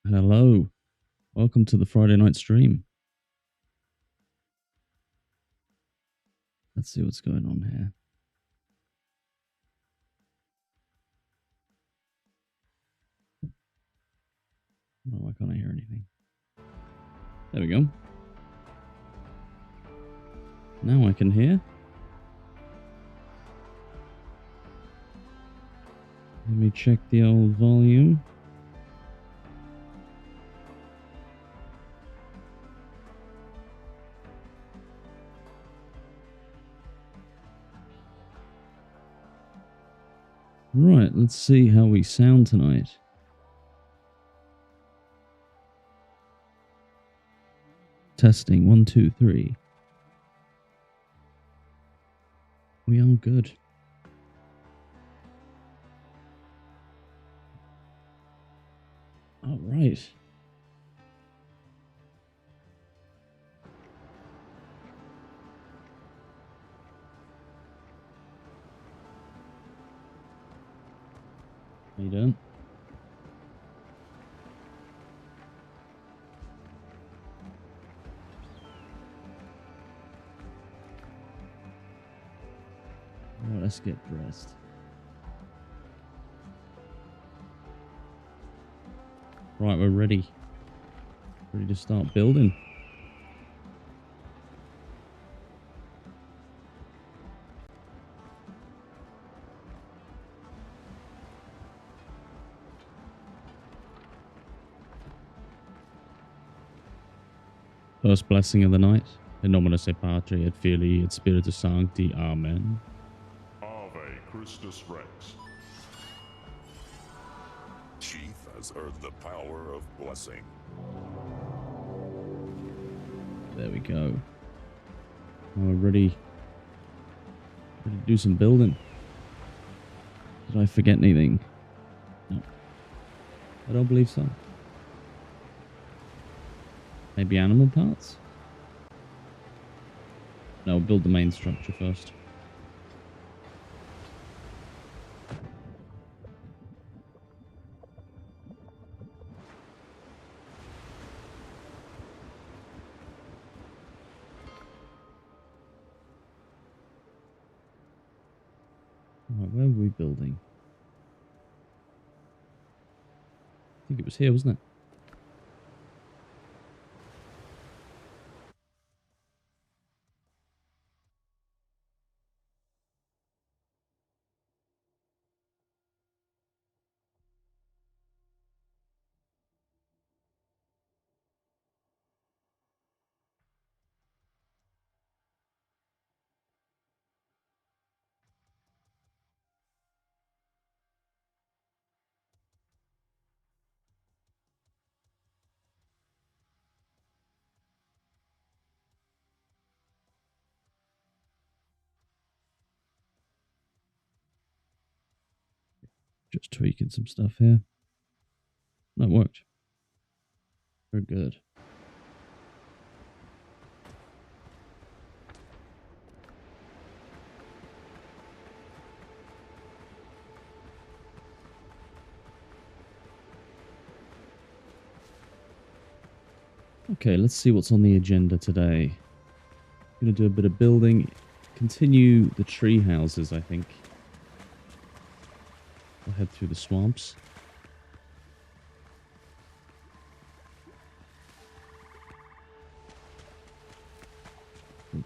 Hello. Welcome to the Friday night stream. Let's see what's going on here. Oh, why can't I hear anything? There we go. Now I can hear. Let me check the old volume. Right, let's see how we sound tonight. Testing 1, 2, 3. We are good. All right. How you doing? All right, let's get dressed. Right, we're ready. Ready to start building. First blessing of the night. In nomine Patri et Filii et Spiritus Sancti. Amen. Ave Christus Rex. Chief has heard the power of blessing. There we go. Now we're ready to do some building. Did I forget anything? No. I don't believe so. Maybe animal parts? No, build the main structure first. Right, where were we building? I think it was here, wasn't it? Just tweaking some stuff here. That worked. Very good. Okay, let's see what's on the agenda today. Gonna do a bit of building, continue the tree houses, I think. I'll head through the swamps.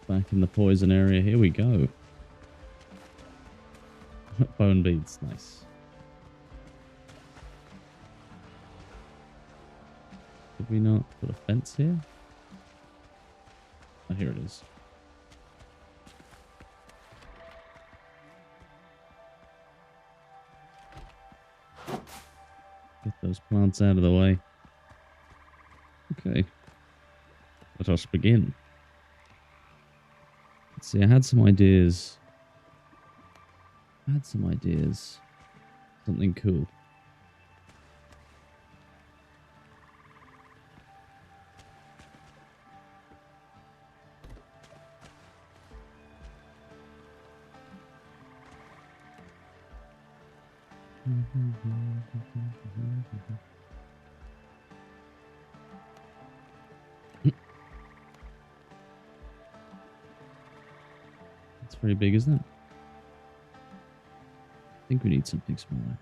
Back in the poison area, here we go. Bone beads, nice. Did we not put a fence here? Oh, here it is. Get those plants out of the way. Okay. Let us begin. Let's see, I had some ideas. Something cool. It's very big, isn't it? I think we need something smaller.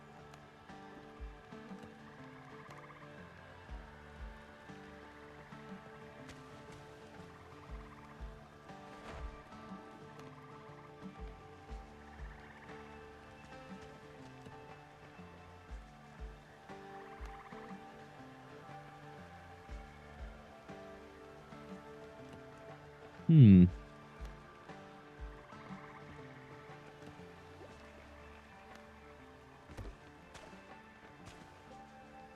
Hmm.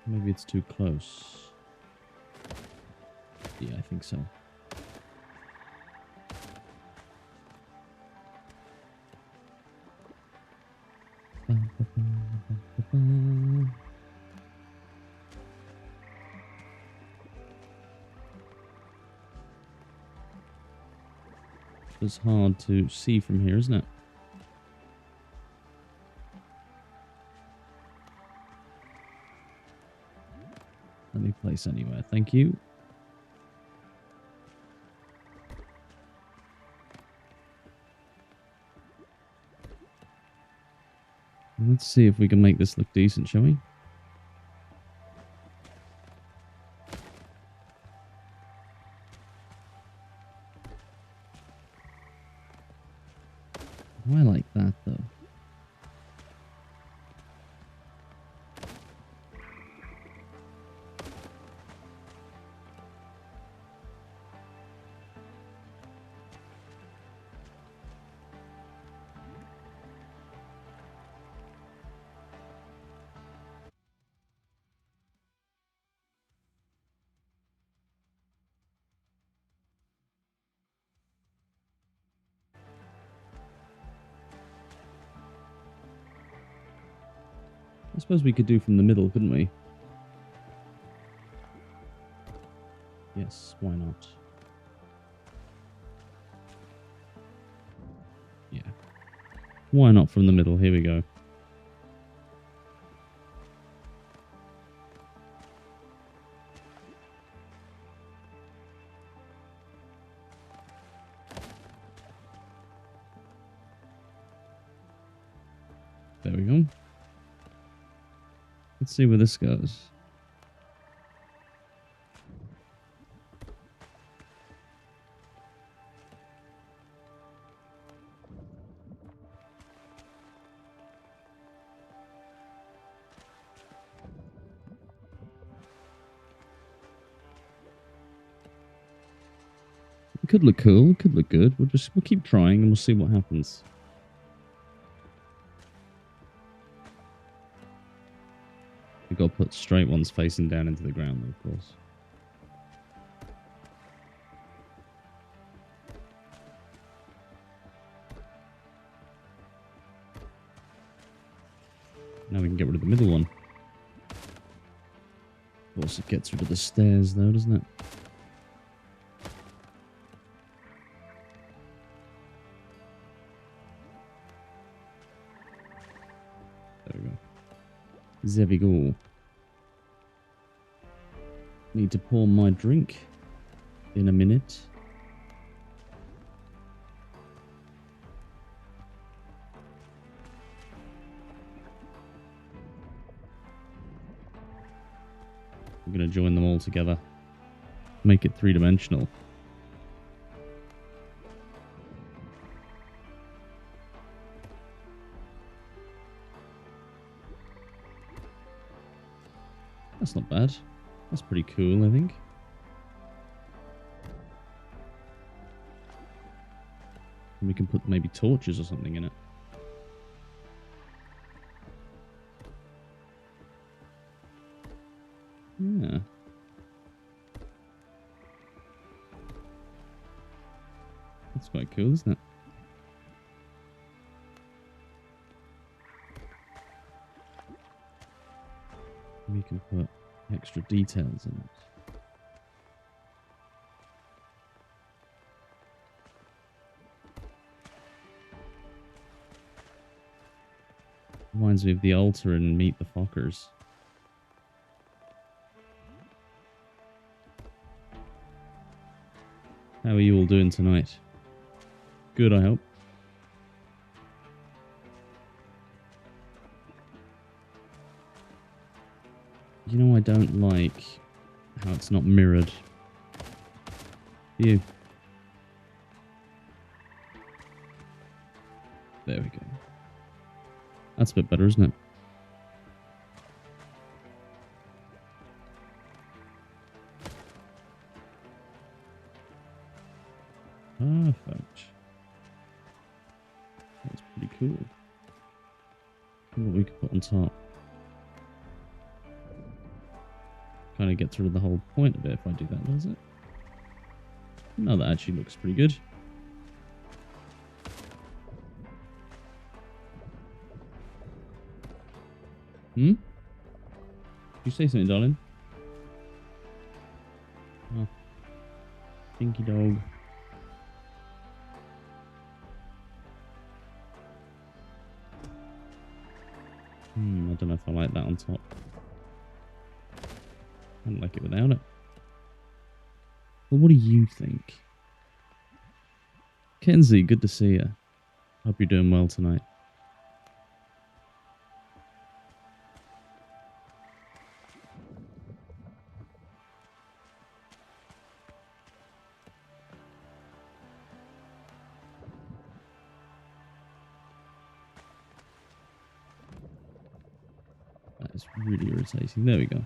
Maybe it's too close. Yeah, I think so. It's hard to see from here, isn't it? Let me place anywhere. Thank you. Let's see if we can make this look decent, shall we? Oh, I like that, though. I suppose we could do from the middle, couldn't we? Yes, why not? Yeah. Why not from the middle? Here we go. There we go. Let's see where this goes. It could look cool. It could look good. We'll keep trying and we'll see what happens. We've got to put straight ones facing down into the ground, of course. Now we can get rid of the middle one. Of course, it gets rid of the stairs, though, doesn't it? There we go. There we go. Need to pour my drink in a minute. I'm going to join them all together. Make it three-dimensional. That's not bad. That's pretty cool, I think. And we can put maybe torches or something in it. Yeah. That's quite cool, isn't it? We can put extra details in it. Reminds me of the altar in Meet the Fockers. How are you all doing tonight? Good, I hope. You know, I don't like how it's not mirrored. You. There we go. That's a bit better, isn't it? Perfect. That's pretty cool. What we could put on top. Kind of gets rid of the whole point of it if I do that, does it? No, that actually looks pretty good. Hmm? Did you say something, darling? Oh. Stinky dog. I don't know if I like that on top. I don't like it without it. Well, what do you think? Kenzie, good to see you. Hope you're doing well tonight. That is really irritating. There we go.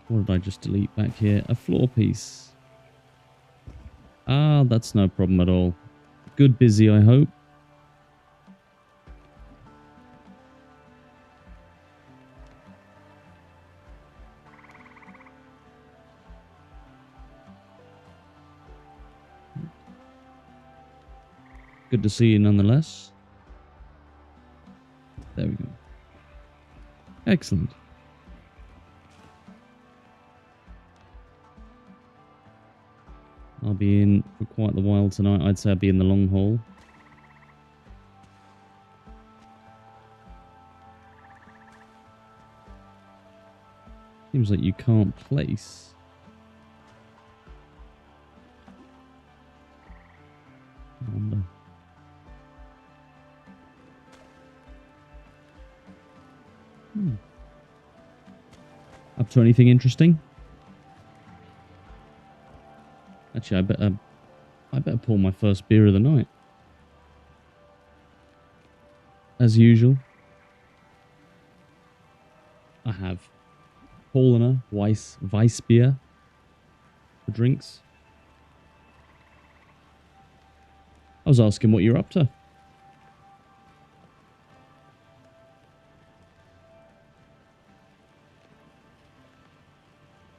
What did I just delete back here? A floor piece. Ah, that's no problem at all. Good busy, I hope. Good to see you nonetheless. There we go. Excellent. I'll be in for quite a while tonight. I'd say I'll be in the long haul. Seems like you can't place. I wonder. Up to anything interesting? Actually, I better pour my first beer of the night. As usual, I have Paulaner Weiss beer for drinks. I was asking what you're up to.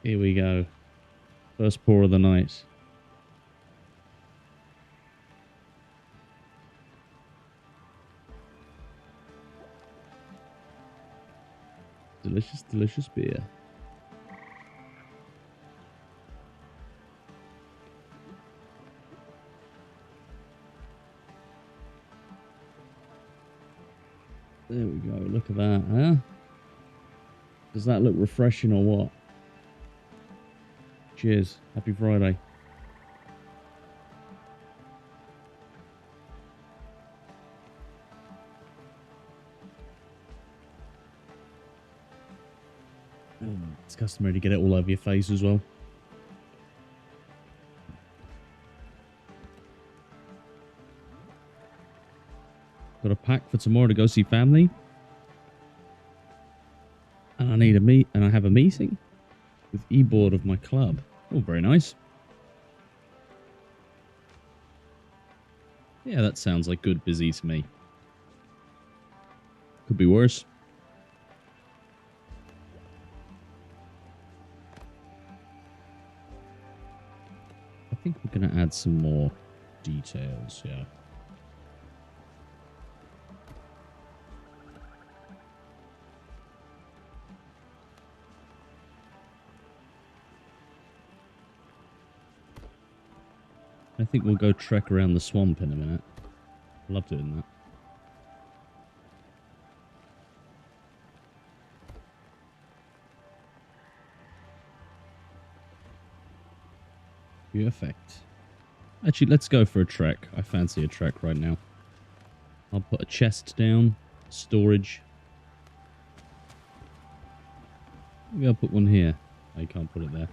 Here we go. First pour of the night. Delicious, delicious beer. There we go. Look at that, huh? Does that look refreshing or what? Cheers. Happy Friday. It's customary to get it all over your face as well. Got a pack for tomorrow to go see family. And I need I have a meeting with e-board of my club. Oh, very nice. Yeah, that sounds like good busy to me. Could be worse. I think we're going to add some more details, yeah. I think we'll go trek around the swamp in a minute. I love doing that. Perfect. Actually, let's go for a trek. I fancy a trek right now. I'll put a chest down, storage. Maybe I'll put one here. I can't put it there.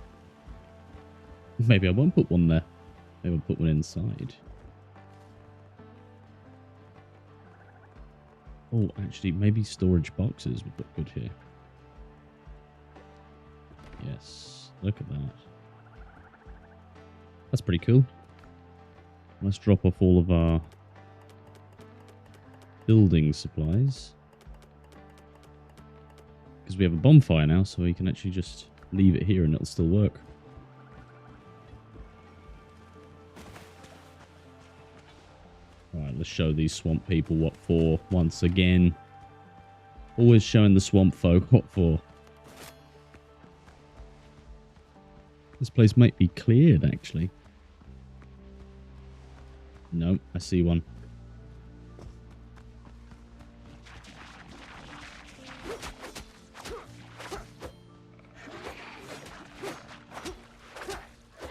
Maybe I won't put one there. Maybe I'll put one inside. Oh, actually, maybe storage boxes would look good here. Yes, look at that. That's pretty cool. Let's drop off all of our building supplies. Because we have a bonfire now, so we can actually just leave it here and it'll still work. Alright, let's show these swamp people what for once again. Always showing the swamp folk what for. This place might be cleared, actually. No, I see one.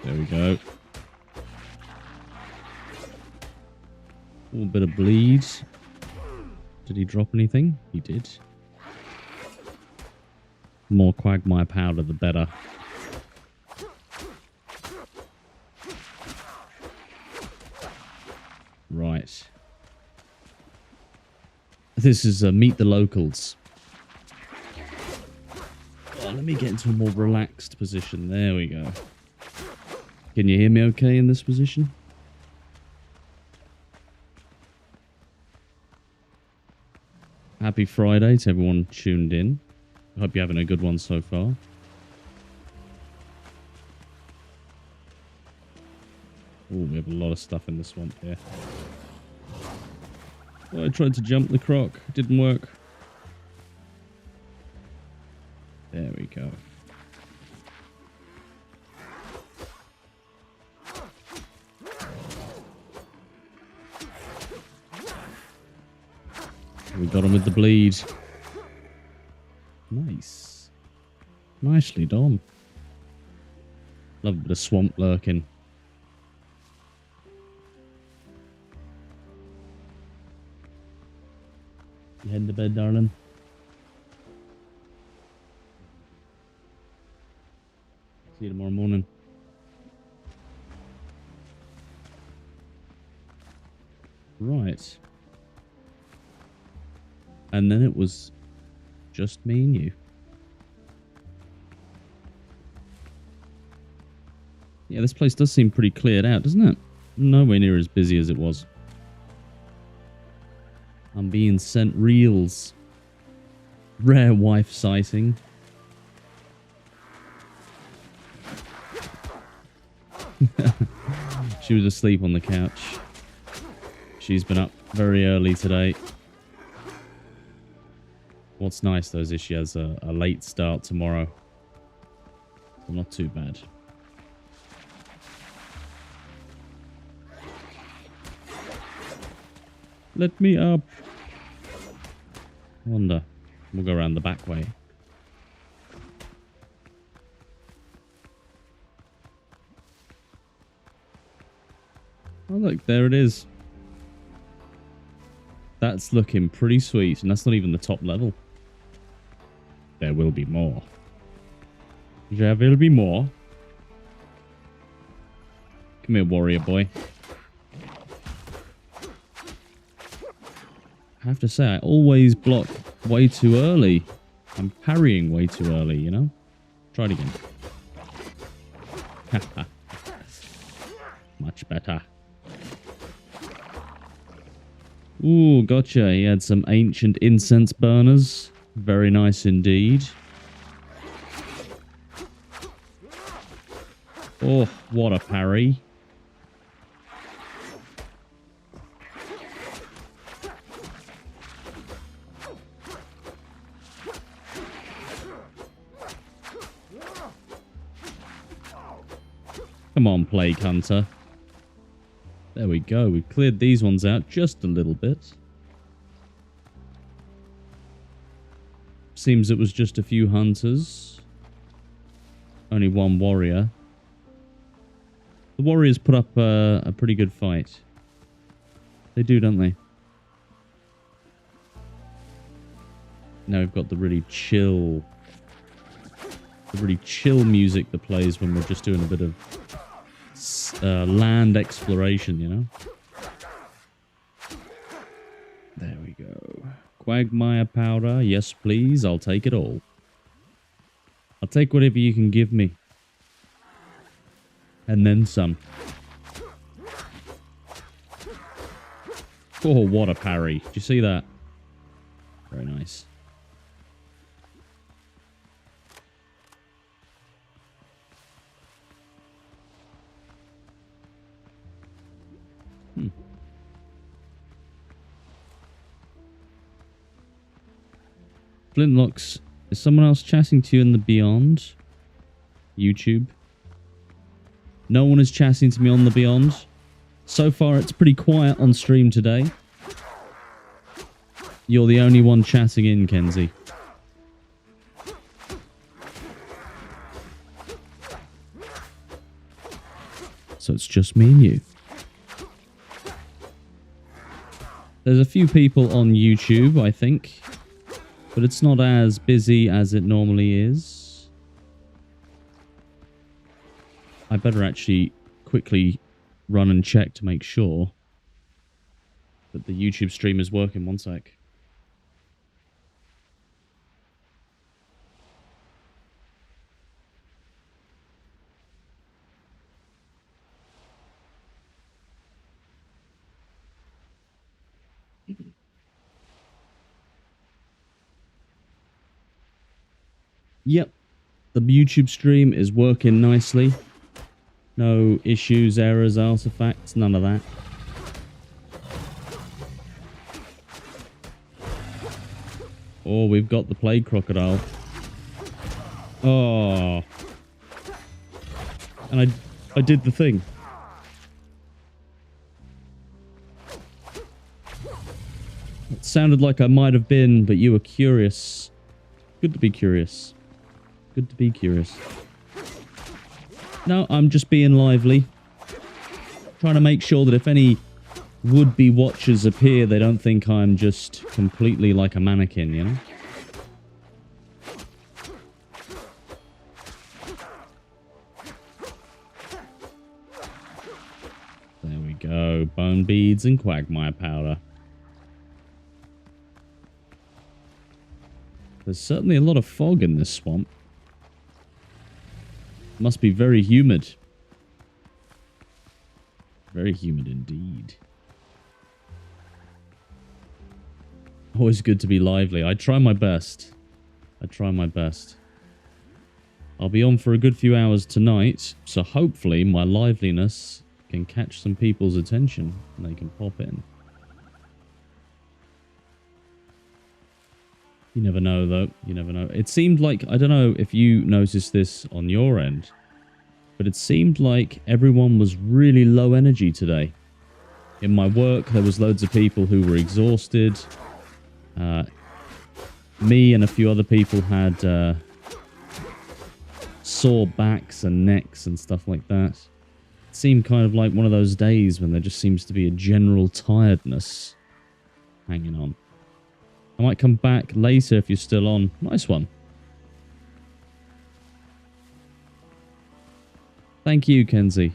There we go. A little bit of bleed. Did he drop anything? He did. The more quagmire powder, the better. Right. This is Meet the Locals. Oh, let me get into a more relaxed position. There we go. Can you hear me okay in this position? Happy Friday to everyone tuned in. I hope you're having a good one so far. Oh, we have a lot of stuff in the swamp here. Oh, I tried to jump the croc. It didn't work. There we go. We got him with the bleed. Nice. Nicely done. Love a bit of swamp lurkin. You heading to bed, darling? See you tomorrow morning. Right. And then it was just me and you. Yeah, this place does seem pretty cleared out, doesn't it? Nowhere near as busy as it was. I'm being sent reels. Rare wife sighting. She was asleep on the couch. She's been up very early today. What's nice, though, is she has a late start tomorrow. So not too bad. Let me up. I wonder. We'll go around the back way. Oh, look, there it is. That's looking pretty sweet, and that's not even the top level. There will be more. There will be more. Come here, warrior boy. I have to say, I always block way too early. I'm parrying way too early, you know? Try it again. Much better. Ooh, gotcha. He had some ancient incense burners. Very nice indeed. Oh, what a parry. Come on, Plague Hunter. There we go. We've cleared these ones out just a little bit. Seems it was just a few hunters. Only one warrior. The warriors put up a pretty good fight. They do, don't they? Now we've got the really chill music that plays when we're just doing a bit of land exploration, you know? There we go. Quagmire powder. Yes, please. I'll take it all. I'll take whatever you can give me. And then some. Oh, what a parry. Did you see that? Very nice. Flintlocks, is someone else chatting to you in the Beyond? YouTube? No one is chatting to me on the Beyond. So far, it's pretty quiet on stream today. You're the only one chatting in, Kenzie. So it's just me and you. There's a few people on YouTube, I think. But it's not as busy as it normally is. I better actually quickly run and check to make sure that the YouTube stream is working. One sec. Yep, the YouTube stream is working nicely. No issues, errors, artifacts, none of that. Oh, we've got the plague crocodile. Oh. And I did the thing. It sounded like I might have been, but you were curious. Good to be curious. Good to be curious. No, I'm just being lively. Trying to make sure that if any would-be watchers appear, they don't think I'm just completely like a mannequin, you know? There we go. Bone beads and quagmire powder. There's certainly a lot of fog in this swamp. Must be very humid. Very humid indeed. Always good to be lively. I try my best. I try my best. I'll be on for a good few hours tonight, so hopefully my liveliness can catch some people's attention and they can pop in. You never know, though. You never know. It seemed like, I don't know if you noticed this on your end, but it seemed like everyone was really low energy today. In my work, there was loads of people who were exhausted. Me and a few other people had sore backs and necks and stuff like that. It seemed kind of like one of those days when there just seems to be a general tiredness hanging on. I might come back later if you're still on. Nice one. Thank you, Kenzie.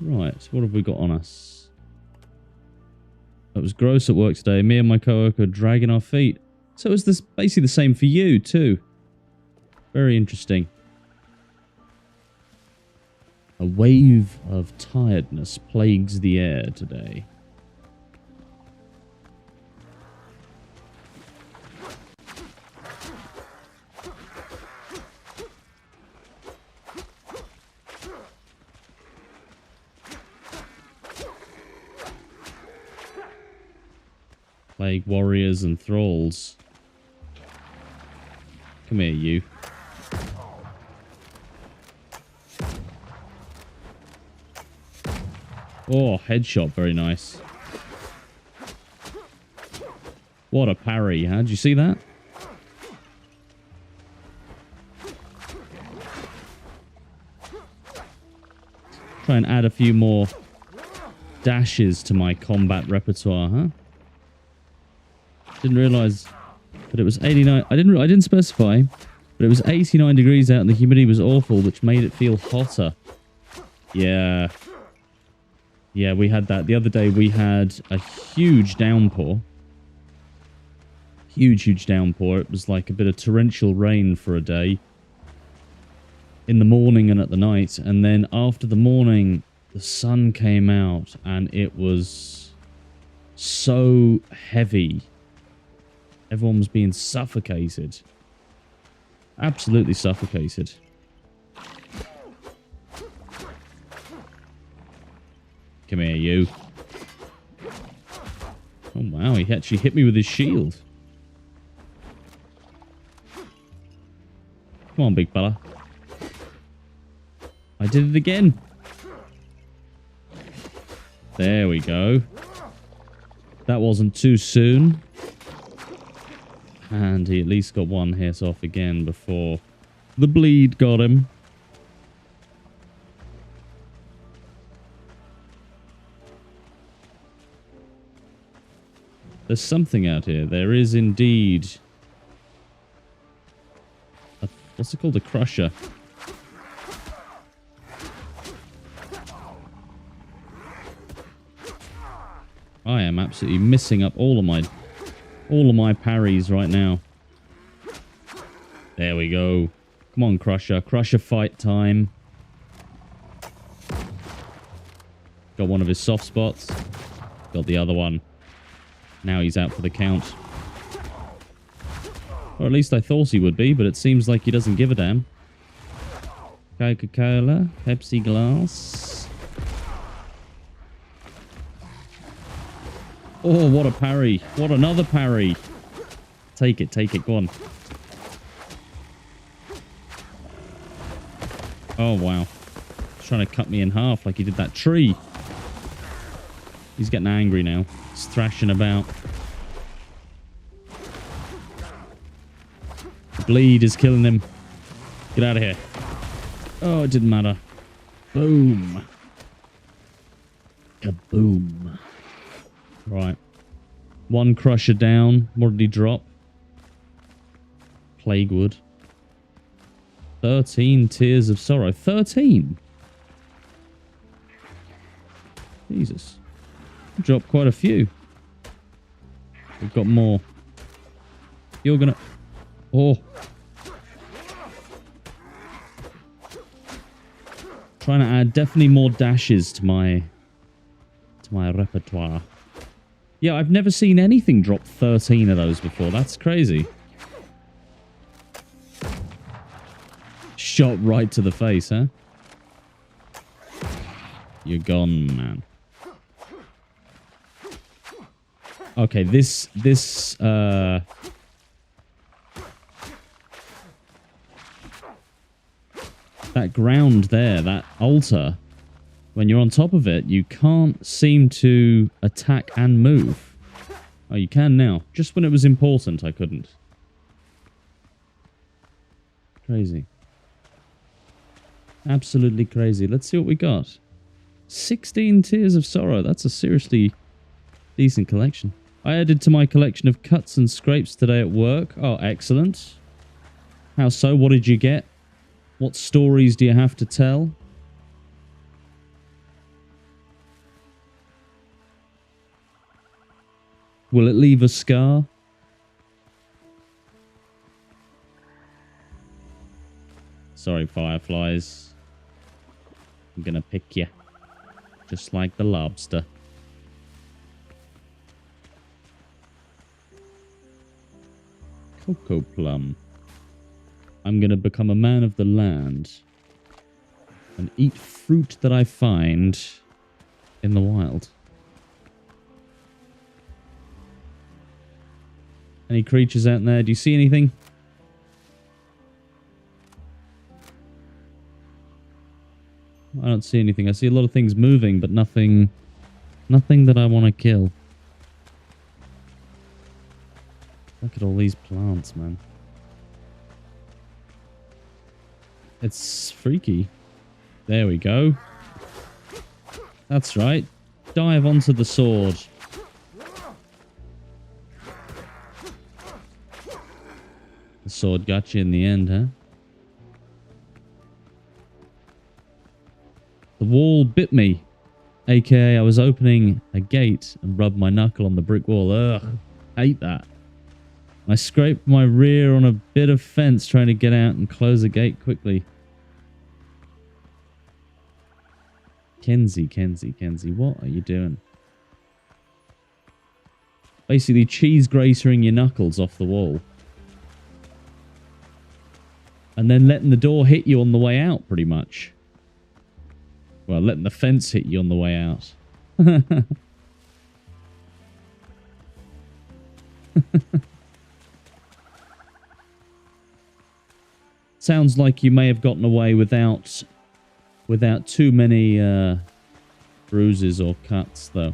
Right, what have we got on us? It was gross at work today. Me and my coworker dragging our feet. So it was this basically the same for you, too. Very interesting. A wave of tiredness plagues the air today. Plague warriors and thralls. Come here, you. Oh, headshot, very nice. What a parry, huh? Did you see that? Try and add a few more dashes to my combat repertoire, huh? Didn't realize that it was 89. I didn't specify, but it was 89 degrees out and the humidity was awful, which made it feel hotter. Yeah. Yeah, we had that. The other day we had a huge downpour. Huge downpour. It was like a bit of torrential rain for a day. In the morning and at the night. And then after the morning, the sun came out and it was so heavy. Everyone was being suffocated. Absolutely suffocated. Come here, you. Oh, wow. He actually hit me with his shield. Come on, big fella. I did it again. There we go. That wasn't too soon. And he at least got one hit off again before the bleed got him. There's something out here. There is indeed. What's it called? A crusher. I am absolutely missing up all of my parries right now. There we go. Come on, Crusher. Crusher fight time. Got one of his soft spots. Got the other one. Now he's out for the count. Or at least I thought he would be, but it seems like he doesn't give a damn. Coca-Cola. Pepsi glass. Oh, what a parry. What another parry. Take it, go on. Oh, wow. He's trying to cut me in half like he did that tree. He's getting angry now. He's thrashing about. The bleed is killing him. Get out of here. Oh, it didn't matter. Boom. Kaboom. Right. One crusher down. What did he drop? Plague wood. 13 tears of sorrow. 13? Jesus. Dropped quite a few. We've got more. You're gonna... Oh. Trying to add definitely more dashes to my repertoire. Yeah, I've never seen anything drop 13 of those before. That's crazy. Shot right to the face, huh? You're gone, man. Okay, that ground there, that altar, when you're on top of it, you can't seem to attack and move. Oh, you can now. Just when it was important, I couldn't. Crazy. Absolutely crazy. Let's see what we got. 16 Tears of Sorrow. That's a seriously decent collection. I added to my collection of cuts and scrapes today at work. Oh, excellent. How so? What did you get? What stories do you have to tell? Will it leave a scar? Sorry, fireflies. I'm gonna pick you. Just like the lobster. Cocoa plum. I'm gonna become a man of the land and eat fruit that I find in the wild. Any creatures out there? Do you see anything? I don't see anything. I see a lot of things moving, but nothing that I want to kill. Look at all these plants, man. It's freaky. There we go. That's right. Dive onto the sword. The sword got you in the end, huh? The wall bit me. AKA, I was opening a gate and rubbed my knuckle on the brick wall. Ugh, hate that. I scraped my rear on a bit of fence trying to get out and close the gate quickly. Kenzie, what are you doing? Basically cheese gratering your knuckles off the wall. And then letting the door hit you on the way out, pretty much. Well, letting the fence hit you on the way out. Sounds like you may have gotten away without too many bruises or cuts, though.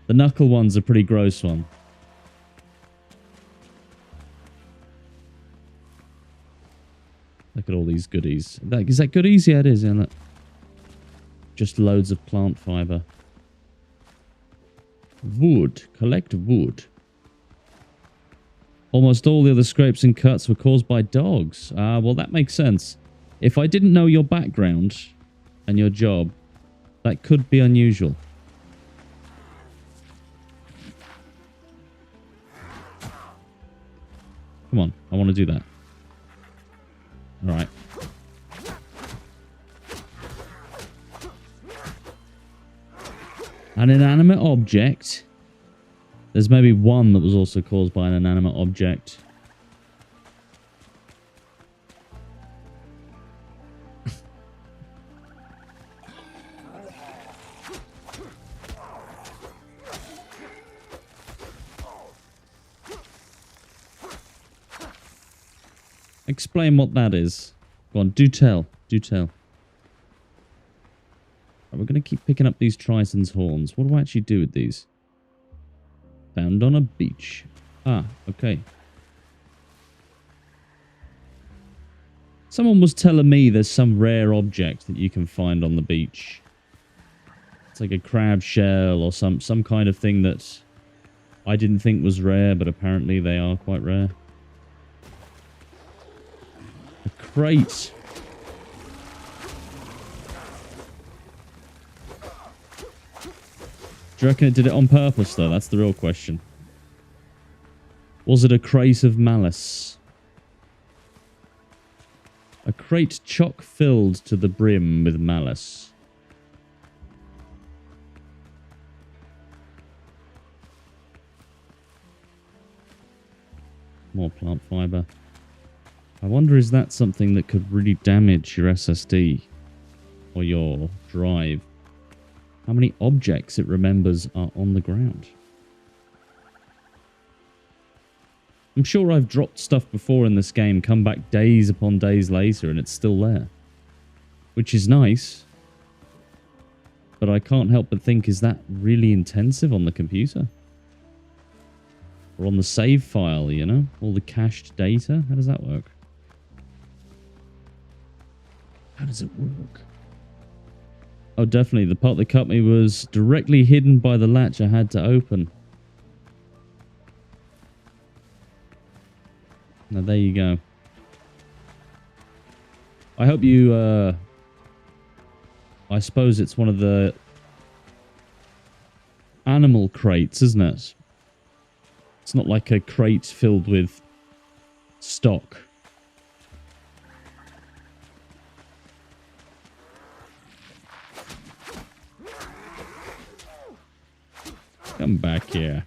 The knuckle one's a pretty gross one. Look at all these goodies. Is that goodies? Yeah, it is, isn't it? Just loads of plant fiber. Wood. Collect wood. Almost all the other scrapes and cuts were caused by dogs. Well, that makes sense. If I didn't know your background and your job, that could be unusual. Come on, I want to do that. All right. An inanimate object. There's maybe one that was also caused by an inanimate object. Explain what that is. Go on, do tell. Do tell. Right, we're going to keep picking up these Triton's horns. What do I actually do with these? Found on a beach. Ah, okay. Someone was telling me there's some rare object that you can find on the beach. It's like a crab shell or some kind of thing that I didn't think was rare, but apparently they are quite rare. A crate. Do you reckon it did it on purpose, though? That's the real question. Was it a crate of malice? A crate chock-filled to the brim with malice. More plant fiber. I wonder, is that something that could really damage your SSD or your drive? How many objects it remembers are on the ground? I'm sure I've dropped stuff before in this game, come back days upon days later, and it's still there. Which is nice. But I can't help but think, is that really intensive on the computer? Or on the save file, you know? All the cached data? How does that work? How does it work? Oh, definitely. The part that cut me was directly hidden by the latch I had to open. Now, there you go. I hope you, I suppose it's one of the animal crates, isn't it? It's not like a crate filled with stock. Come back here.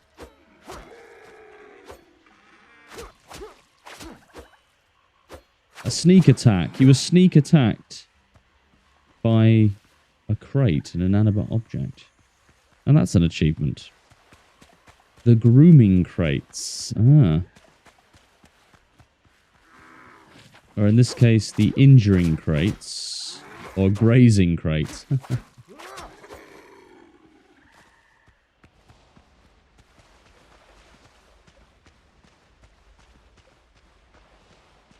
A sneak attack. You were sneak attacked by a crate, an inanimate object. And that's an achievement. The grooming crates. Ah. Or in this case, the injuring crates. Or grazing crates.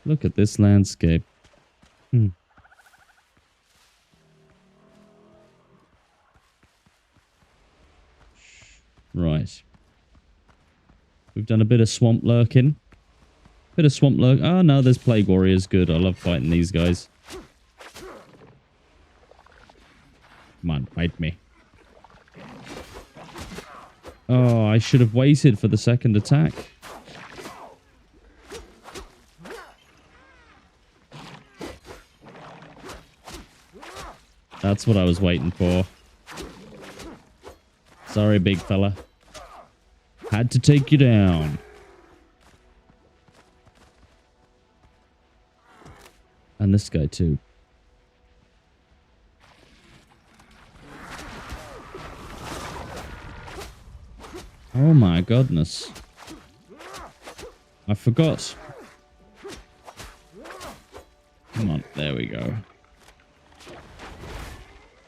Look at this landscape. We've done a bit of swamp lurking. Bit of swamp lurk. Oh, no, there's plague warriors. Good. I love fighting these guys. Come on, fight me. Oh, I should have waited for the second attack. That's what I was waiting for. Sorry, big fella. Had to take you down. And this guy too. Oh my goodness. I forgot. Come on, there we go.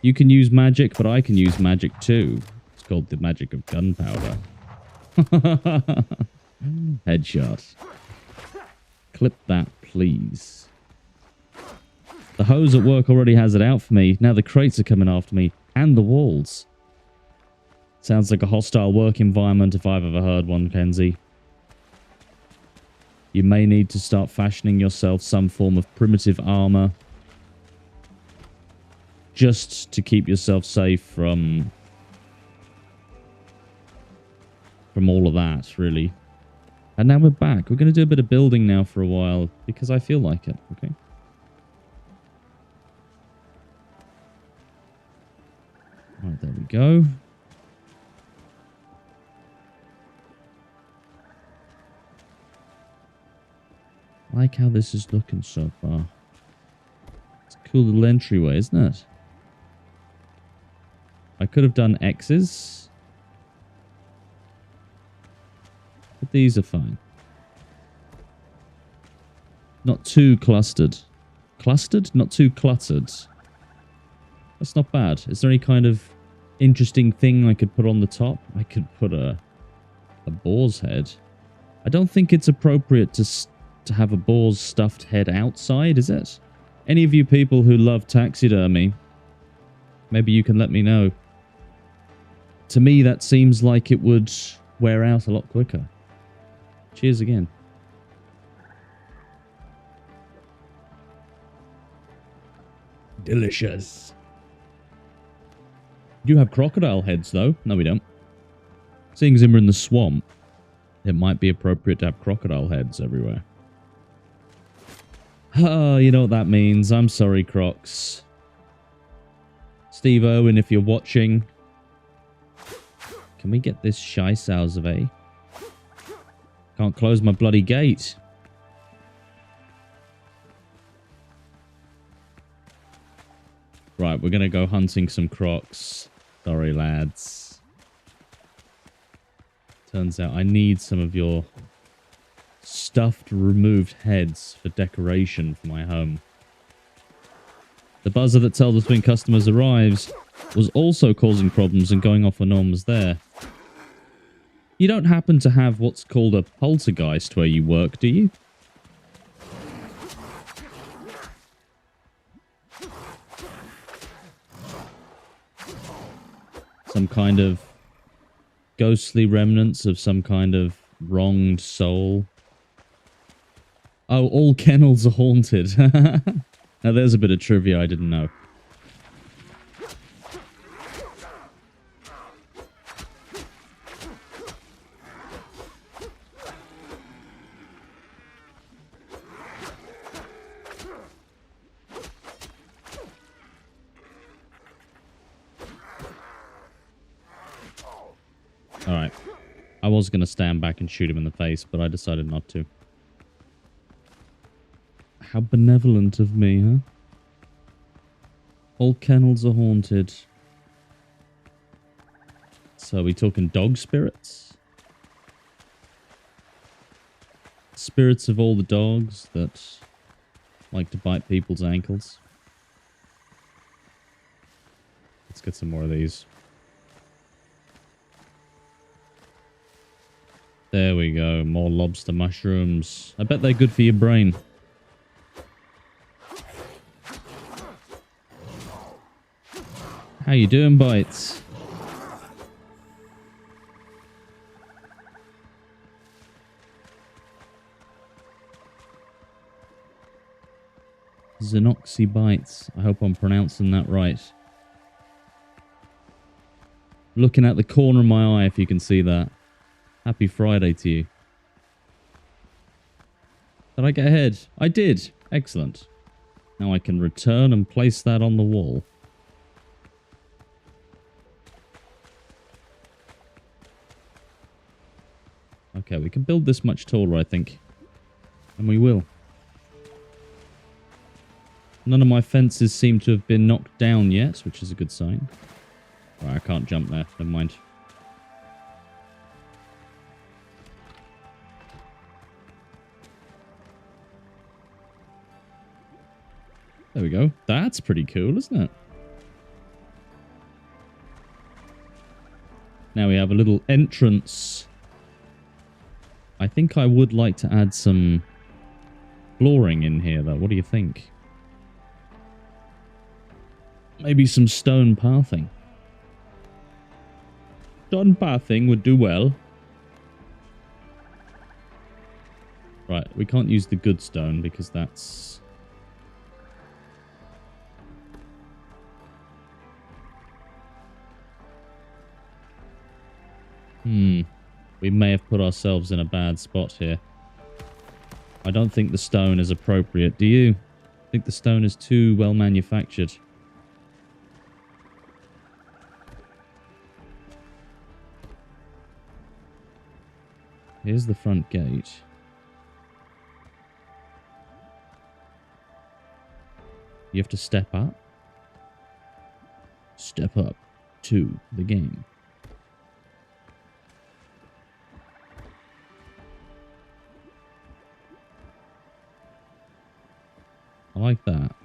You can use magic, but I can use magic too. It's called the magic of gunpowder. Headshot. Clip that, please. The hose at work already has it out for me. Now the crates are coming after me. And the walls. Sounds like a hostile work environment if I've ever heard one, Kenzie. You may need to start fashioning yourself some form of primitive armor. Just to keep yourself safe from all of that, really. And now we're back. We're going to do a bit of building now for a while, because I feel like it, okay? Alright, there we go. I like how this is looking so far. It's a cool little entryway, isn't it? I could have done X's. But these are fine. Not too clustered. Clustered? Not too cluttered. That's not bad. Is there any kind of interesting thing I could put on the top? I could put a boar's head. I don't think it's appropriate to have a boar's stuffed head outside, is it? Any of you people who love taxidermy, maybe you can let me know. To me, that seems like it would wear out a lot quicker. Cheers again. Delicious. We do have crocodile heads, though. No, we don't. Seeing as we're in the swamp, it might be appropriate to have crocodile heads everywhere. Oh, you know what that means. I'm sorry, Crocs. Steve Owen, if you're watching. Can we get this shice out of A? Can't close my bloody gate. Right, we're going to go hunting some crocs. Sorry, lads. Turns out I need some of your stuffed removed heads for decoration for my home. The buzzer that tells us when customers arrives was also causing problems and going off when no one was there. You don't happen to have what's called a poltergeist where you work, do you? Some kind of ghostly remnants of some kind of wronged soul. Oh, all kennels are haunted. Now there's a bit of trivia I didn't know. Alright. I was going to stand back and shoot him in the face, but I decided not to. How benevolent of me, huh? All kennels are haunted. So are we talking dog spirits? Spirits of all the dogs that like to bite people's ankles. Let's get some more of these. There we go. More lobster mushrooms. I bet they're good for your brain. How you doing, Bites? Xenoxy Bites. I hope I'm pronouncing that right. Looking at the corner of my eye, if you can see that. Happy Friday to you. Did I get ahead? I did. Excellent. Now I can return and place that on the wall. Okay, we can build this much taller, I think. And we will. None of my fences seem to have been knocked down yet, which is a good sign. Right, I can't jump there. Never mind. There we go. That's pretty cool, isn't it? Now we have a little entrance. I think I would like to add some flooring in here, though. What do you think? Maybe some stone pathing. Stone pathing would do well. Right, we can't use the good stone because that's... We may have put ourselves in a bad spot here. I don't think the stone is appropriate. Do you? I think the stone is too well manufactured. Here's the front gate. You have to step up. Step up to the game. I like that.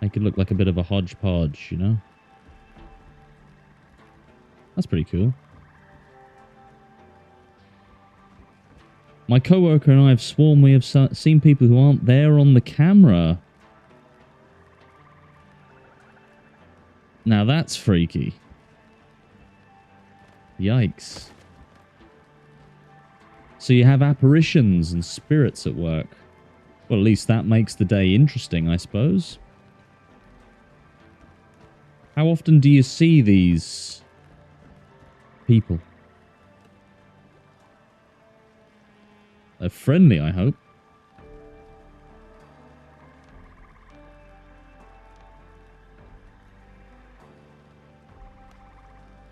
Make it look like a bit of a hodgepodge, you know? That's pretty cool. My coworker and I have sworn we have seen people who aren't there on the camera. Now that's freaky. Yikes. So you have apparitions and spirits at work. Well, at least that makes the day interesting, I suppose. How often do you see these people? They're friendly, I hope.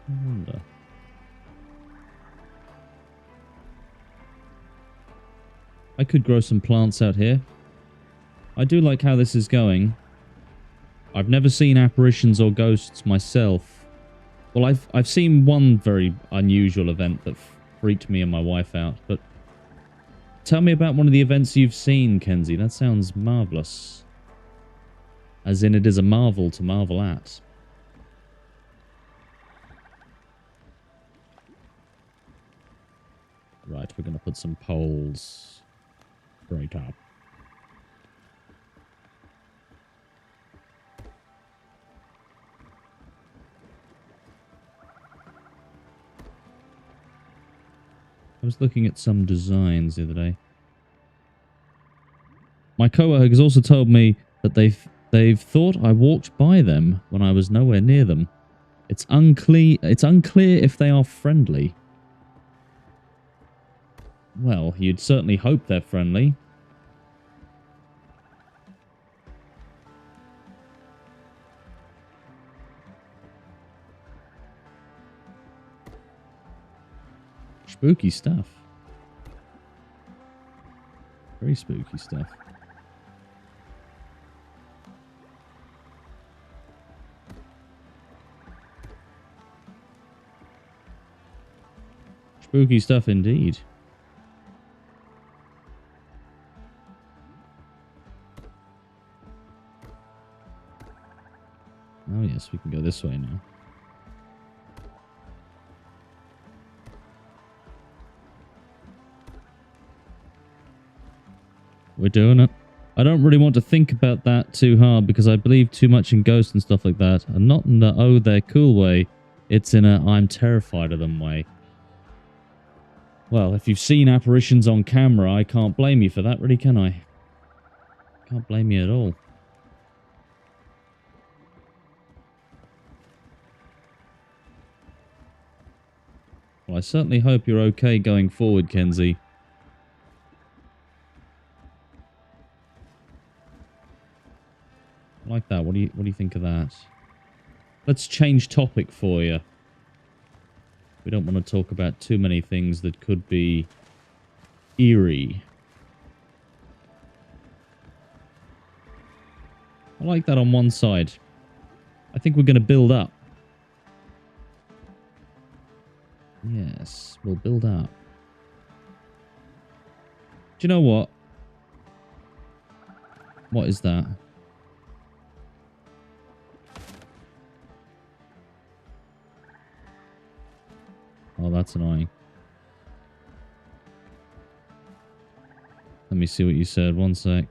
I wonder. I could grow some plants out here. I do like how this is going. I've never seen apparitions or ghosts myself. Well, I've seen one very unusual event that freaked me and my wife out, but tell me about one of the events you've seen, Kenzie. That sounds marvelous. As in, it is a marvel to marvel at. Right, we're going to put some poles right up. I was looking at some designs the other day. My coworker has also told me that they've thought I walked by them when I was nowhere near them. It's unclear if they are friendly. Well, you'd certainly hope they're friendly. Spooky stuff. Very spooky stuff. Spooky stuff indeed. Oh yes, we can go this way now. We're doing it. I don't really want to think about that too hard because I believe too much in ghosts and stuff like that. And not in the, oh, they're cool way. It's in a, I'm terrified of them way. Well, if you've seen apparitions on camera, I can't blame you for that, really, can I? Can't blame you at all. Well, I certainly hope you're okay going forward, Kenzie. I like that. What do you think of that? Let's change topic for you. We don't want to talk about too many things that could be eerie. I like that on one side. I think we're going to build up. Yes, we'll build up. Do you know what? What is that? Oh, that's annoying. Let me see what you said. One sec.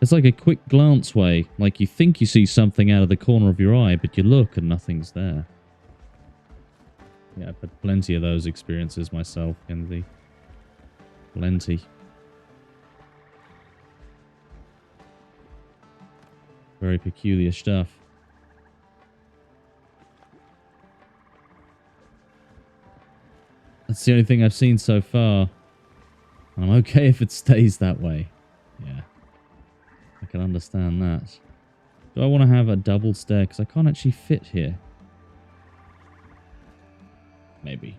It's like a quick glance way. Like you think you see something out of the corner of your eye, but you look and nothing's there. Yeah, I've had plenty of those experiences myself, Kenzie. Plenty. Very peculiar stuff. That's the only thing I've seen so far. I'm okay if it stays that way. Yeah. I can understand that. Do I want to have a double stair? Because I can't actually fit here. Maybe.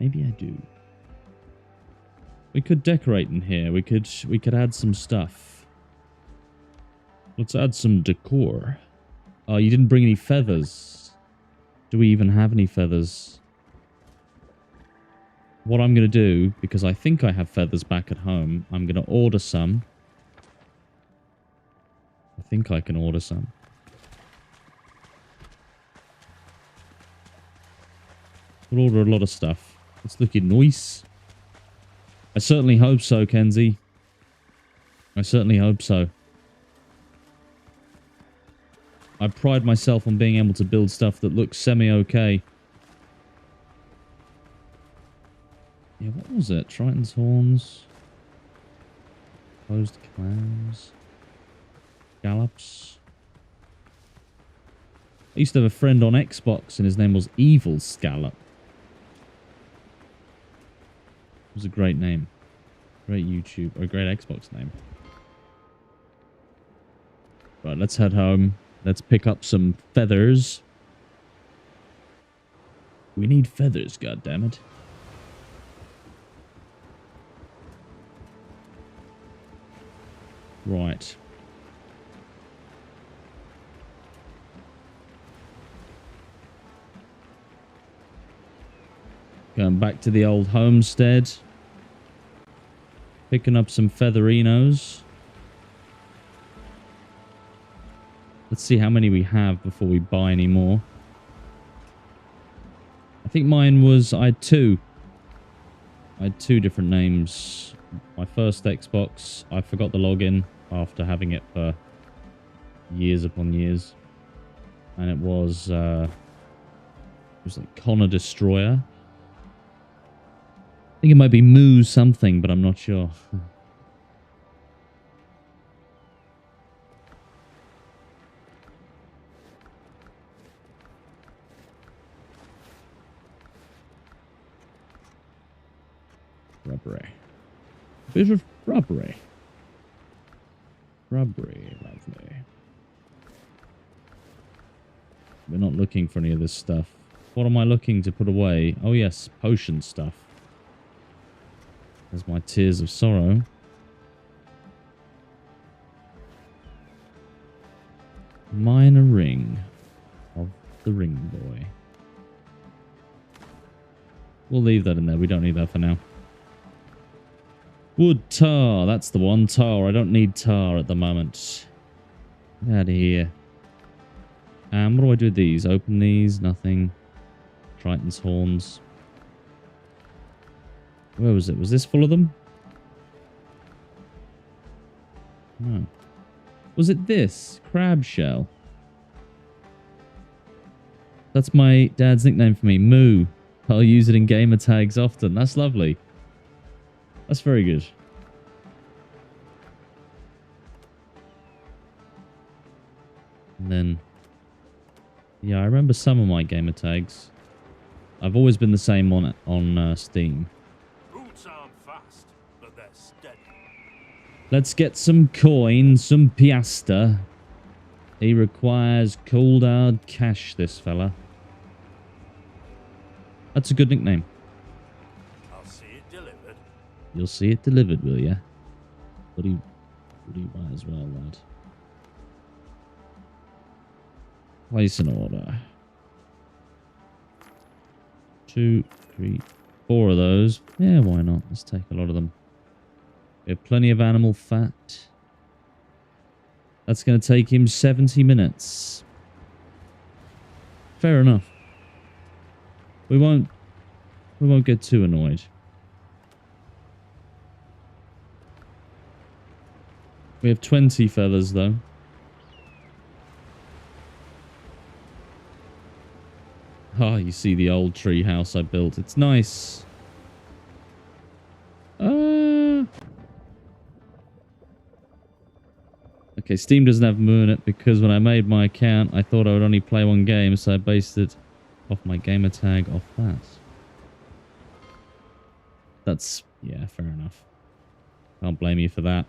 Maybe I do. We could decorate in here. We could add some stuff. Let's add some decor. Oh, you didn't bring any feathers. Do we even have any feathers? What I'm going to do, because I think I have feathers back at home, I'm going to order some. I think I can order some. We'll order a lot of stuff. It's looking nice. I certainly hope so, Kenzie. I certainly hope so. I pride myself on being able to build stuff that looks semi-okay. Yeah, what was it? Triton's horns. Closed clams. Gallops. I used to have a friend on Xbox and his name was Evil Scallop. It was a great name. Great YouTube, or a great Xbox name. Right, let's head home. Let's pick up some feathers. We need feathers, goddammit. Right. Going back to the old homestead. Picking up some featherinos. Let's see how many we have before we buy any more. I think mine was... I had two different names. My first Xbox, I forgot the login after having it for years upon years. And it was like Connor Destroyer. I think it might be Moo something, but I'm not sure. Rubbery. Bit of rubbery. Rubbery, lovely. We're not looking for any of this stuff. What am I looking to put away? Oh yes, potion stuff. There's my Tears of Sorrow. Minor ring of the ring boy. We'll leave that in there. We don't need that for now. Wood tar. That's the one. Tar. I don't need tar at the moment. Get out of here. What do I do with these? Open these. Nothing. Triton's horns. Where was it? Was this full of them? No. Was it this? Crab shell. That's my dad's nickname for me. Moo. I'll use it in gamer tags often. That's lovely. That's very good. And then, yeah, I remember some of my gamer tags. I've always been the same on Steam. Boots aren't fast, but they're steady. Let's get some coin, some piasta. He requires cold hard cash, this fella. That's a good nickname. I'll see it delivered. You'll see it delivered, will ya? What do you buy as well, lad? Place an order. 2, 3, 4 of those. Yeah, why not? Let's take a lot of them. We have plenty of animal fat. That's going to take him 70 minutes. Fair enough. We won't get too annoyed. We have 20 feathers though. Ah, you see the old tree house I built. It's nice. Okay, Steam doesn't have Moon it because when I made my account, I thought I would only play one game, so I based it off my gamer tag off that. That's, yeah, fair enough. Can't blame you for that.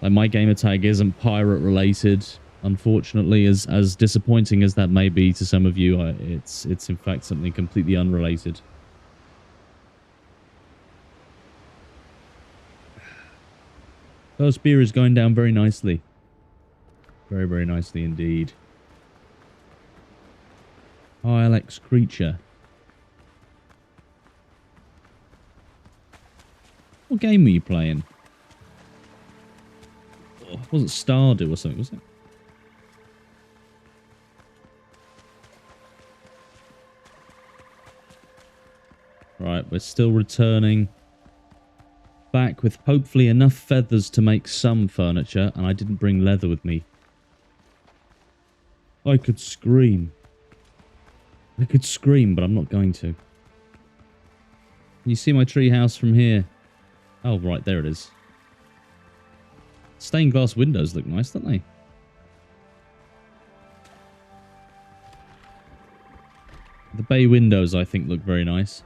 Like, my gamer tag isn't pirate related, unfortunately, as disappointing as that may be to some of you. It's in fact something completely unrelated. First beer is going down very nicely. Very, very nicely indeed. Oh, Alex Creature. What game were you playing? Oh, it wasn't Stardew or something, was it? Right, we're still returning back with hopefully enough feathers to make some furniture, and I didn't bring leather with me. I could scream. I could scream, but I'm not going to. Can you see my tree house from here? Oh, right, there it is. Stained glass windows look nice, don't they? The bay windows, I think, look very nice.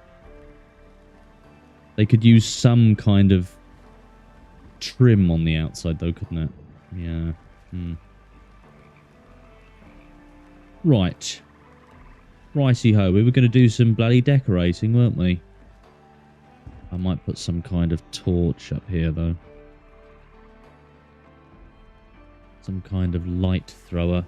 They could use some kind of trim on the outside, though, couldn't it? Yeah. Right. Righty-ho. We were going to do some bloody decorating, weren't we? I might put some kind of torch up here, though. Some kind of light thrower.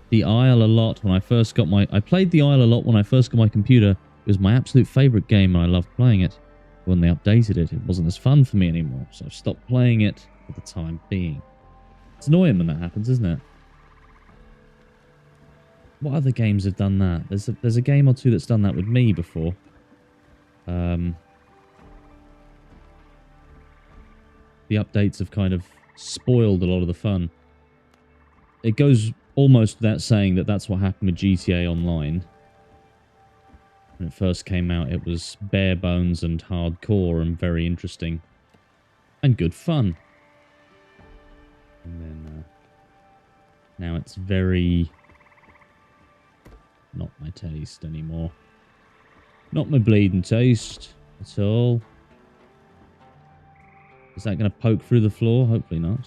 The Isle a lot when I first got my... I played the Isle a lot when I first got my computer. It was my absolute favourite game and I loved playing it. When they updated it, it wasn't as fun for me anymore, so I've stopped playing it for the time being. It's annoying when that happens, isn't it? What other games have done that? There's a game or two that's done that with me before. The updates have kind of spoiled a lot of the fun. It goes almost without saying that that's what happened with GTA Online. When it first came out, it was bare bones and hardcore and very interesting. And good fun. And then, now it's very... not my taste anymore. Not my bleeding taste at all. Is that going to poke through the floor? Hopefully not.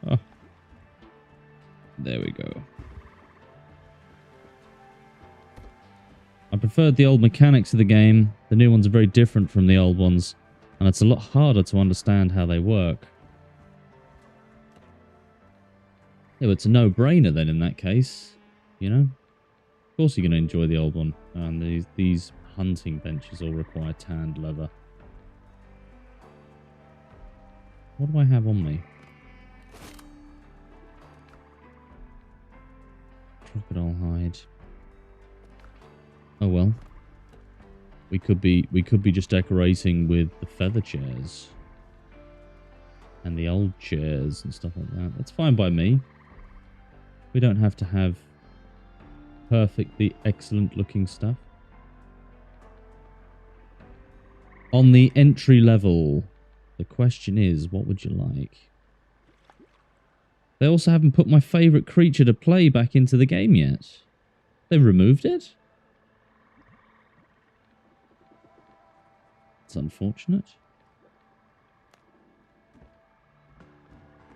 Oh. There we go. I preferred the old mechanics of the game. The new ones are very different from the old ones, and it's a lot harder to understand how they work. Yeah, well, it's a no-brainer then in that case, you know? Of course you're going to enjoy the old one. And these hunting benches all require tanned leather. What do I have on me? Crocodile hide. Oh well. We could be just decorating with the feather chairs. And the old chairs and stuff like that. That's fine by me. We don't have to have perfectly excellent looking stuff. On the entry level, the question is, what would you like? They also haven't put my favourite creature to play back into the game yet. They've removed it? It's unfortunate.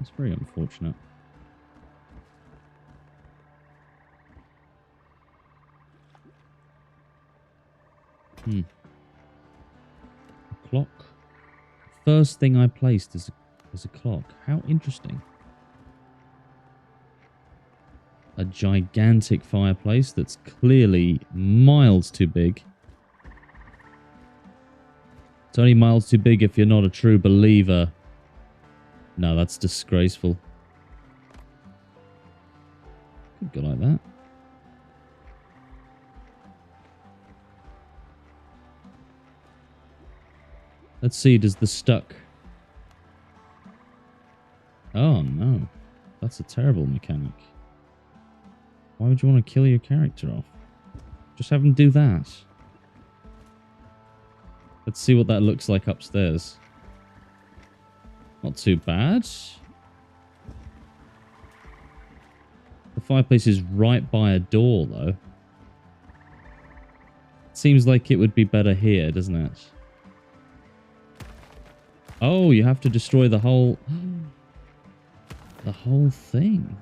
It's very unfortunate. A clock. First thing I placed is a clock. How interesting. A gigantic fireplace that's clearly miles too big. It's only miles too big if you're not a true believer. No, that's disgraceful. Could go like that. Let's see, does the stuck... Oh, no. That's a terrible mechanic. Why would you want to kill your character off? Just have him do that. Let's see what that looks like upstairs. Not too bad. The fireplace is right by a door, though. Seems like it would be better here, doesn't it? Oh, you have to destroy the whole... the whole thing.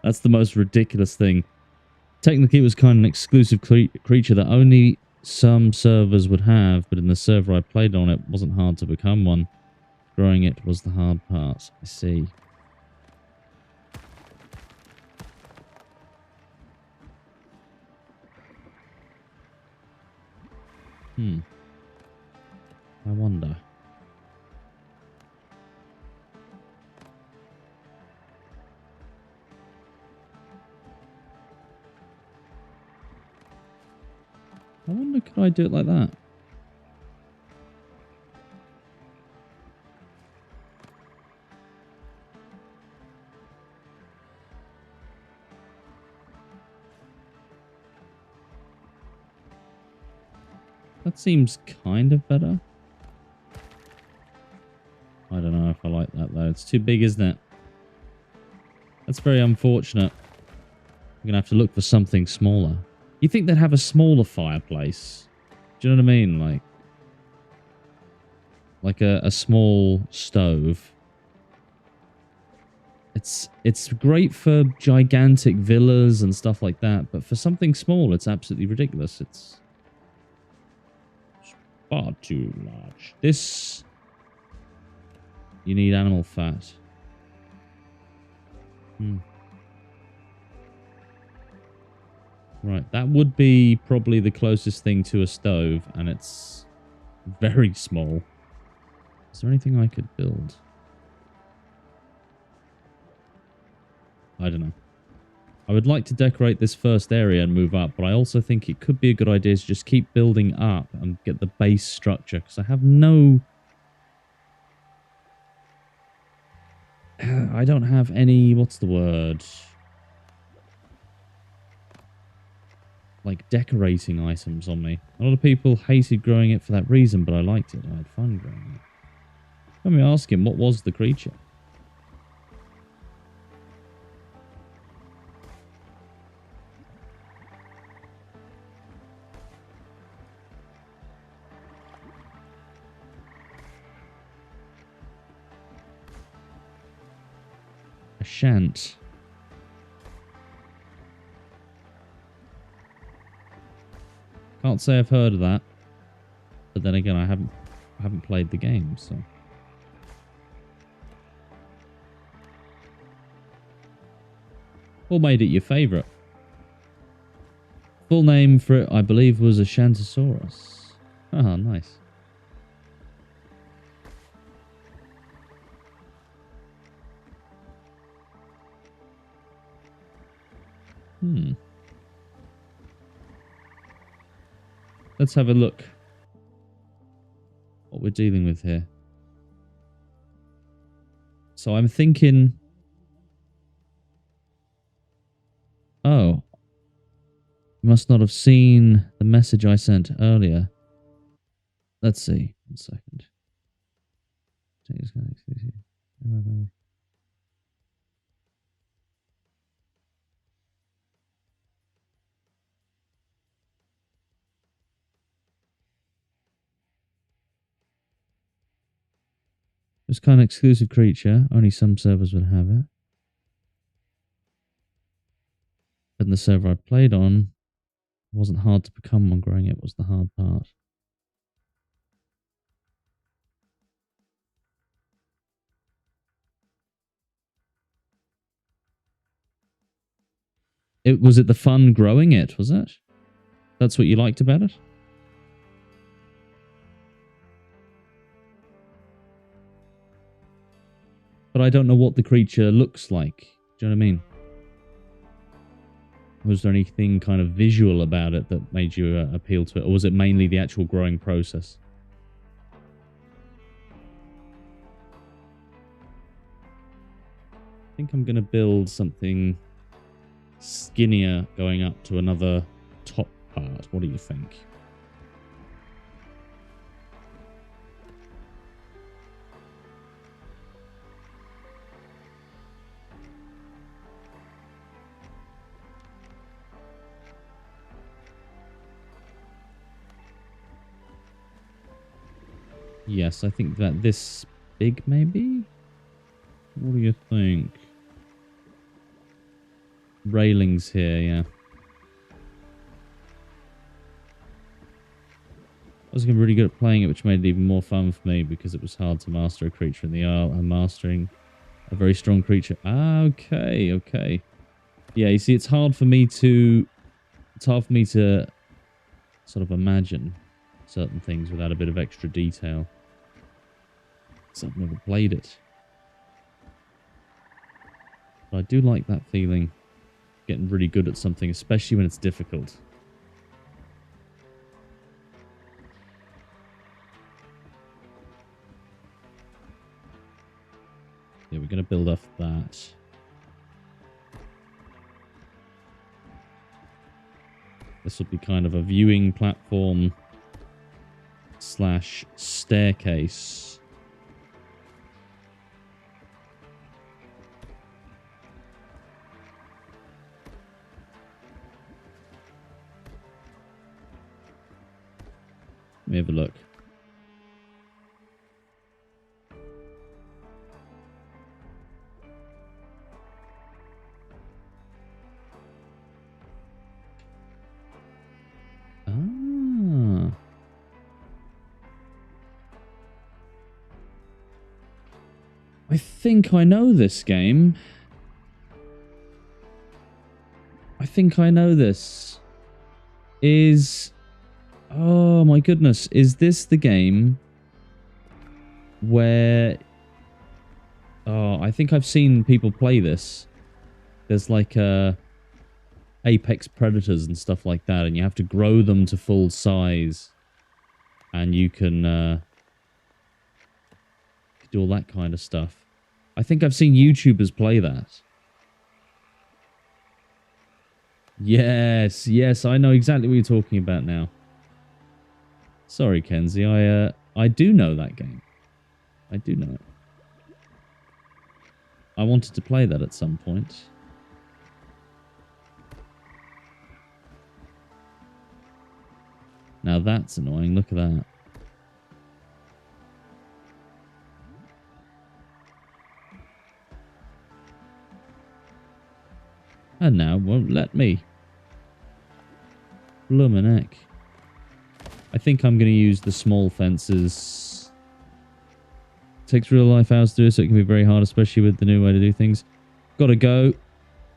That's the most ridiculous thing. Technically, it was kind of an exclusive creature that only some servers would have, but in the server I played on, it wasn't hard to become one. Growing it was the hard part. I see. I wonder. I wonder, could I do it like that? That seems kind of better. I don't know if I like that, though. It's too big, isn't it? That's very unfortunate. I'm going to have to look for something smaller. You think they'd have a smaller fireplace? Do you know what I mean? Like a small stove. It's great for gigantic villas and stuff like that, but for something small, it's absolutely ridiculous. It's far too large. This... You need animal fat. Right, that would be probably the closest thing to a stove, and it's very small. Is there anything I could build? I don't know. I would like to decorate this first area and move up, but I also think it could be a good idea to just keep building up and get the base structure, because I have no... I don't have any... What's the word? Like decorating items on me. A lot of people hated growing it for that reason, but I liked it. I had fun growing it. Let me ask him, what was the creature? A shant. Can't say I've heard of that, but then again, I haven't played the game, so. What made it your favourite? Full name for it, I believe, was a Shantosaurus. Ah, nice. Let's have a look what we're dealing with here. So I'm thinking... Oh. You must not have seen the message I sent earlier. Let's see. 1 second. This kind of exclusive creature. Only some servers would have it. But the server I played on, it wasn't hard to become one. Growing it was the hard part. Was it the fun growing it, was it? That's what you liked about it? But I don't know what the creature looks like. Do you know what I mean? Was there anything kind of visual about it that made you appeal to it? Or was it mainly the actual growing process? I think I'm going to build something skinnier going up to another top part. What do you think? Yes, I think that this big, maybe? What do you think? Railings here, yeah. I was getting really good at playing it, which made it even more fun for me because it was hard to master a creature in the Isle and mastering a very strong creature. Ah, okay, okay. Yeah, you see, it's hard for me to sort of imagine certain things without a bit of extra detail. Because I've never played it. But I do like that feeling, getting really good at something, especially when it's difficult. Yeah, we're going to build off that. This will be kind of a viewing platform / staircase. Let me have a look. Ah. I think I know this game. I think I know this. Oh my goodness. Is this the game where... Oh, I think I've seen people play this. There's like apex predators and stuff like that, and you have to grow them to full size. And you can do all that kind of stuff. I think I've seen YouTubers play that. Yes, yes, I know exactly what you're talking about now. Sorry, Kenzie, I do know that game. I do know it. I wanted to play that at some point. Now that's annoying, look at that. And now won't let me. Bloomin' heck. I think I'm going to use the small fences. Takes real life hours to do it, so it can be very hard, especially with the new way to do things. Gotta go.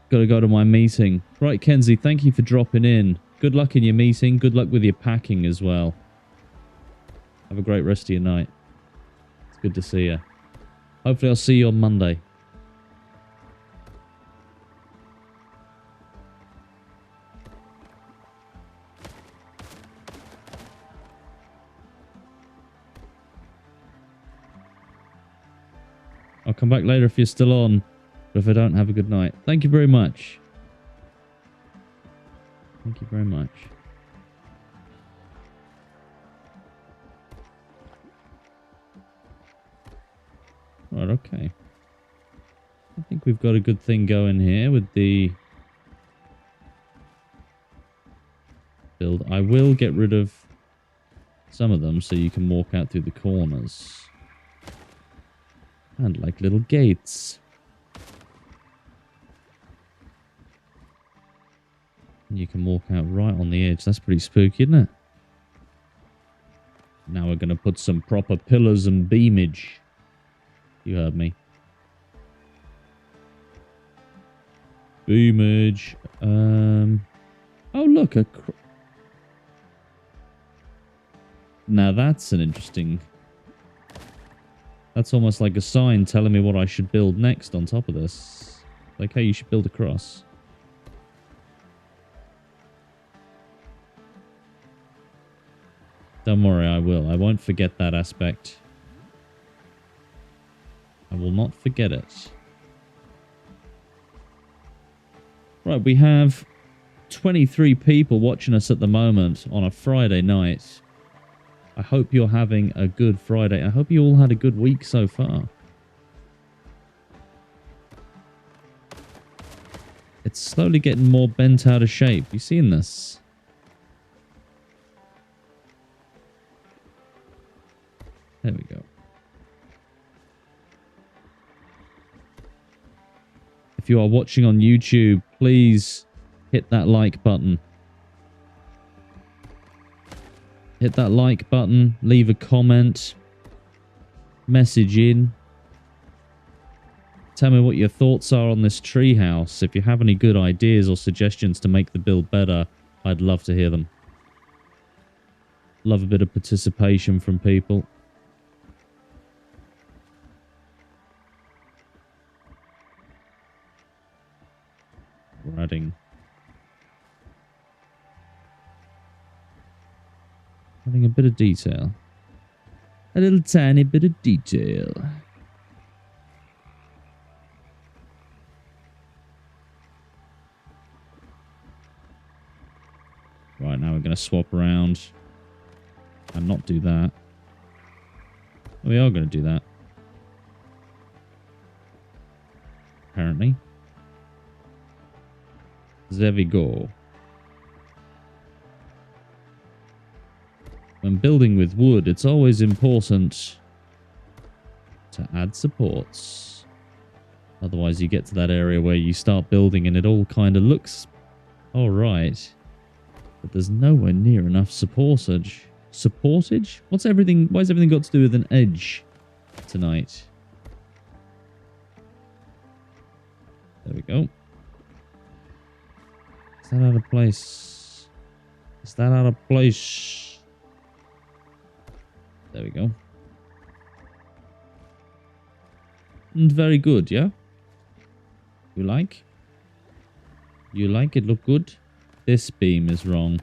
Gotta go to my meeting. Right, Kenzie, thank you for dropping in. Good luck in your meeting. Good luck with your packing as well. Have a great rest of your night. It's good to see you. Hopefully I'll see you on Monday. I'll come back later if you're still on. But if I don't, have a good night. Thank you very much. Thank you very much. Right, okay. I think we've got a good thing going here with the build. I will get rid of some of them so you can walk out through the corners. And like little gates. And you can walk out right on the edge. That's pretty spooky, isn't it? Now we're going to put some proper pillars and beamage. You heard me. Beamage. Oh, look. Now that's an interesting... That's almost like a sign telling me what I should build next on top of this. Like, hey, you should build a cross. Don't worry, I will. I won't forget that aspect. I will not forget it. Right, we have 23 people watching us at the moment on a Friday night. I hope you're having a good Friday. I hope you all had a good week so far. It's slowly getting more bent out of shape. You seen this? There we go. If you are watching on YouTube, please hit that like button. Hit that like button, leave a comment, message in. Tell me what your thoughts are on this treehouse. If you have any good ideas or suggestions to make the build better, I'd love to hear them. Love a bit of participation from people. We're adding a bit of detail. A little tiny bit of detail. Right, now we're going to swap around and not do that. We are going to do that. Apparently. There we go. When building with wood, it's always important to add supports. Otherwise, you get to that area where you start building and it all kind of looks alright. But there's nowhere near enough supportage. Supportage? What's everything? Why has everything got to do with an edge tonight? There we go. Is that out of place? Is that out of place? There we go. And very good, yeah? You like? You like it? Look good? This beam is wrong.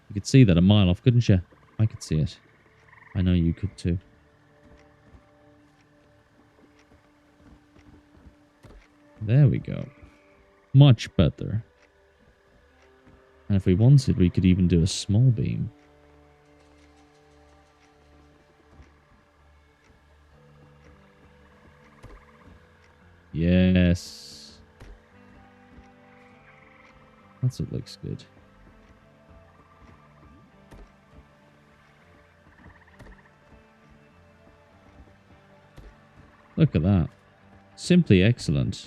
You could see that a mile off, couldn't you? I could see it. I know you could too. There we go. Much better. And if we wanted, we could even do a small beam. Yes. That's what looks good. Look at that. Simply excellent.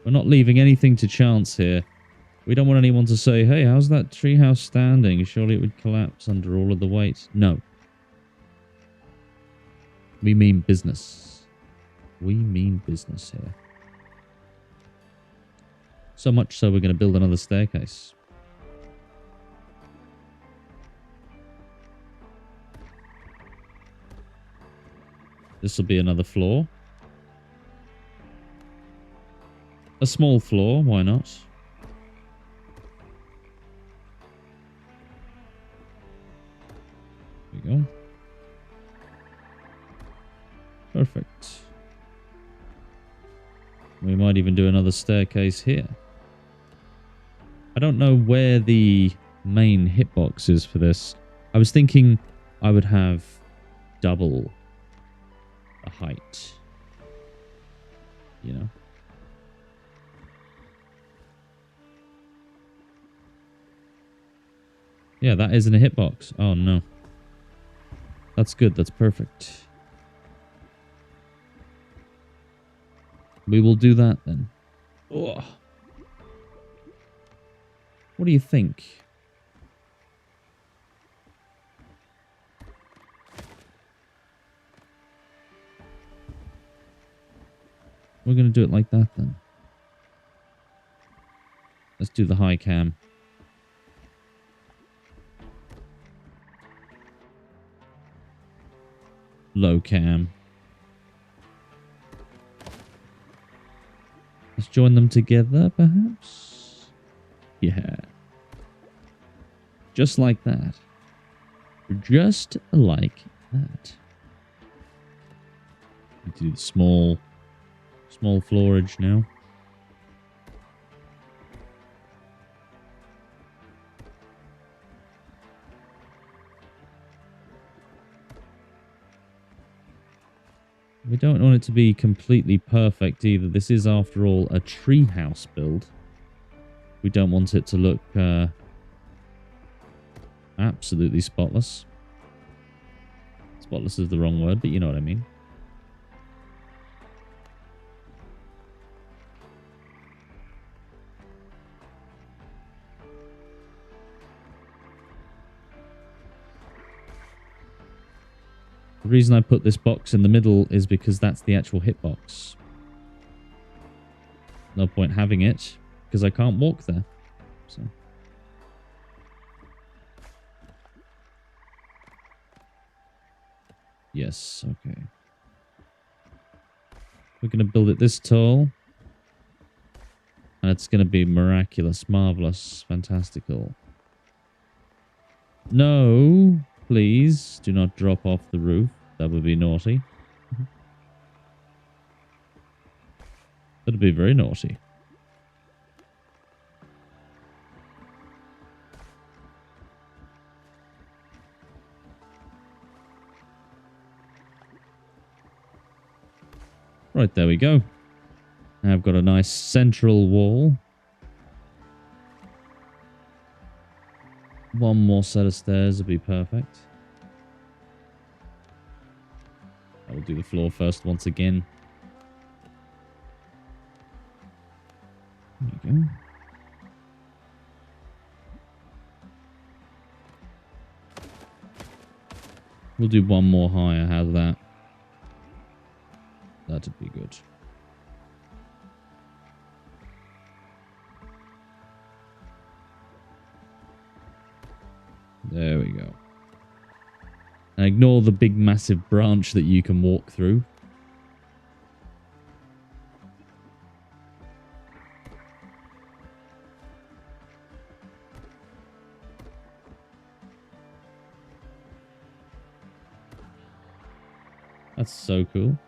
We're not leaving anything to chance here. We don't want anyone to say, hey, how's that treehouse standing? Surely it would collapse under all of the weight. No. We mean business. We mean business here. So much so we're going to build another staircase. This will be another floor. A small floor, why not? There we go. perfect. We might even do another staircase here. I don't know where the main hitbox is for this. I was thinking I would have double the height. You know? Yeah, that isn't a hitbox. Oh, no. That's good. That's perfect. We will do that then. Oh. What do you think? We're going to do it like that then. Let's do the high cam. Low cam. Let's join them together, perhaps? Yeah. Just like that. Just like that. Do the small floorage now. We don't want it to be completely perfect either. This is, after all, a treehouse build. We don't want it to look absolutely spotless. Spotless is the wrong word, but you know what I mean. The reason I put this box in the middle is because that's the actual hitbox. No point having it, because I can't walk there. So. Yes, okay. We're going to build it this tall. And it's going to be miraculous, marvelous, fantastical. No, please do not drop off the roof. That would be naughty. That would be very naughty. Right, there we go. Now I've got a nice central wall. One more set of stairs would be perfect. I will do the floor first once again. There you go. We'll do one more higher. How's that? That'd be good. There we go. And ignore the big massive branch that you can walk through. That's so cool.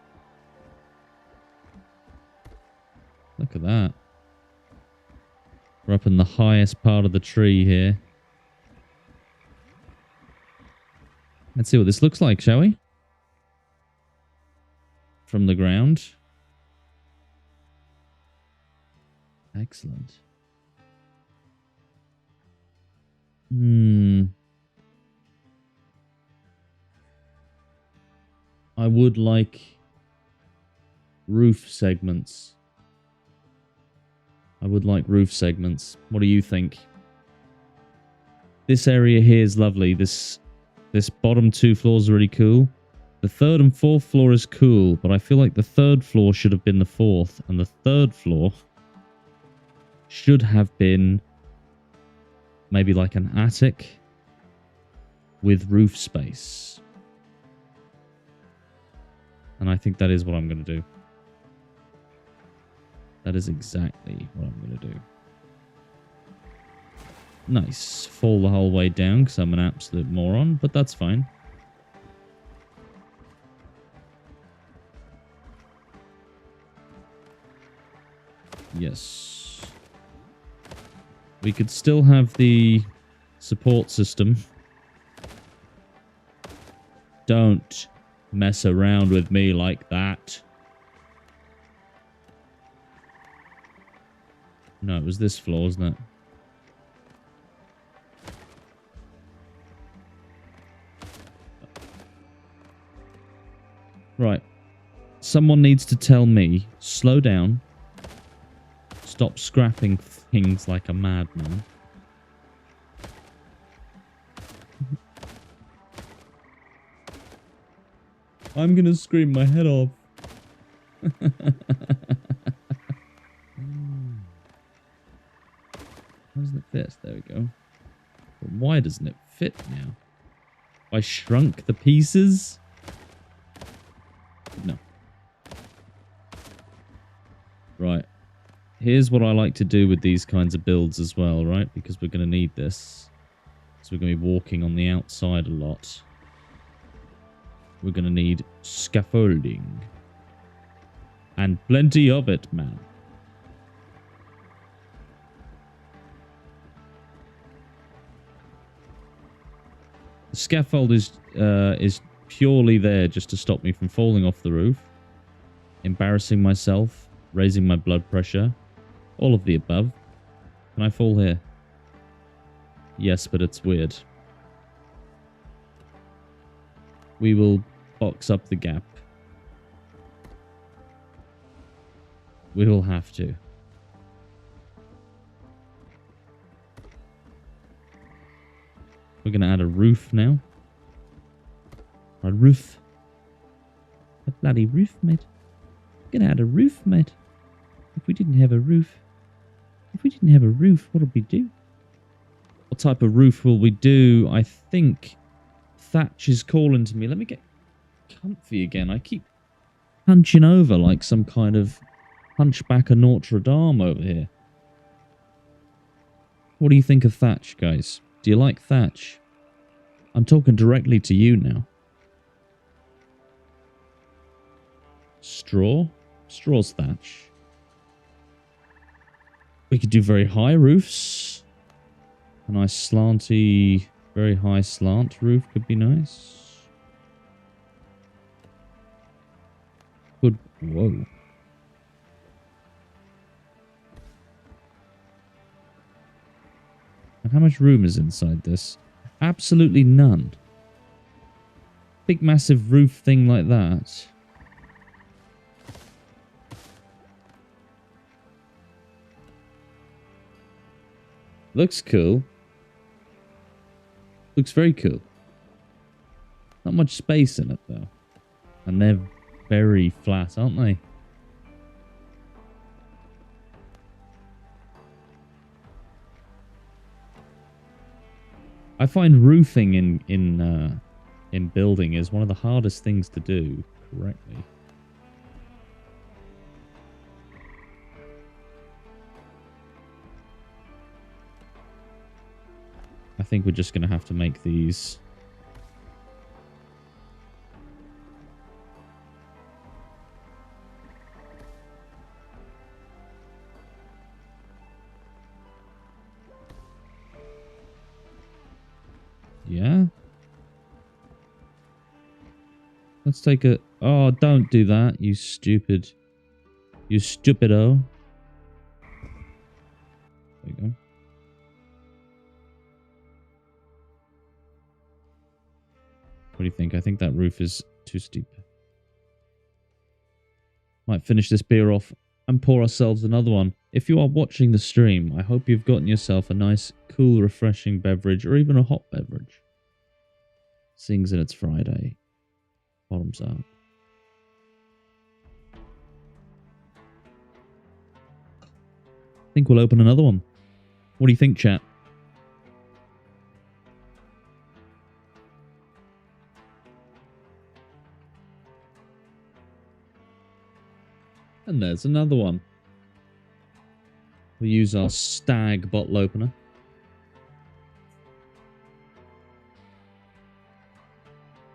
Look at that. We're up in the highest part of the tree here. Let's see what this looks like, shall we? From the ground. Excellent. I would like roof segments. I would like roof segments. What do you think? This area here is lovely. This bottom two floors are really cool. The third and fourth floor is cool, but I feel like the third floor should have been the fourth, and the third floor should have been maybe like an attic with roof space. And I think that is what I'm going to do. That is exactly what I'm going to do. Nice. Fall the whole way down because I'm an absolute moron, but that's fine. Yes. We could still have the support system. Don't mess around with me like that. No, it was this floor, wasn't it? Right. Someone needs to tell me, slow down. Stop scrapping things like a madman. I'm gonna scream my head off. How doesn't it fit? There we go. But why doesn't it fit now? I shrunk the pieces? No. Right. Here's what I like to do with these kinds of builds as well, right? Because we're going to need this. So we're going to be walking on the outside a lot. We're going to need scaffolding. And plenty of it, man. The scaffold is purely there just to stop me from falling off the roof, embarrassing myself, raising my blood pressure, all of the above. Can I fall here? Yes, but it's weird. We will box up the gap. We will have to. We're going to add a roof now. A roof. A bloody roof, mate. We're going to add a roof, mate. If we didn't have a roof. If we didn't have a roof, what would we do? What type of roof will we do? I think thatch is calling to me. Let me get comfy again. I keep hunching over like some kind of hunchback of Notre Dame over here. What do you think of thatch, guys? Do you like thatch? I'm talking directly to you now. Straw? Straw's thatch. We could do very high roofs. A nice slanty, very high slant roof could be nice. Good. Whoa. And how much room is inside this? Absolutely none. Big massive roof thing like that. Looks cool. Looks very cool. Not much space in it though. And they're very flat, aren't they? I find roofing in building is one of the hardest things to do correctly. I think we're just going to have to make these. Yeah. Let's take a... Oh, don't do that, you stupid... You stupido. There you go. What do you think? I think that roof is too steep. Might finish this beer off and pour ourselves another one. If you are watching the stream, I hope you've gotten yourself a nice, cool, refreshing beverage, or even a hot beverage. Sings in it's Friday. Bottoms up. I think we'll open another one. What do you think, chat? And there's another one. We'll use our stag bottle opener.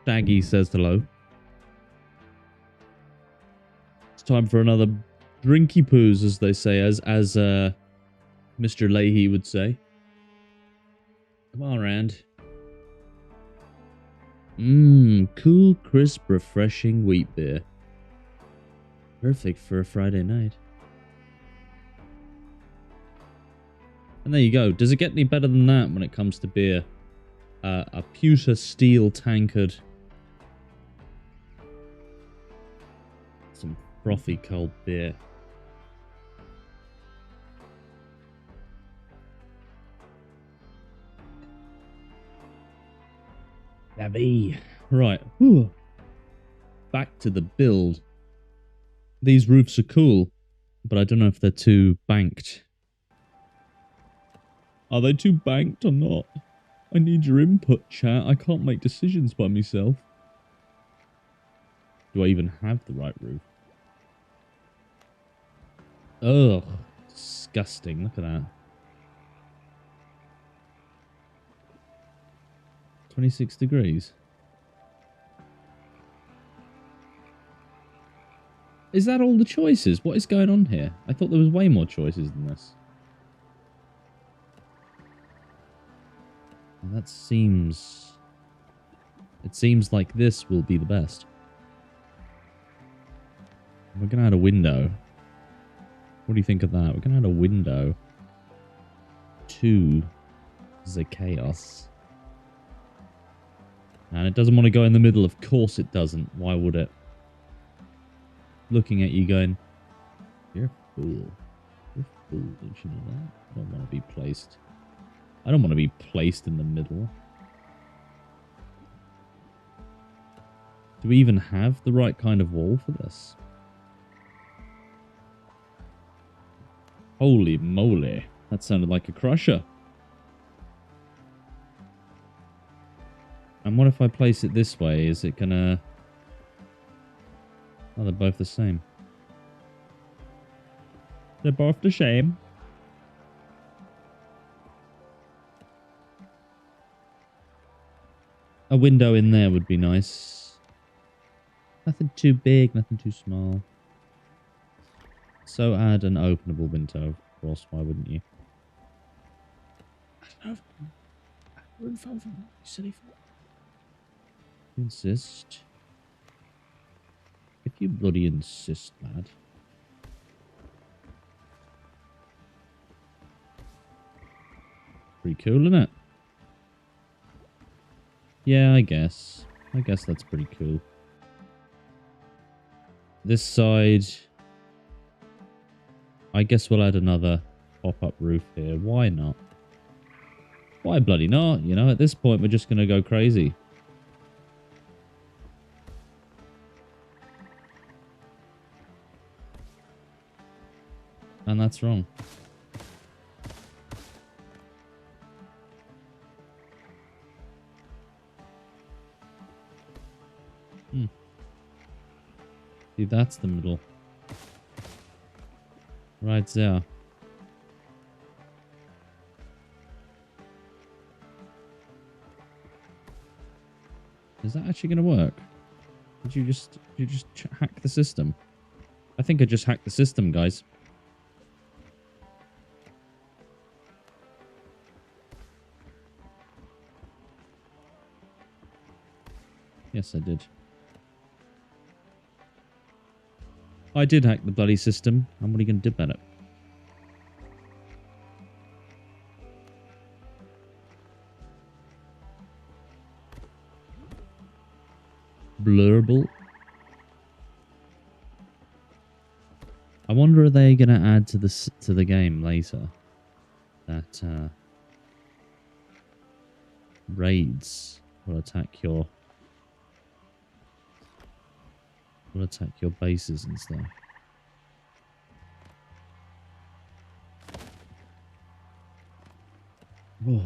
Staggy says hello. It's time for another Drinky poos, as they say, as Mr. Leahy would say. Come on, Rand. Cool, crisp, refreshing wheat beer. Perfect for a Friday night. And there you go. Does it get any better than that when it comes to beer? A pewter steel tankard. Some frothy cold beer. Davy. Right. Whew. Back to the build. These roofs are cool, but I don't know if they're too banked. Are they too banked or not? I need your input, chat. I can't make decisions by myself. Do I even have the right roof? Ugh. Disgusting. Look at that. 26 degrees. Is that all the choices? What is going on here? I thought there was way more choices than this. And that seems... It seems like this will be the best. We're going to add a window. What do you think of that? We're going to add a window to the chaos. And it doesn't want to go in the middle. Of course it doesn't. Why would it? Looking at you going, you're a fool. You're a fool, don't you know that? I don't want to be placed. I don't want to be placed in the middle. Do we even have the right kind of wall for this? Holy moly. That sounded like a crusher. And what if I place it this way? Is it gonna... Oh, they're both the same. They're both the same. A window in there would be nice. Nothing too big, nothing too small. So add an openable window, of course. Why wouldn't you? I don't know. Roof over, you silly fool. You insist. If you bloody insist, lad. Pretty cool, isn't it? Yeah, I guess. I guess that's pretty cool. This side... I guess we'll add another pop-up roof here. Why not? Why bloody not? You know, at this point, we're just going to go crazy. And that's wrong. See, that's the middle. Right there. Is that actually going to work? Did you just hack the system? I think I just hacked the system, guys. Yes, I did. I did hack the bloody system. And what are you going to do about it? Blurble. I wonder, are they going to add to the game later that raids will attack your bases and stuff. Oh.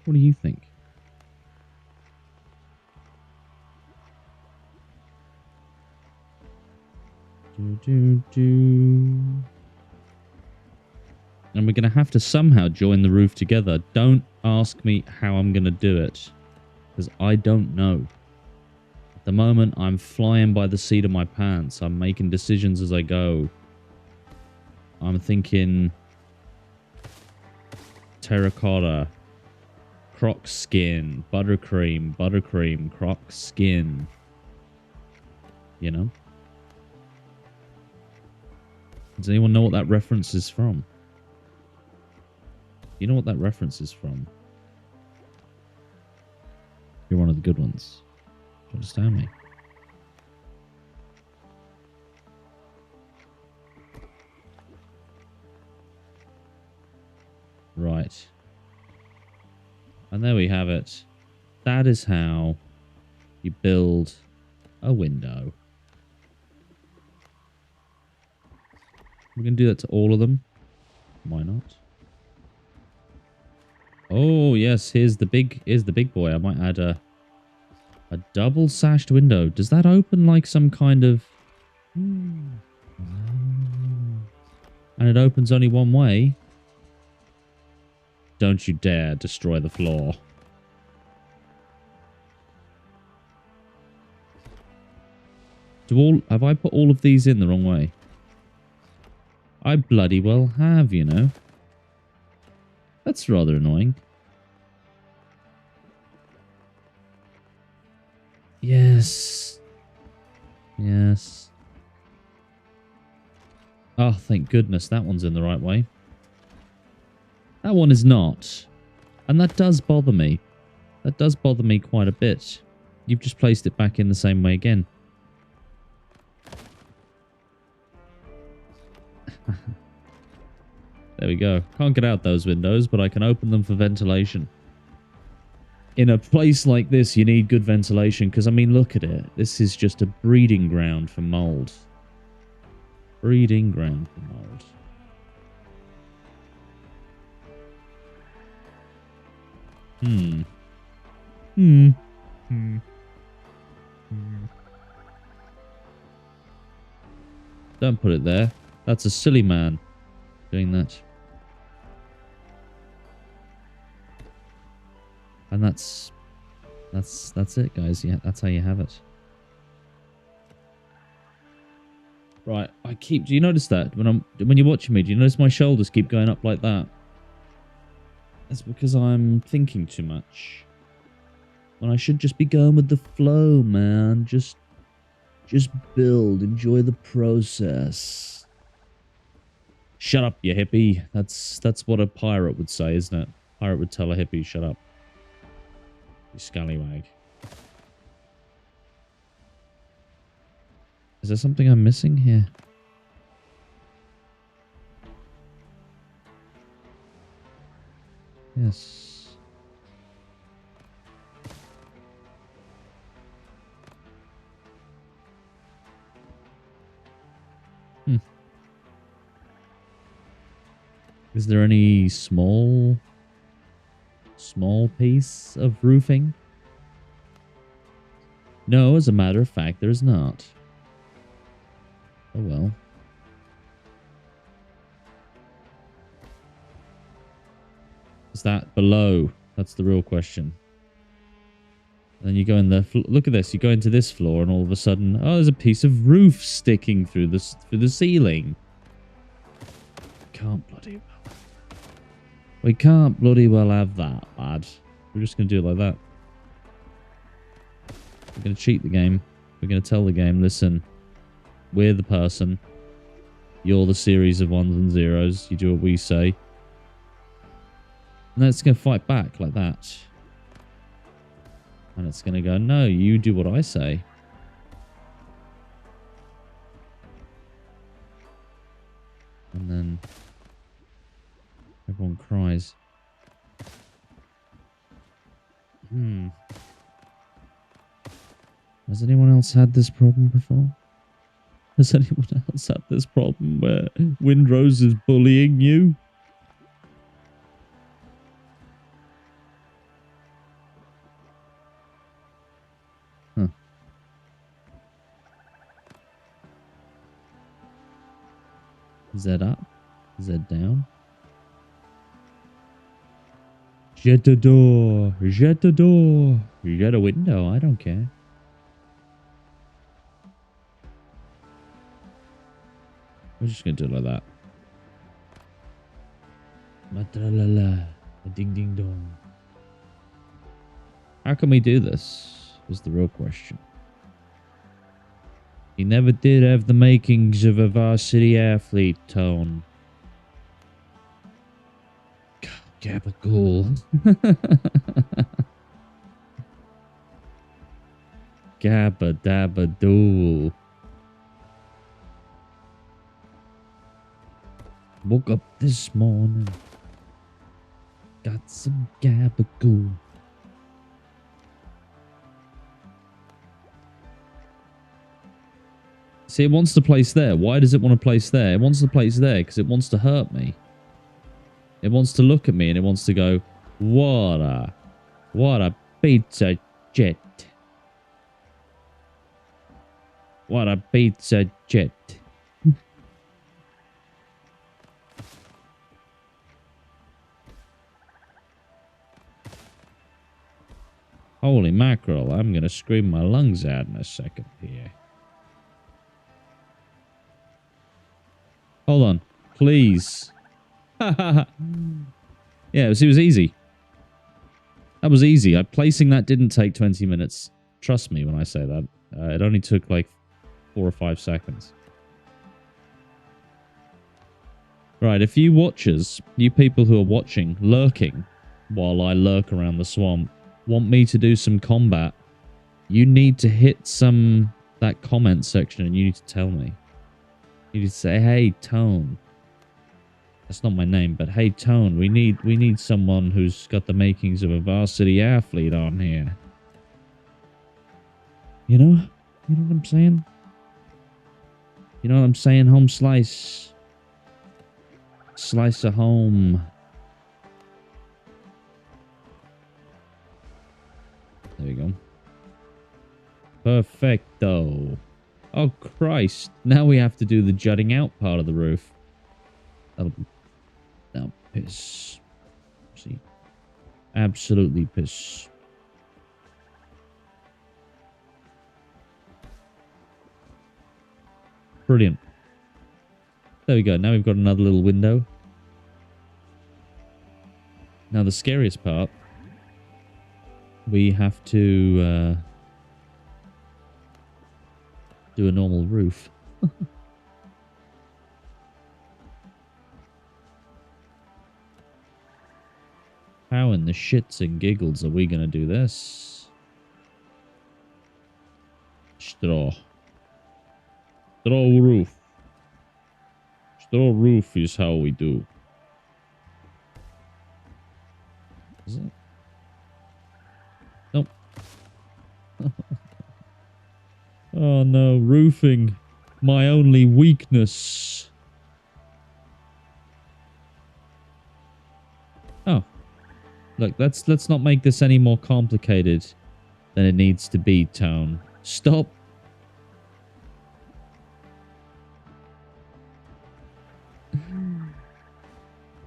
What do you think? And we're going to have to somehow join the roof together. Don't ask me how I'm going to do it. Because I don't know. I the moment, I'm flying by the seat of my pants. I'm making decisions as I go. I'm thinking terracotta, croc skin, buttercream, croc skin. You know? Does anyone know what that reference is from? You know what that reference is from? You're one of the good ones. Do you understand me? Right. And there we have it. That is how you build a window. We're going to do that to all of them. Why not? Oh, yes. Here's the big boy. I might add a double sashed window. Does that open like some kind of... And it opens only one way. Don't you dare destroy the floor. Have I put all of these in the wrong way? I bloody well have, you know. That's rather annoying. Yes. Yes. Oh, thank goodness that one's in the right way. That one is not. And that does bother me. That does bother me quite a bit. You've just placed it back in the same way again. There we go. Can't get out those windows, but I can open them for ventilation. In a place like this, you need good ventilation, because, I mean, look at it. This is just a breeding ground for mold. Breeding ground for mold. Don't put it there. That's a silly man doing that. And that's it, guys. Yeah, that's how you have it. Right, do you notice that when you're watching me, do you notice my shoulders keep going up like that? That's because I'm thinking too much. When I should just be going with the flow, man. Just build, enjoy the process. Shut up, you hippie. That's what a pirate would say, isn't it? Pirate would tell a hippie, shut up. You scallywag. Is there something I'm missing here? Yes. Is there any small piece of roofing? No, as a matter of fact, there is not. Oh well. Is that below? That's the real question. And then you go in the... Look at this. You go into this floor and all of a sudden... Oh, there's a piece of roof sticking through the ceiling. Can't bloody well. We can't bloody well have that, lad. We're just going to do it like that. We're going to cheat the game. We're going to tell the game, listen, we're the person. You're the series of ones and zeros. You do what we say. And then it's going to fight back like that. And it's going to go, no, you do what I say. And then everyone cries. Has anyone else had this problem before? Has anyone else had this problem where Windrose is bullying you? Huh. Z up? Z down? Jet a door! Jet a door! Jet a window, I don't care. We're just going to do it like that. Ma-tra-la-la. Ding ding dong. How can we do this? Is the real question. He never did have the makings of a varsity athlete, Tone. Gabagool. Gabba dabba dool. Woke up this morning. Got some gabagool. See, it wants to place there. Why does it want to place there? It wants to place there because it wants to hurt me. It wants to look at me and it wants to go, what a pizza jet. What a pizza jet. Holy mackerel, I'm going to scream my lungs out in a second here. Hold on, please. Yeah, it was easy. That was easy. Placing that didn't take 20 minutes. Trust me when I say that. It only took like 4 or 5 seconds. Right, if you watchers, you people who are watching, lurking, while I lurk around the swamp, want me to do some combat, you need to hit that comment section and you need to tell me. You need to say, hey, Tone. That's not my name, but hey, Tone, we need someone who's got the makings of a varsity athlete on here. You know? You know what I'm saying? You know what I'm saying, home slice? Slice of home. There we go. Perfecto. Oh, Christ. Now we have to do the jutting out part of the roof. That'll piss. See? Absolutely piss. Brilliant. There we go. Now we've got another little window. Now the scariest part. We have to do a normal roof. How in the shits and giggles are we going to do this? Straw. Straw roof. Straw roof is how we do. Is it? Nope. Oh no, roofing. My only weakness. Oh. Look, let's not make this any more complicated than it needs to be, Tone. Stop.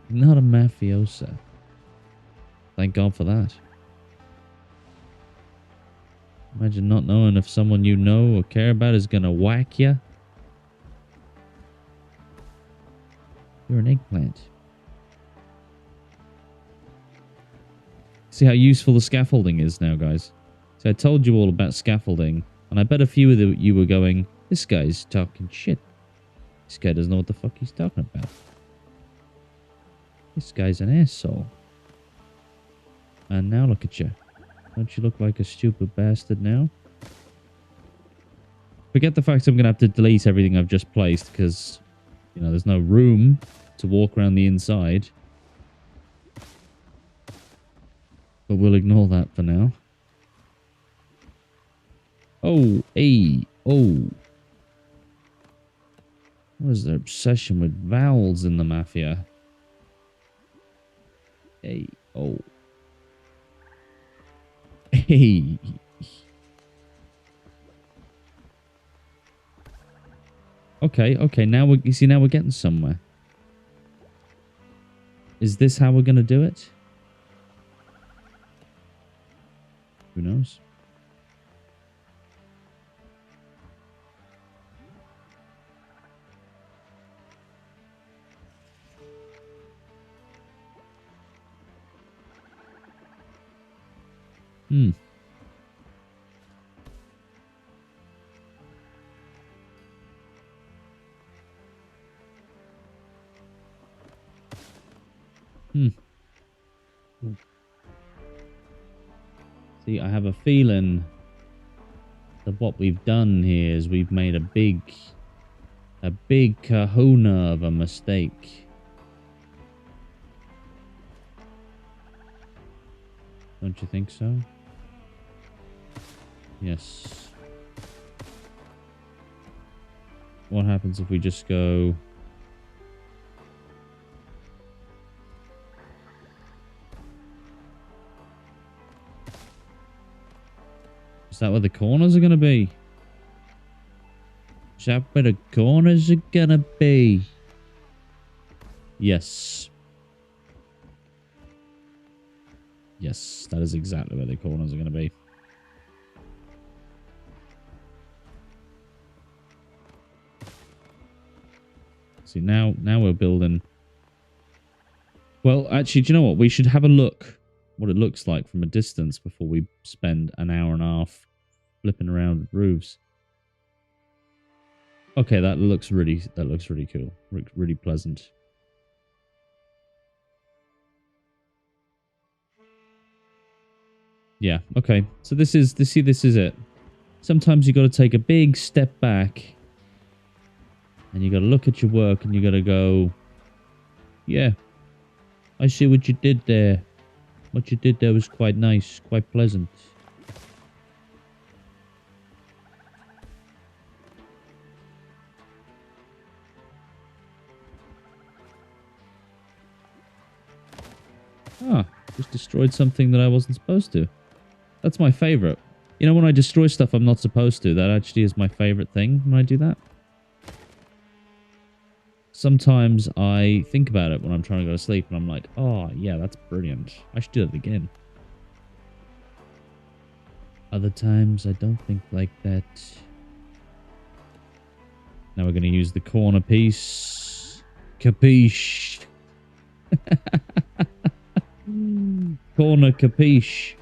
Not a mafiosa. Thank God for that. Imagine not knowing if someone you know or care about is gonna whack you. You're an eggplant. See how useful the scaffolding is now, guys. So I told you all about scaffolding, and I bet a few of you were going, this guy's talking shit. This guy doesn't know what the fuck he's talking about. This guy's an asshole. And now look at you. Don't you look like a stupid bastard now? Forget the fact I'm going to have to delete everything I've just placed because, you know, there's no room to walk around the inside. But we'll ignore that for now. Oh, hey, oh. What is the obsession with vowels in the mafia? Hey, oh. Hey. Okay, now we're getting somewhere. Is this how we're gonna do it? Who knows? Hmm. Hmm. See, I have a feeling that what we've done here is we've made a big kahuna of a mistake. Don't you think so? Yes. What happens if we just go... Is that where the corners are going to be? Is that where the corners are going to be? Yes. Yes, that is exactly where the corners are going to be. See, now we're building... Well, actually, do you know what? We should have a look what it looks like from a distance before we spend an hour and a half flipping around with roofs. Okay, that looks really cool. Really pleasant. Yeah, okay. So this is it. Sometimes you got to take a big step back and you got to look at your work and you got to go, yeah, I see what you did there. What you did there was quite nice, quite pleasant. Ah, just destroyed something that I wasn't supposed to. That's my favorite. You know, when I destroy stuff I'm not supposed to, that actually is my favorite thing when I do that. Sometimes I think about it when I'm trying to go to sleep and I'm like, oh, yeah, that's brilliant. I should do that again. Other times I don't think like that. Now we're going to use the corner piece. Capiche. Corner capiche.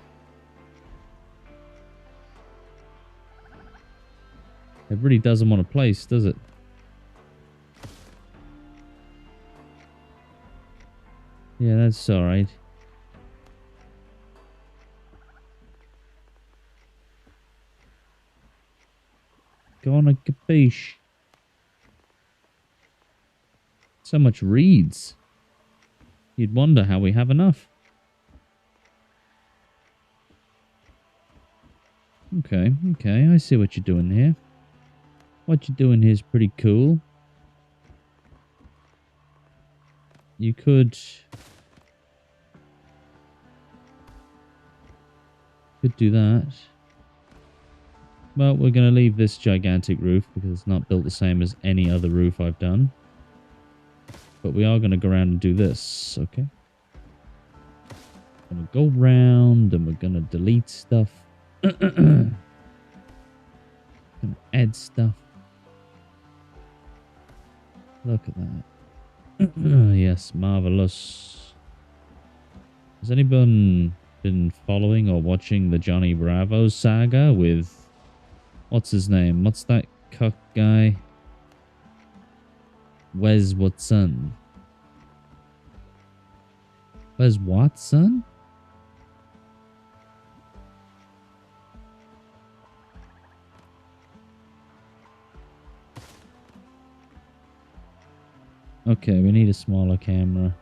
It really doesn't want to place, does it? Yeah, that's alright. Corner capiche. So much reeds. You'd wonder how we have enough. Okay, okay, I see what you're doing here. What you're doing here is pretty cool. You could do that. Well, we're going to leave this gigantic roof because it's not built the same as any other roof I've done. But we are going to go around and do this, okay? Going to go round and we're going to delete stuff. Gonna add stuff. Look at that. Yes, marvelous. Has anyone been following or watching the Johnny Bravo saga with... What's his name? What's that cuck guy? Wes Watson. Wes Watson? Okay, we need a smaller camera.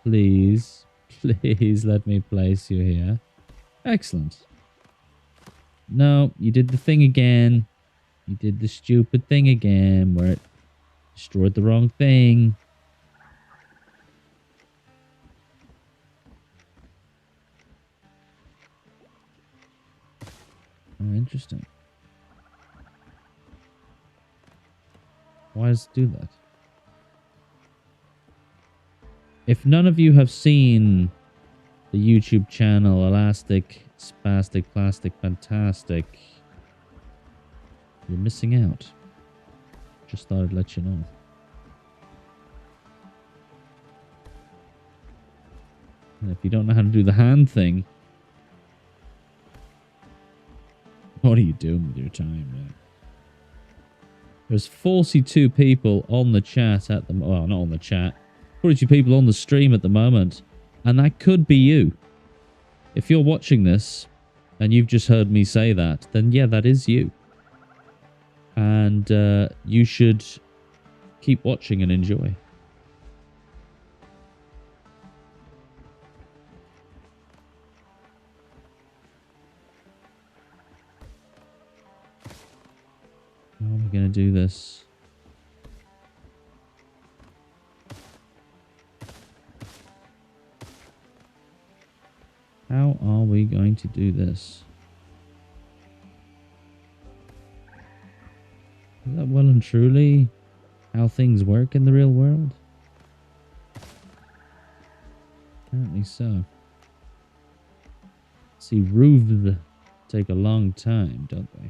Please, please let me place you here. Excellent. No, you did the thing again. You did the stupid thing again where it destroyed the wrong thing. Oh, interesting. Why does it do that? If none of you have seen the the YouTube channel, Elastic, Spastic, Plastic, Fantastic, you're missing out. Just thought I'd let you know. And if you don't know how to do the hand thing, what are you doing with your time, man? There's 42 people on the chat at the... Well, not on the chat. 42 people on the stream at the moment. And that could be you. If you're watching this and you've just heard me say that, then yeah, that is you. And you should keep watching and enjoy. How are we going to do this? How are we going to do this? Is that well and truly how things work in the real world? Apparently so. See, roofs take a long time, don't they?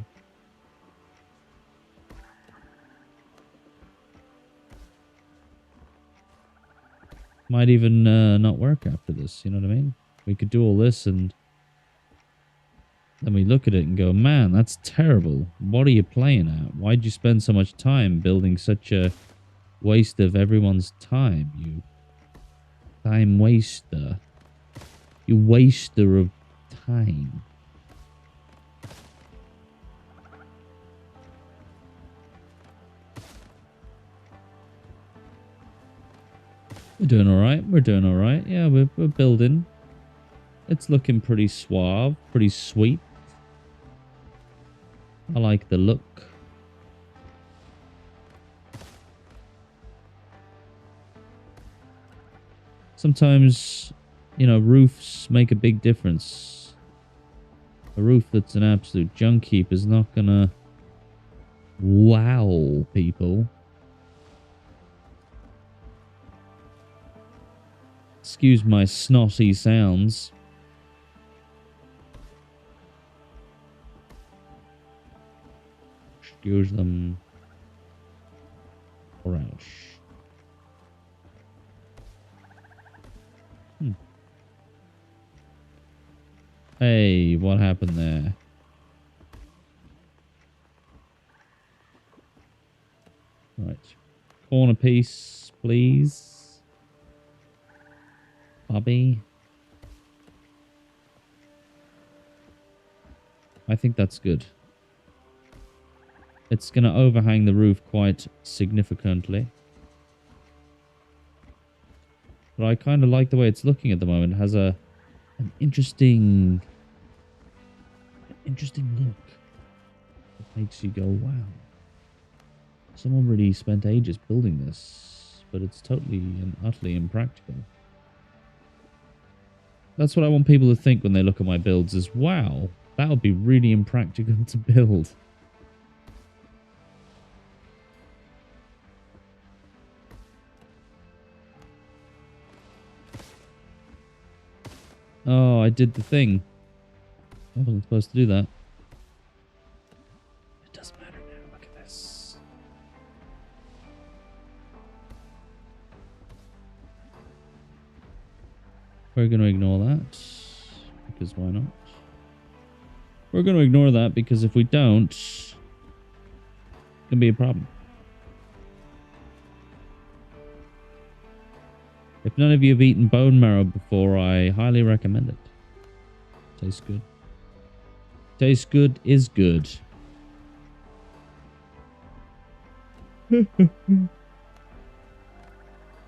Might even not work after this, you know what I mean? We could do all this and then we look at it and go, man, that's terrible. What are you playing at? Why'd you spend so much time building such a waste of everyone's time, you time waster? You waster of time. We're doing all right. We're doing all right. Yeah, we're building. It's looking pretty suave, pretty sweet. I like the look. Sometimes, you know, roofs make a big difference. A roof that's an absolute junk heap is not gonna wow people. Excuse my snotty sounds. Excuse them. Orange. Hey, what happened there? Right. Corner piece, please. Bobby. I think that's good. It's going to overhang the roof quite significantly. But I kind of like the way it's looking at the moment. It has an interesting look. It makes you go, wow. Someone really spent ages building this, but it's totally and utterly impractical. That's what I want people to think when they look at my builds is, wow, that would be really impractical to build. Oh, I did the thing. I wasn't supposed to do that. It doesn't matter now. Look at this. We're going to ignore that. Because why not? We're going to ignore that because if we don't, it's going to be a problem. If none of you have eaten bone marrow before, I highly recommend it. Tastes good. Tastes good is good.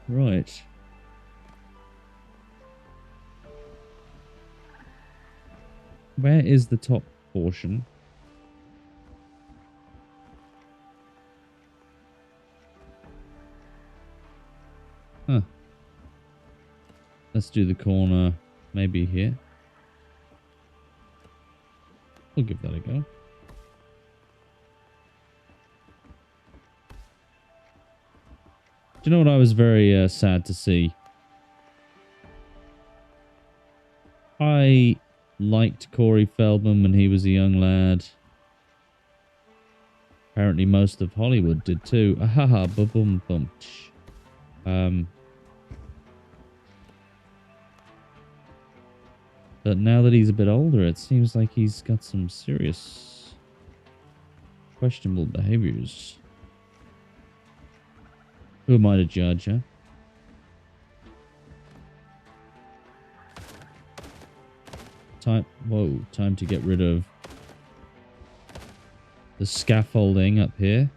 Right. Where is the top portion? Huh. Let's do the corner maybe here. We'll give that a go. Do you know what I was very sad to see? I liked Corey Feldman when he was a young lad. Apparently most of Hollywood did too. Ahaha, ba-boom, bum. But now that he's a bit older, it seems like he's got some serious questionable behaviors. Who am I to judge, huh? Time to get rid of the scaffolding up here.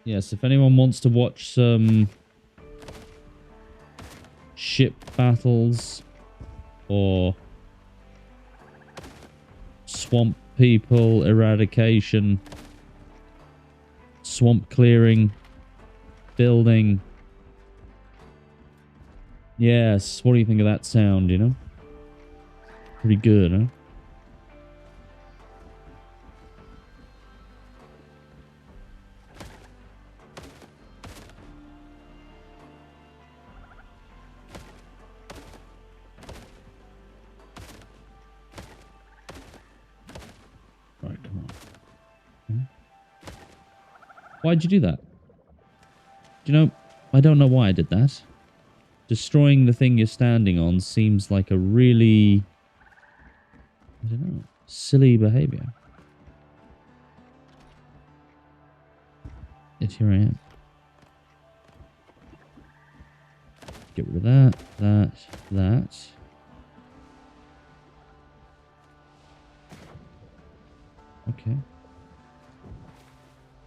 Yes, if anyone wants to watch some ship battles or swamp people eradication, swamp clearing, building. Yes, what do you think of that sound, you know? Pretty good, huh? Right, come on. Why'd you do that? Do you know, I don't know why I did that. Destroying the thing you're standing on seems like a really, I don't know, silly behavior. Yet here I am. Get rid of that. Okay.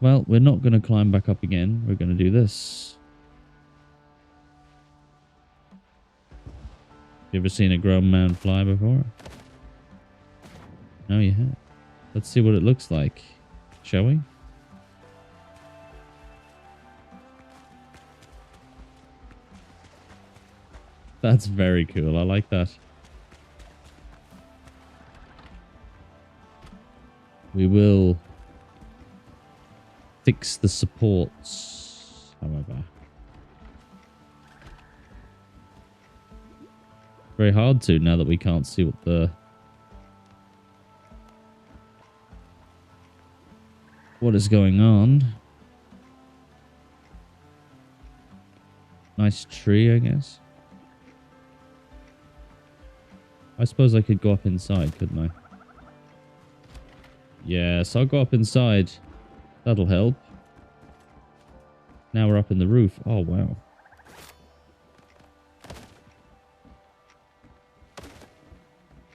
Well, we're not going to climb back up again. We're going to do this. You ever seen a grown man fly before? No, you have. Let's see what it looks like. Shall we? That's very cool. I like that. We will fix the supports, however. Very hard to now that we can't see what is going on. Nice tree, I guess. I suppose I could go up inside, couldn't I? Yes, I'll go up inside. That'll help. Now we're up in the roof. Oh, wow.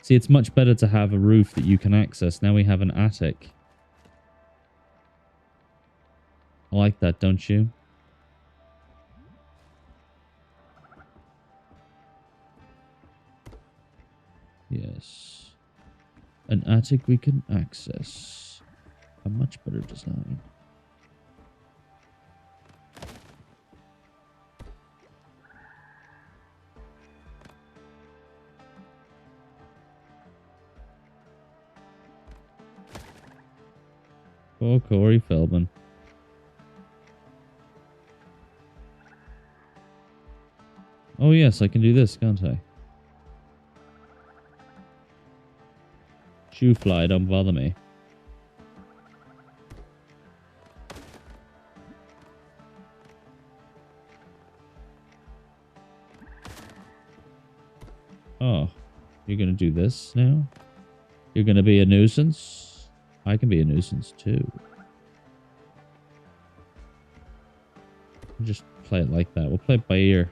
See, it's much better to have a roof that you can access. Now we have an attic. I like that, don't you? Yes. An attic we can access. A much better design. Oh, Corey Feldman. Oh, yes, I can do this, can't I? Shoe fly, don't bother me. Oh, you're going to do this now? You're going to be a nuisance? I can be a nuisance too. We'll just play it like that. We'll play it by ear.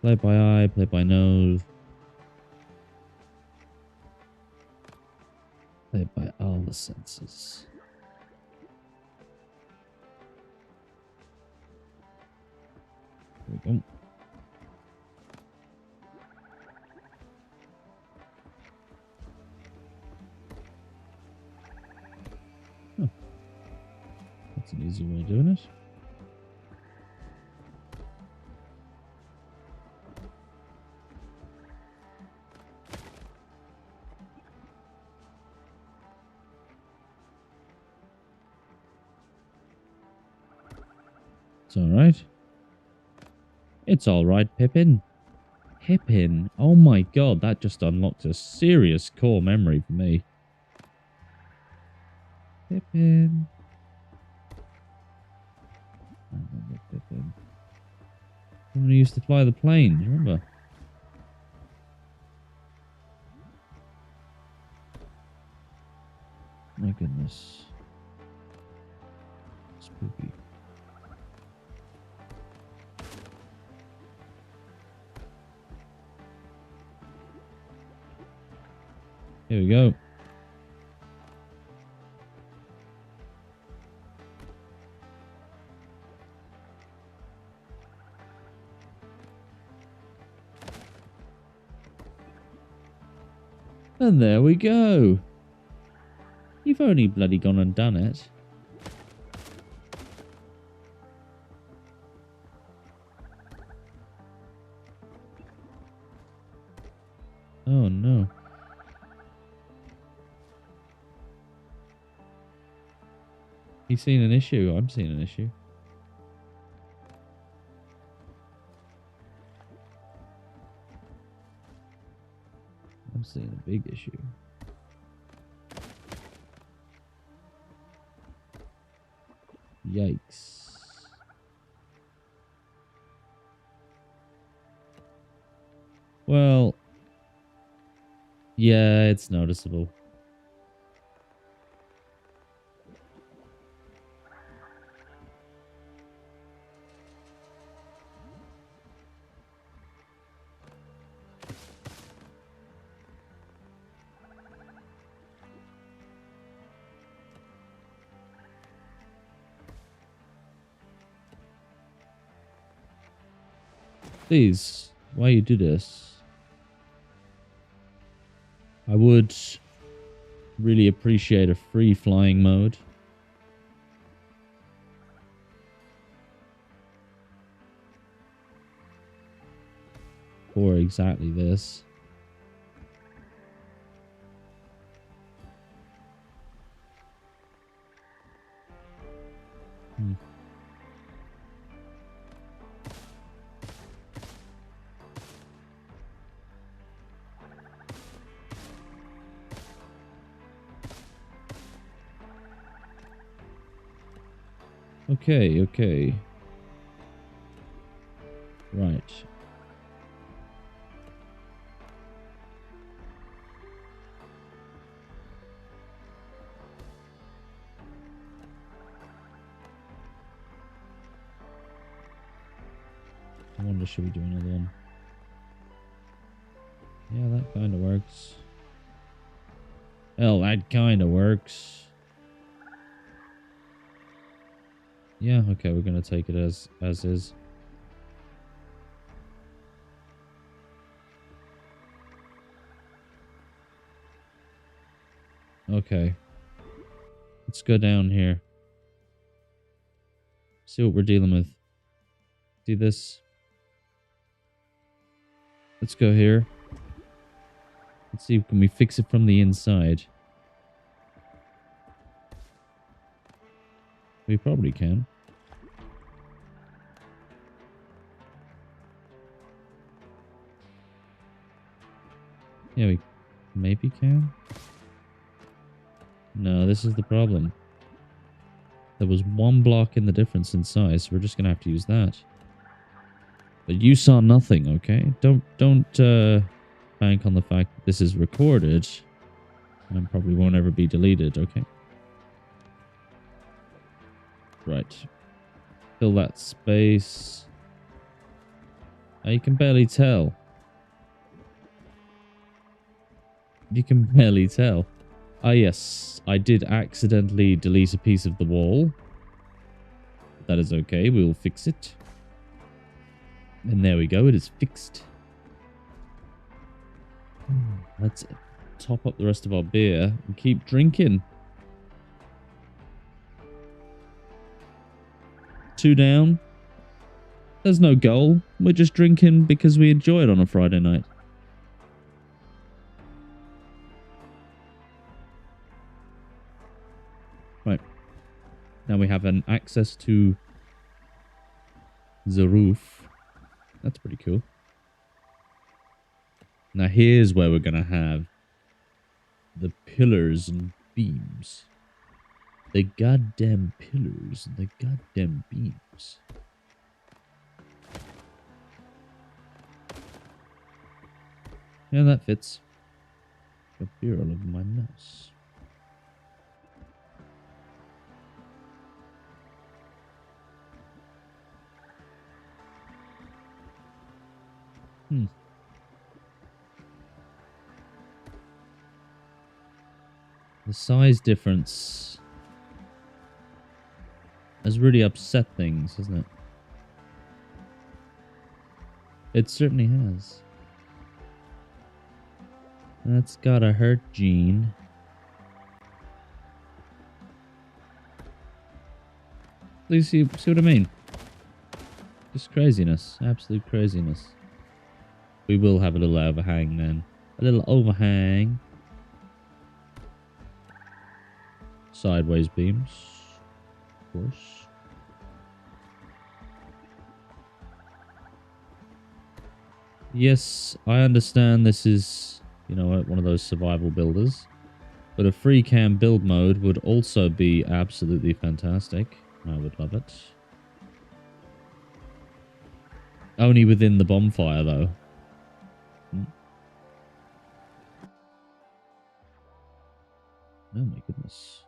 Play it by eye, play it by nose. Play it by all the senses. There we go. Oh. That's an easy way of doing it. It's alright. It's alright, Pippin. Pippin? Oh my god, that just unlocked a serious core memory for me. Pippin. I remember Pippin. Someone who used to fly the plane, do you remember? My goodness. Spooky. Here we go. And there we go. You've only bloody gone and done it. Oh no. He's seen an issue. I'm seeing an issue. I'm seeing a big issue. Yikes. Well, yeah, it's noticeable. Please, why you do this? I would really appreciate a free flying mode. For exactly this. Okay, okay. Right. I wonder, should we do another one? Yeah, that kind of works. Well, that kind of works. Yeah, okay, we're going to take it as is. Okay. Let's go down here. See what we're dealing with. See this? Let's go here. Let's see, can we fix it from the inside? We probably can. Yeah, we maybe can. No, this is the problem. There was one block in the difference in size, so we're just gonna have to use that. But you saw nothing, okay? Don't bank on the fact that this is recorded and probably won't ever be deleted, okay? Right. Fill that space. Oh, you can barely tell. You can barely tell. Ah, yes. I did accidentally delete a piece of the wall. That is okay. We will fix it. And there we go. It is fixed. Let's top up the rest of our beer and keep drinking. 2 down. There's no goal. We're just drinking because we enjoy it on a Friday night. Right. Now we have an access to the roof. That's pretty cool. Now here's where we're going to have the pillars and beams. The goddamn pillars and the goddamn beams. Yeah, that fits. Got beer all over my mouse. The size difference has really upset things, hasn't it? It certainly has. That's gotta hurt Gene. You see what I mean? Just craziness. Absolute craziness. We will have a little overhang then. A little overhang. Sideways beams. Of course. Yes, I understand this is, you know, one of those survival builders. But a free cam build mode would also be absolutely fantastic. I would love it. Only within the bonfire, though. Oh my goodness.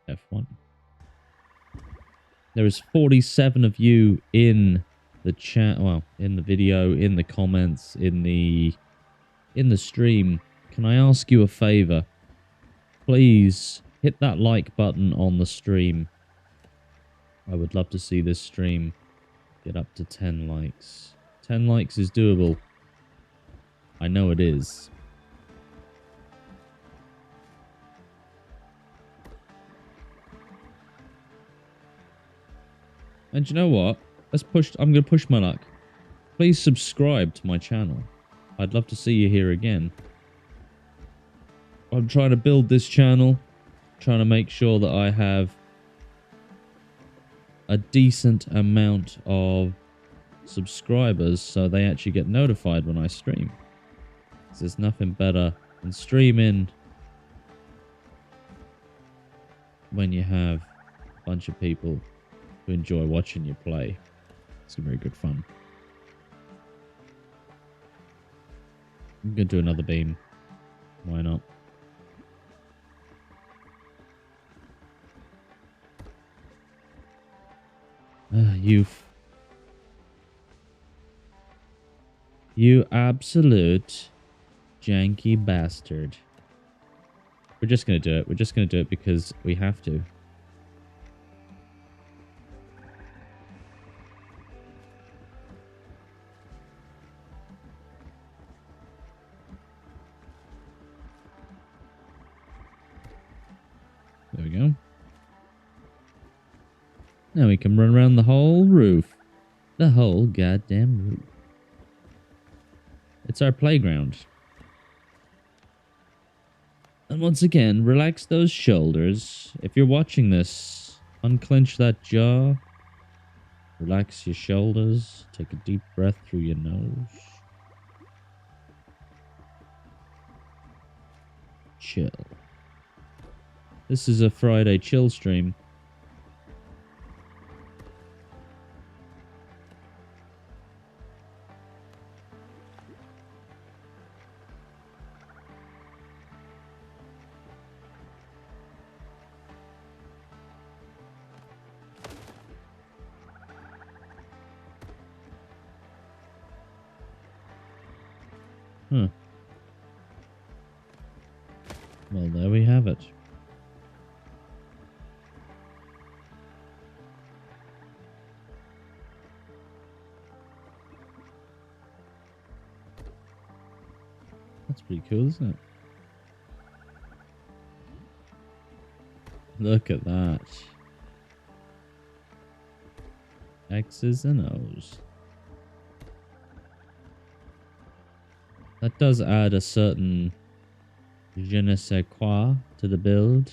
F1. There is 47 of you in the chat, well, in the video, in the comments, in the stream. Can I ask you a favor? Please hit that like button on the stream. I would love to see this stream get up to 10 likes. 10 likes is doable. I know it is. And you know what? I'm going to push my luck. Please subscribe to my channel. I'd love to see you here again. I'm trying to build this channel. Trying to make sure that I have a decent amount of subscribers so they actually get notified when I stream. There's nothing better than streaming when you have a bunch of people who enjoy watching you play. It's very good fun. I'm going to do another beam. Why not? You absolute janky bastard. We're just going to do it. We're just going to do it because we have to. There we go. Now we can run around the whole roof. The whole goddamn roof. It's our playground. And once again, relax those shoulders. If you're watching this, unclench that jaw. Relax your shoulders. Take a deep breath through your nose. Chill. This is a Friday chill stream. Huh. Well, there we have it. That's pretty cool, isn't it? Look at that. X's and O's. That does add a certain je ne sais quoi to the build.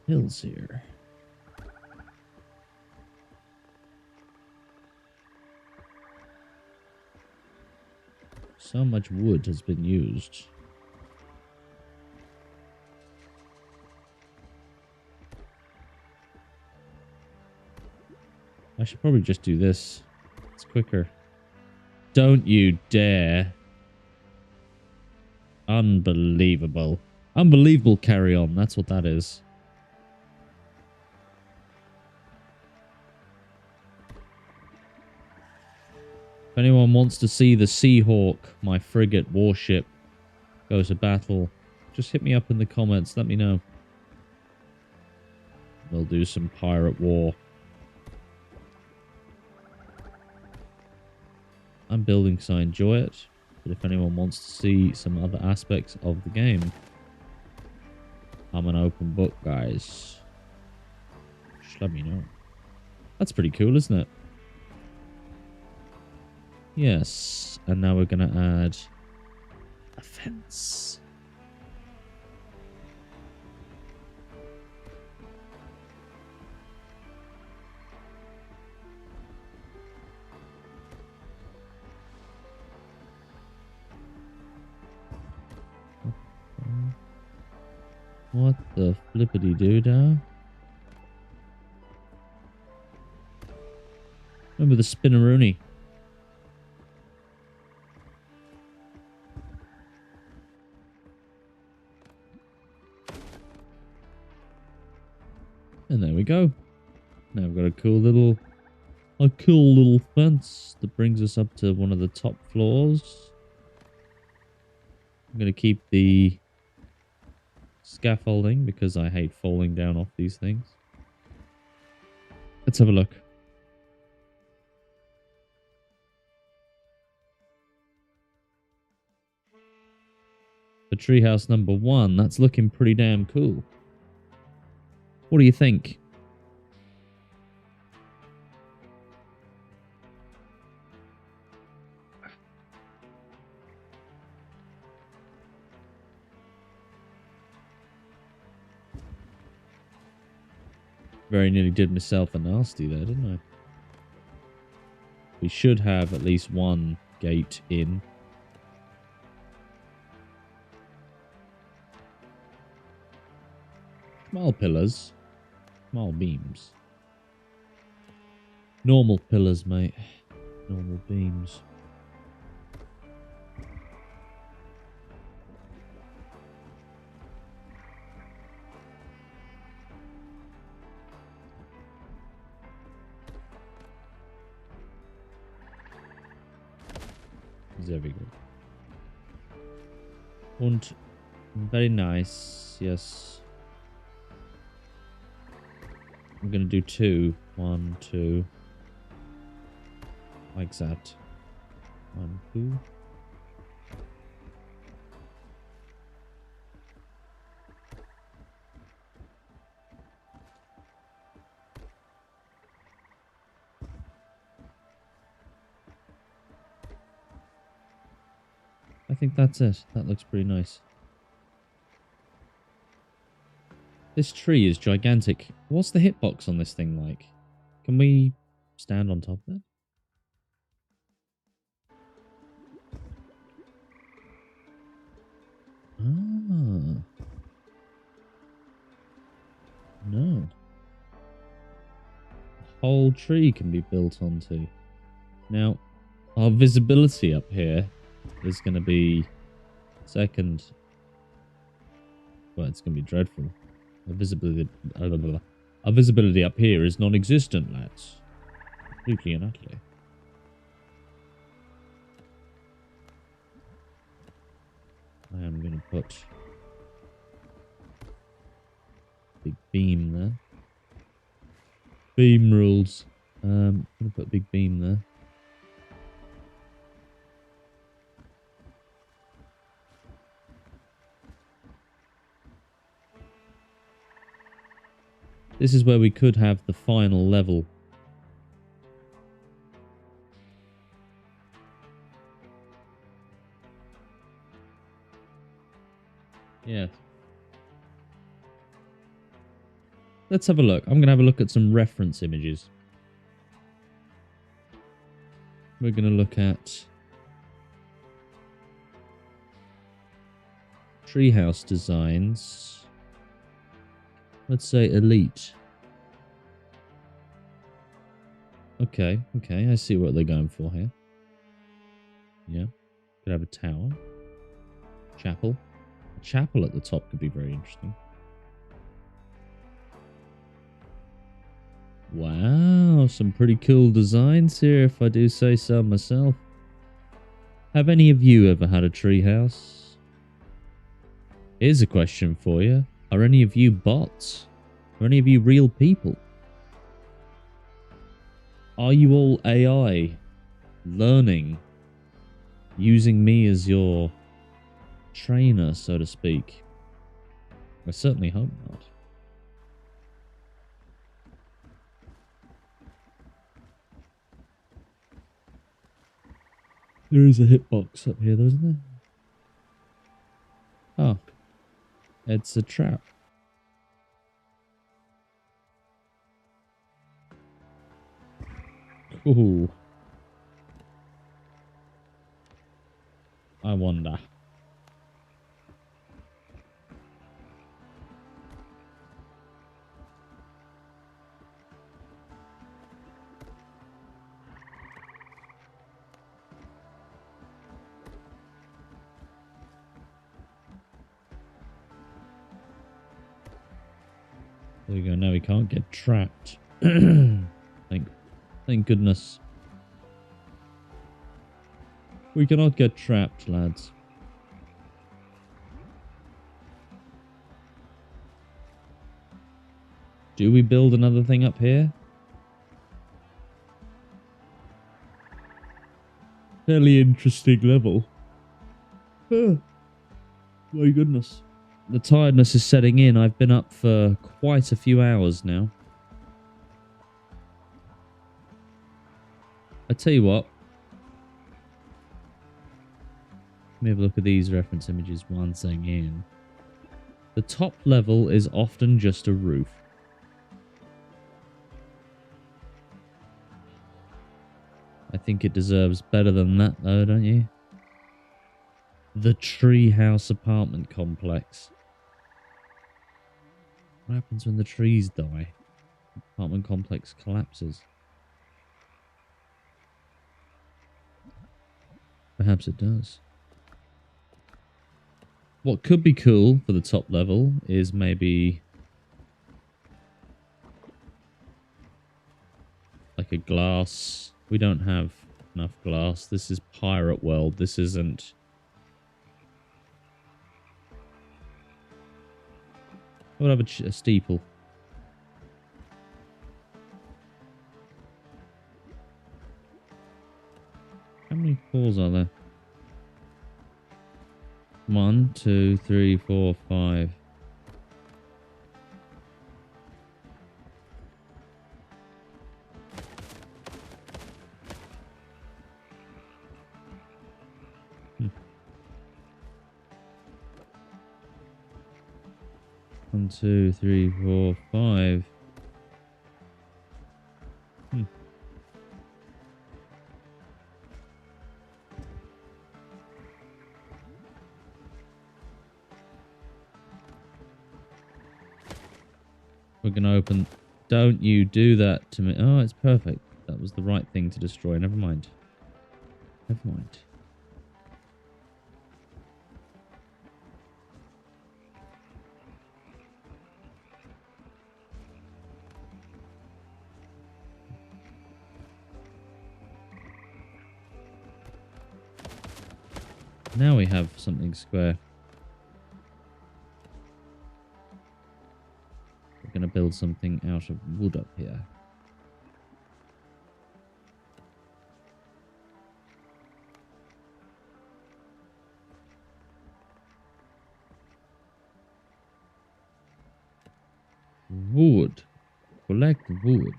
hills here. So much wood has been used. I should probably just do this. It's quicker. Don't you dare. Unbelievable. Unbelievable carry on. That's what that is. If anyone wants to see the Seahawk, my frigate warship, go to battle, just hit me up in the comments. Let me know. We'll do some pirate war. I'm building because I enjoy it. But if anyone wants to see some other aspects of the game, I'm an open book, guys. Just let me know. That's pretty cool, isn't it? Yes. And now we're going to add a fence. What the flippity-doo-dah? Remember the spinneroonie? And there we go. Now we've got a cool little fence that brings us up to one of the top floors. I'm going to keep the scaffolding because I hate falling down off these things. Let's have a look. For treehouse number 1, that's looking pretty damn cool. What do you think? Very nearly did myself a nasty there, didn't I? We should have at least one gate in. Small pillars. Small beams. Normal pillars, mate. Normal beams. There we go. And very nice, yes. I'm gonna do 2. 1, 2. Like that. 1, 2. I think that's it. That looks pretty nice. This tree is gigantic. What's the hitbox on this thing like? Can we stand on top of it? Ah. No. A whole tree can be built onto. Now, our visibility up here is going to be second. Well, it's going to be dreadful. Our visibility up here is non-existent, lads. Completely and utterly. I am going to put a big beam there. Beam rules. I'm going to put a big beam there. This is where we could have the final level. Yeah. Let's have a look. I'm going to have a look at some reference images. We're going to look at treehouse designs. Let's say elite. Okay, okay. I see what they're going for here. Yeah. Could have a tower. Chapel. A chapel at the top could be very interesting. Wow, some pretty cool designs here, if I do say so myself. Have any of you ever had a treehouse? Here's a question for you. Are any of you bots? Are any of you real people? Are you all AI learning, using me as your trainer, so to speak? I certainly hope not. There is a hitbox up here, though, isn't there? Oh, it's a trap. Ooh. I wonder. There we go. Now we can't get trapped. Thank goodness. We cannot get trapped, lads. Do we build another thing up here? Fairly interesting level. Oh, my goodness. The tiredness is setting in. I've been up for quite a few hours now. I tell you what. Let me have a look at these reference images once again. The top level is often just a roof. I think it deserves better than that, though, don't you? The treehouse apartment complex. What happens when the trees die? The apartment complex collapses. Perhaps it does. What could be cool for the top level is maybe like a glass. We don't have enough glass. This is Pirate World. This isn't... I would have a steeple. How many floors are there? 1, 2, 3, 4, 5. One, two, three, four, five. We're going to open... Don't you do that to me. Oh, it's perfect. That was the right thing to destroy. Never mind. Never mind. Now we have something square. We're going to build something out of wood up here. Wood. Collect wood.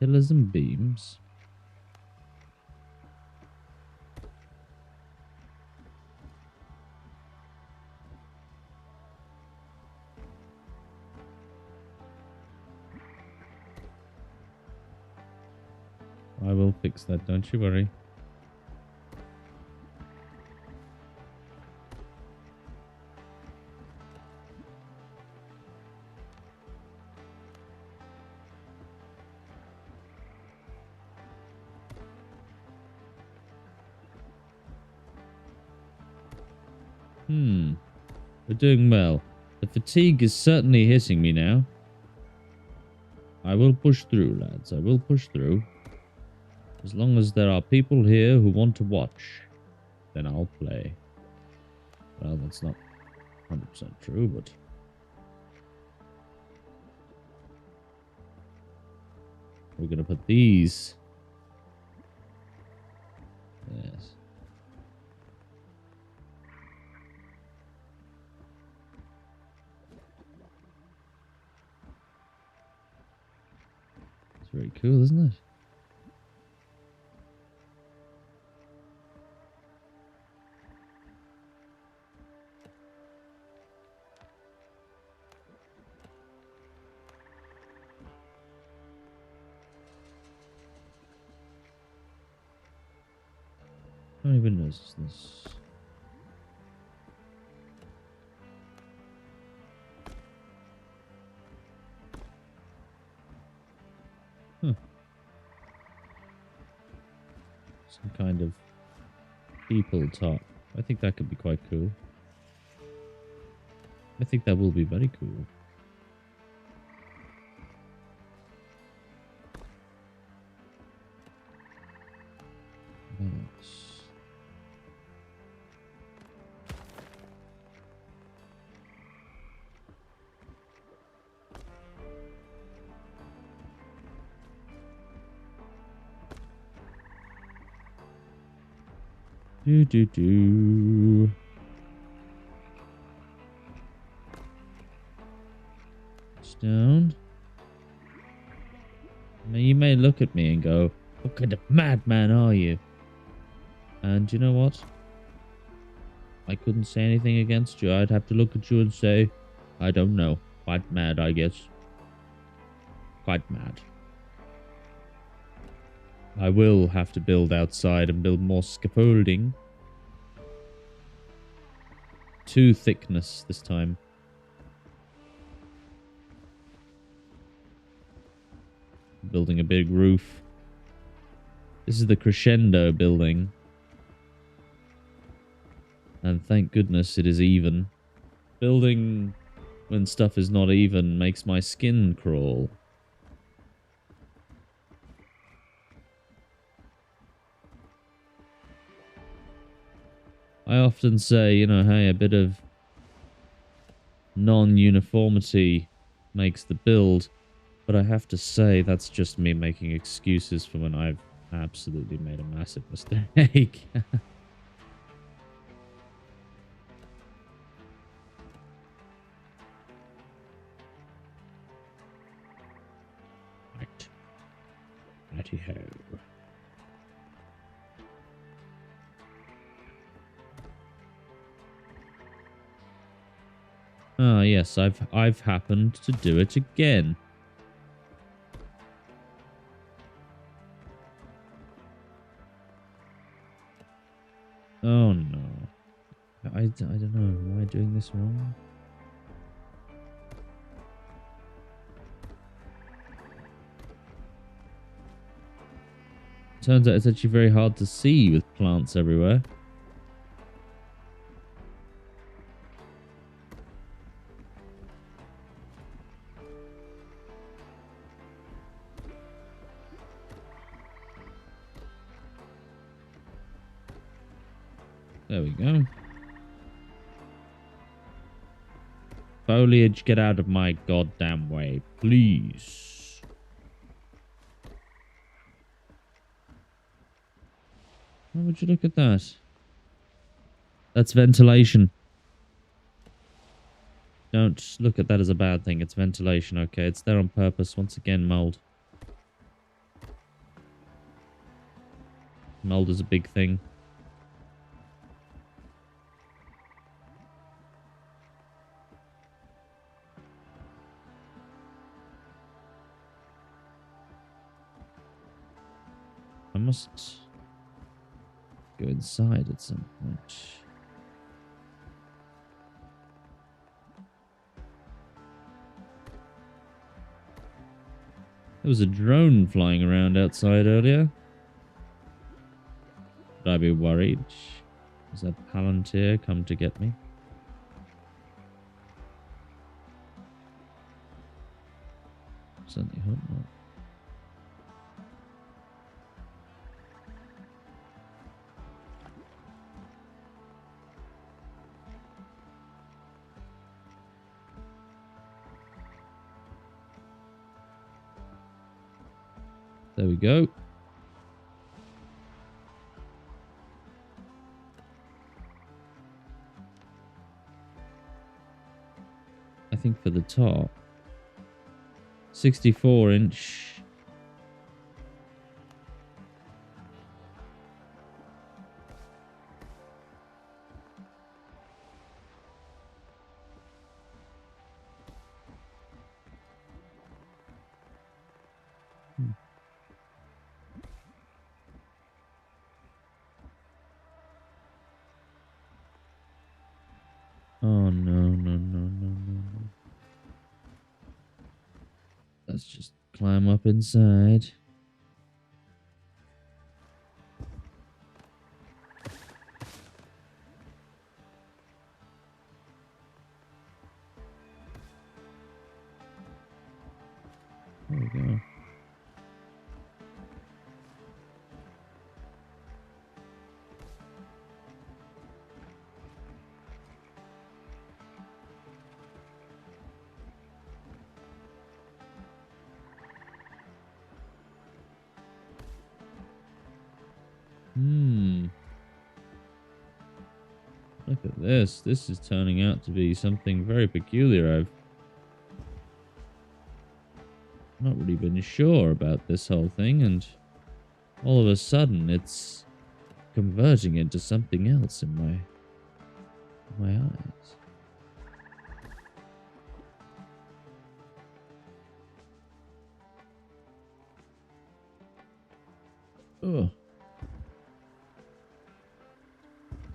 Pillars and beams. I will fix that, don't you worry. We're doing well. The fatigue is certainly hitting me now. I will push through, lads. I will push through. As long as there are people here who want to watch, then I'll play. Well, that's not 100% true, but... we're going to put these... yes. It's very cool, isn't it? I don't even notice this. Huh. Some kind of people top. I think that could be quite cool. I think that will be very cool. Yes. Do. Stone. Now you may look at me and go, "What kind of madman are you?" And you know what? I couldn't say anything against you. I'd have to look at you and say, I don't know. Quite mad, I guess. Quite mad. I will have to build outside and build more scaffolding. 2 thickness this time. Building a big roof. This is the crescendo building. And thank goodness it is even. Building when stuff is not even makes my skin crawl. I often say, you know, hey, a bit of non-uniformity makes the build. But I have to say, that's just me making excuses for when I've absolutely made a massive mistake. Right. Righty-ho. Ah, yes, I've happened to do it again. Oh no. I don't know. Am I doing this wrong? Turns out it's actually very hard to see with plants everywhere. There we go. Foliage, get out of my goddamn way, please. Why would you look at that? That's ventilation. Don't look at that as a bad thing. It's ventilation, okay? It's there on purpose. Once again, mold. Mold is a big thing. must go inside at some point. There was a drone flying around outside earlier. Should I be worried? Has a Palantir come to get me? Certainly hope not. There we go. I think for the top, 64-inch. Oh, no. Let's just climb up inside. There we go. Look at this. This is turning out to be something very peculiar. I've not really been sure about this whole thing, and all of a sudden it's converging into something else in my eyes. Oh.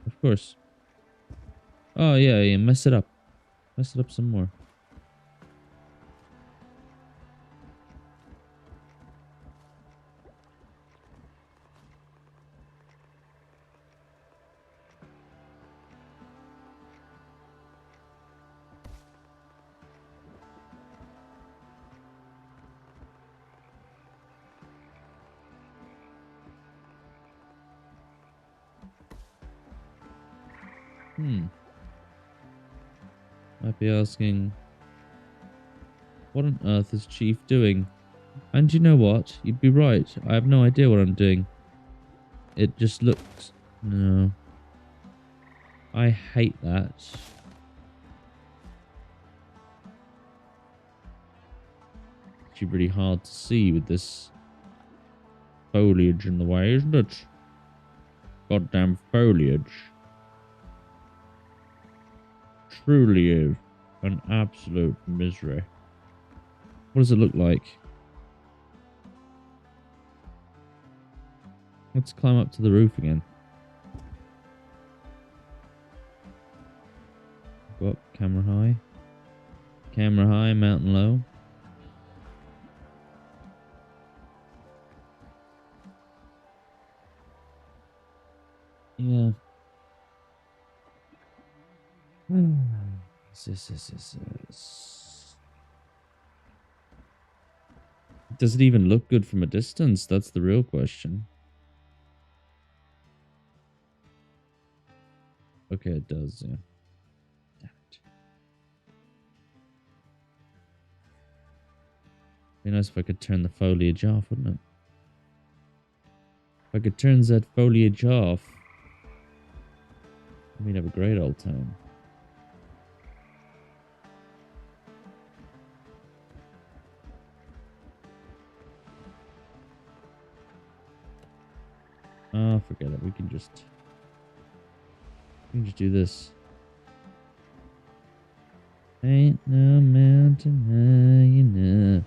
Of course. Oh, yeah, mess it up. Mess it up some more. Might be asking, what on earth is Chief doing? And you know what? You'd be right. I have no idea what I'm doing. It just looks... No. I hate that. It's really hard to see with this foliage in the way, isn't it? Goddamn foliage. Truly is an absolute misery. What does it look like? Let's climb up to the roof again. Go up, camera high. Camera high, mountain low. Yeah. Yes. Does it even look good from a distance? That's the real question. Okay, it does, yeah. Damn it. Be nice if I could turn the foliage off, wouldn't it? If I could turn that foliage off, we'd have a great old time. Oh, forget it. We can just do this. Ain't no mountain high enough.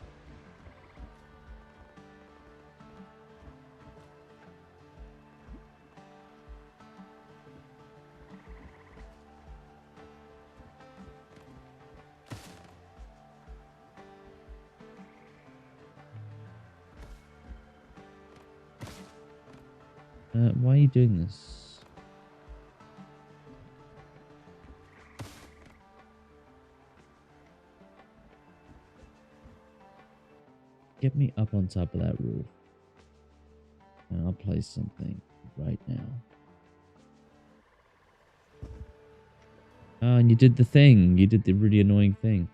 Why are you doing this? Get me up on top of that roof. And I'll play something right now. Oh, and you did the thing. You did the really annoying thing.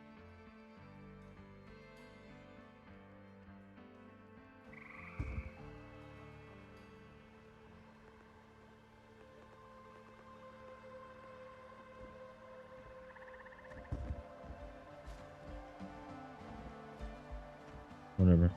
Whatever.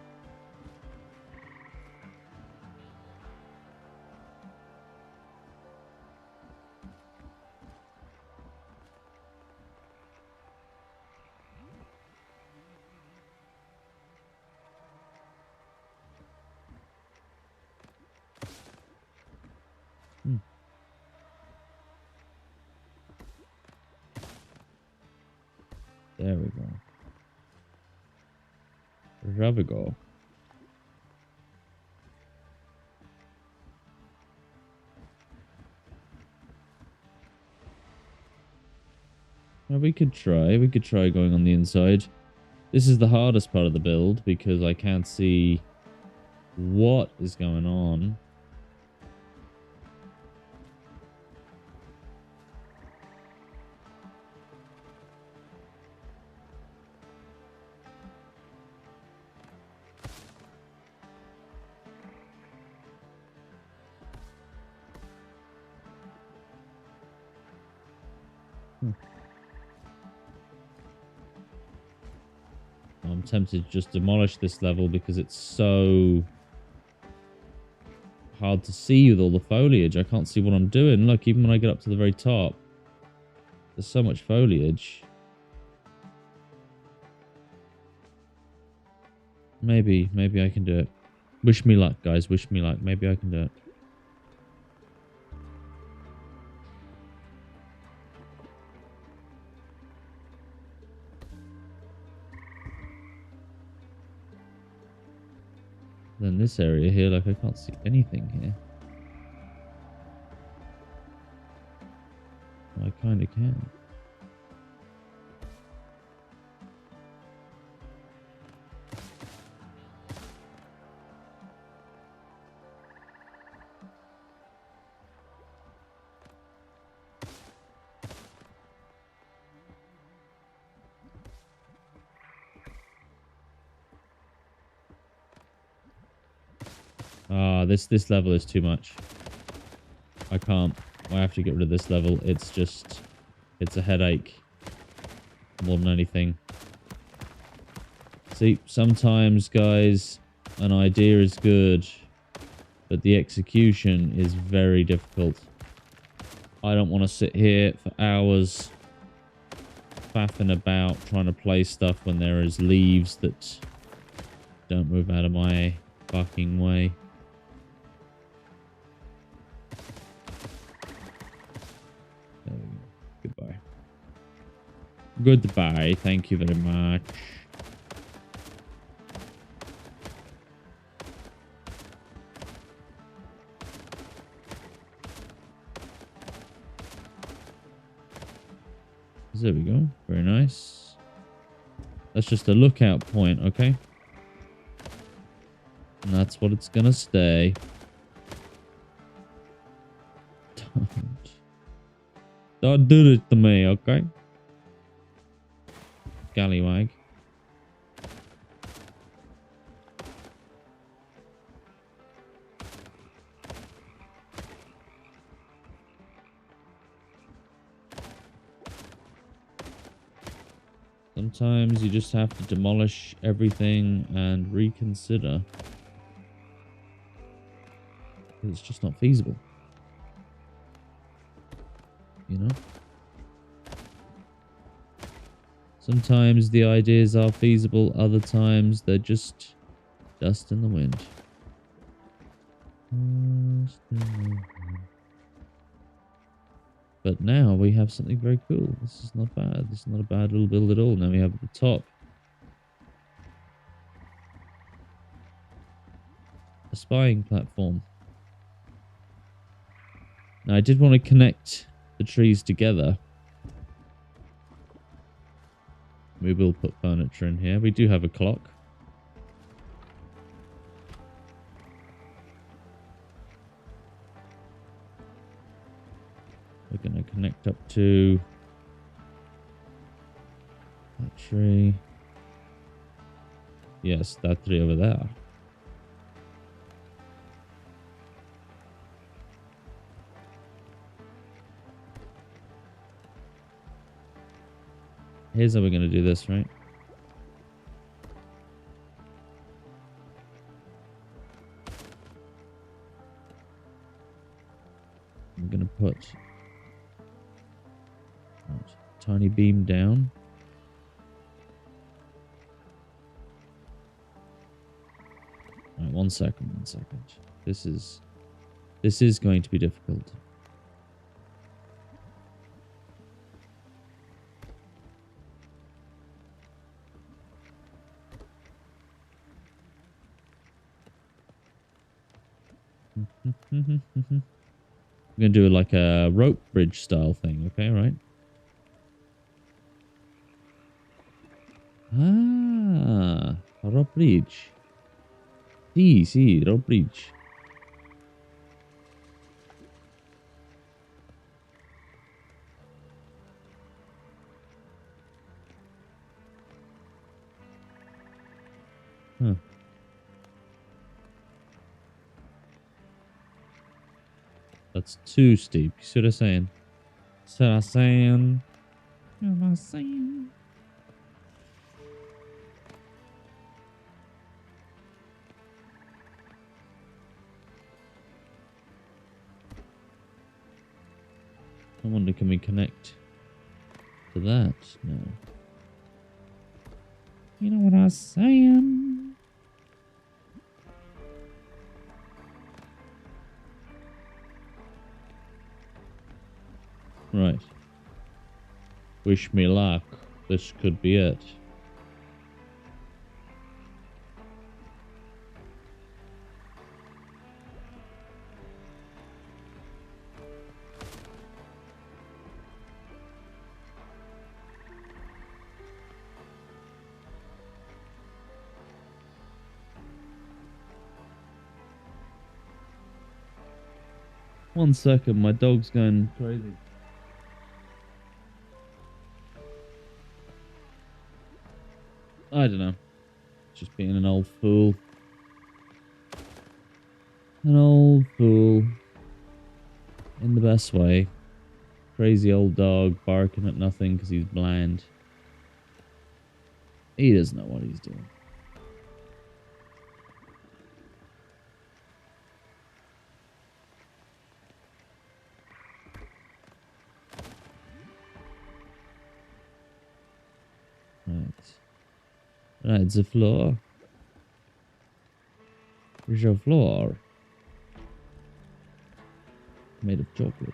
There we go. There we go. Well, we could try. We could try going on the inside. This is the hardest part of the build because I can't see what is going on. I'm tempted to just demolish this level because it's so hard to see with all the foliage. I can't see what I'm doing. Look, even when I get up to the very top, there's so much foliage. Maybe I can do it. Wish me luck, guys. Wish me luck. Maybe I can do it. Then this area here, like I can't see anything here. I kind of can. Ah, this level is too much. I can't. I have to get rid of this level. It's just, it's a headache more than anything. See, sometimes, guys, an idea is good, but the execution is very difficult. I don't want to sit here for hours faffing about trying to play stuff when there is leaves that don't move out of my fucking way. Goodbye. Goodbye. Thank you very much. There we go. Very nice. That's just a lookout point, okay? And that's what it's gonna stay. Don't do it to me, okay? Scallywag. Sometimes you just have to demolish everything and reconsider. It's just not feasible. You know? Sometimes the ideas are feasible, other times they're just dust in the wind. Dust in the wind. But now we have something very cool. This is not bad. This is not a bad little build at all. Now we have at the top a spying platform. I did want to connect the trees together. We will put furniture in here. We do have a clock. We're going to connect up to that tree. Yes, that tree over there. Here's how we're going to do this, right? I'm going to put a tiny beam down. All right, 1 second, 1 second. This is going to be difficult. We're going to do like a rope bridge style thing, okay, right? Ah, rope bridge. Sí, rope bridge. Huh. That's too steep. You see what I'm saying? See what I'm saying? What am I saying? I wonder, can we connect to that? No. You know what I'm saying? Right. Wish me luck. This could be it. One second, my dog's going crazy. I don't know. Just being an old fool. An old fool. In the best way. Crazy old dog barking at nothing because he's blind. He doesn't know what he's doing. Right. Right, the floor. Where's your floor? Made of chocolate.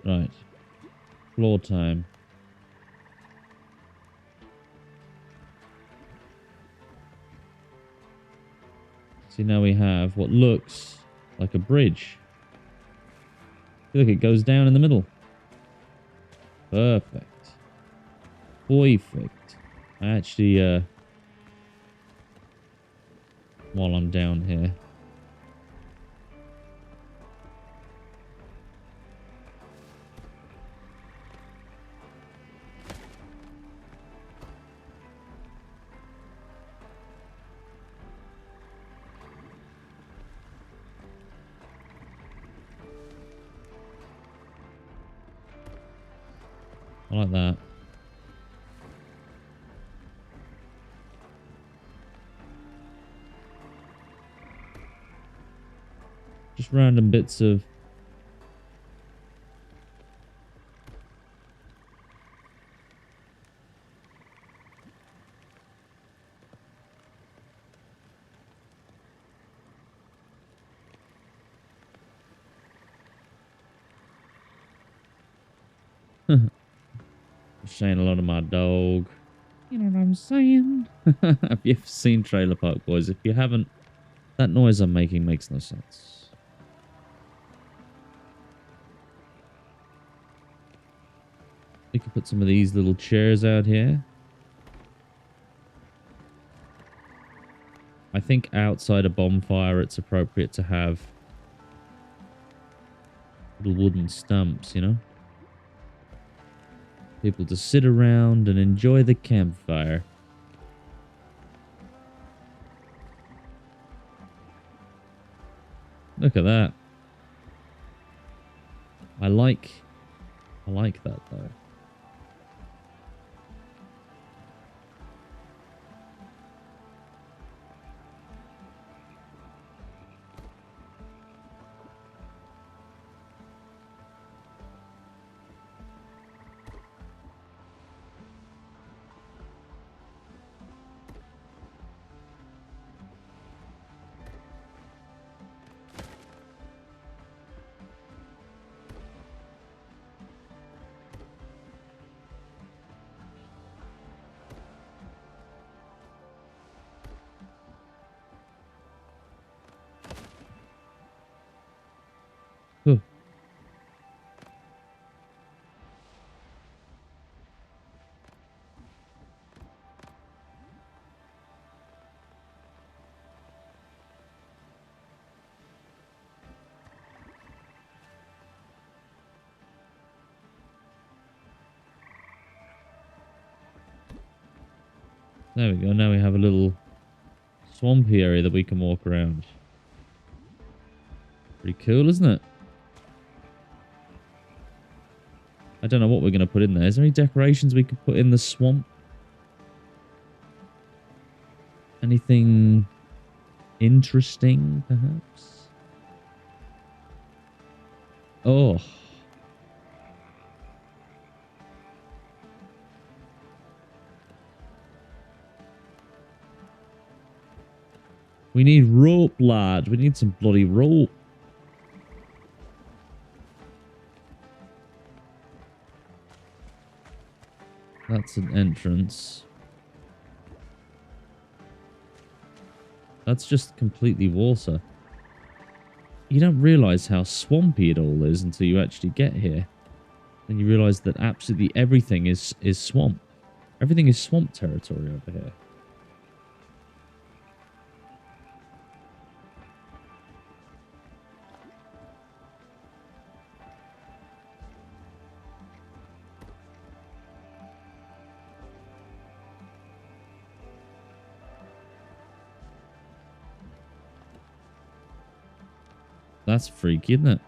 Right. Floor time. See, now we have what looks like a bridge. Look, it goes down in the middle. Perfect. Perfect. I actually, while I'm down here. I like that. Just random bits of... saying hello to my dog. You know what I'm saying? Have you ever seen Trailer Park Boys? If you haven't, that noise I'm making makes no sense. We could put some of these little chairs out here. I think outside a bonfire, it's appropriate to have little wooden stumps, you know? People to sit around and enjoy the campfire. Look at that. I like that though. Huh. There we go. Now we have a little swampy area that we can walk around. Pretty cool, isn't it? I don't know what we're going to put in there. Is there any decorations we could put in the swamp? Anything interesting, perhaps? Oh. We need rope, lad. We need some bloody rope. That's an entrance. That's just completely water. You don't realize how swampy it all is until you actually get here. Then you realize that absolutely everything is swamp. Everything is swamp territory over here. That's freaky, isn't it?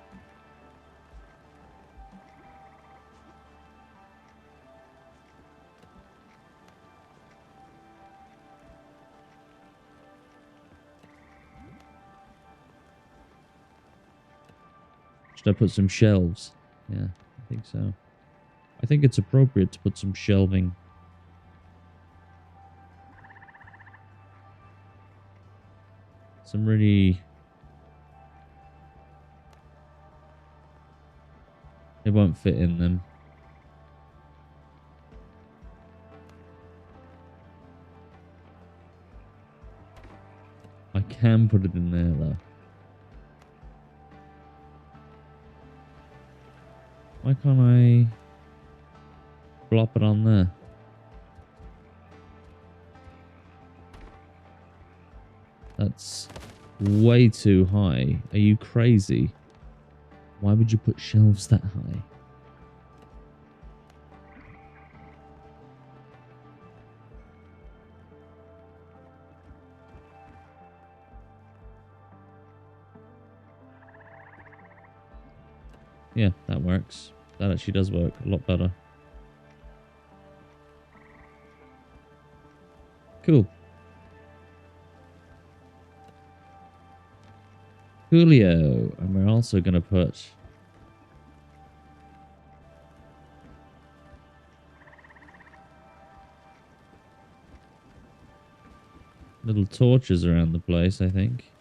Should I put some shelves? Yeah, I think so. I think it's appropriate to put some shelving. Some really... It won't fit in them. I can put it in there, though. Why can't I flop it on there? That's way too high. Are you crazy? Why would you put shelves that high? Yeah, that works. That actually does work a lot better. Cool. Coolio. And we're also going to put little torches around the place, I think.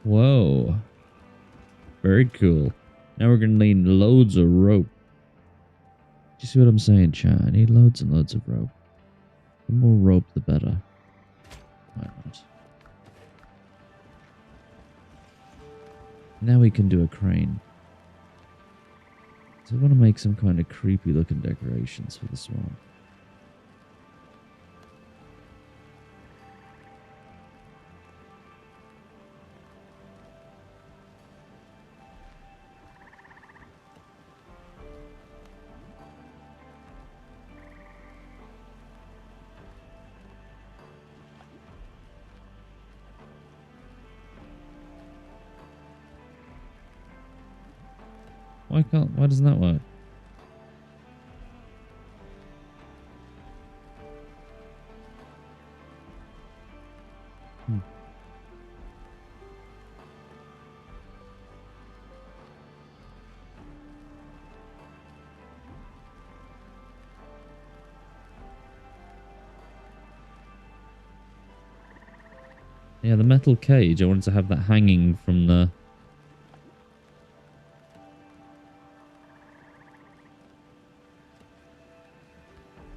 Whoa. Very cool. Now we're going to need loads of rope. Do you see what I'm saying, chat? I need loads and loads of rope. The more rope, the better. Why not? Now we can do a crane. So I want to make some kind of creepy looking decorations for this one. Why doesn't that work? Yeah, the metal cage, I wanted to have that hanging from the...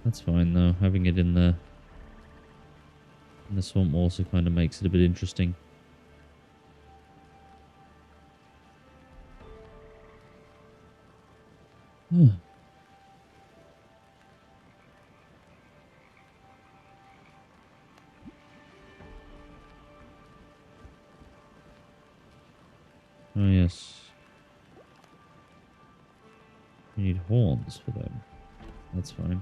That's fine though, having it in the swamp also kind of makes it a bit interesting. Oh yes. You need horns for them. That's fine.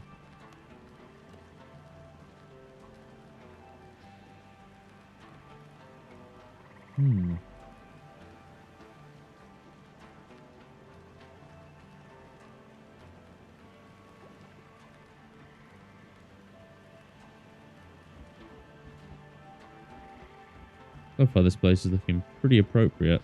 So far this place is looking pretty appropriate.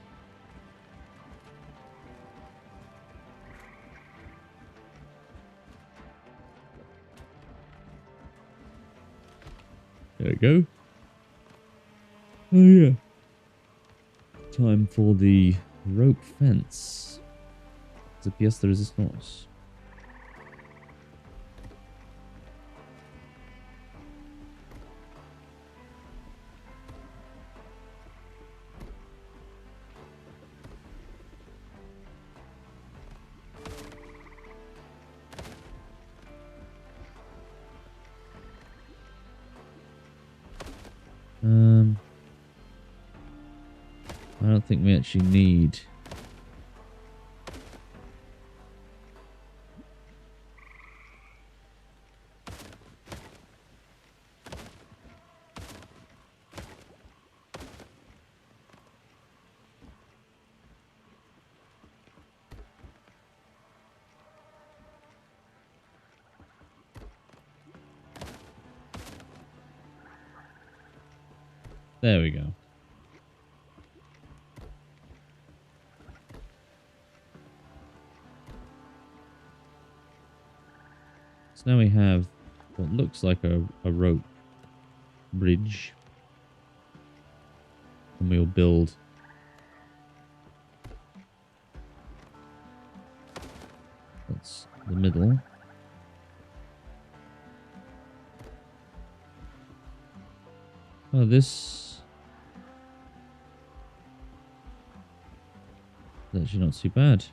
There we go. Oh yeah. Time for the rope fence. The pièce de résistance. I don't think we actually need... There we go. So now we have what looks like a rope bridge. And we'll build that's the middle. Oh, this is actually not too bad.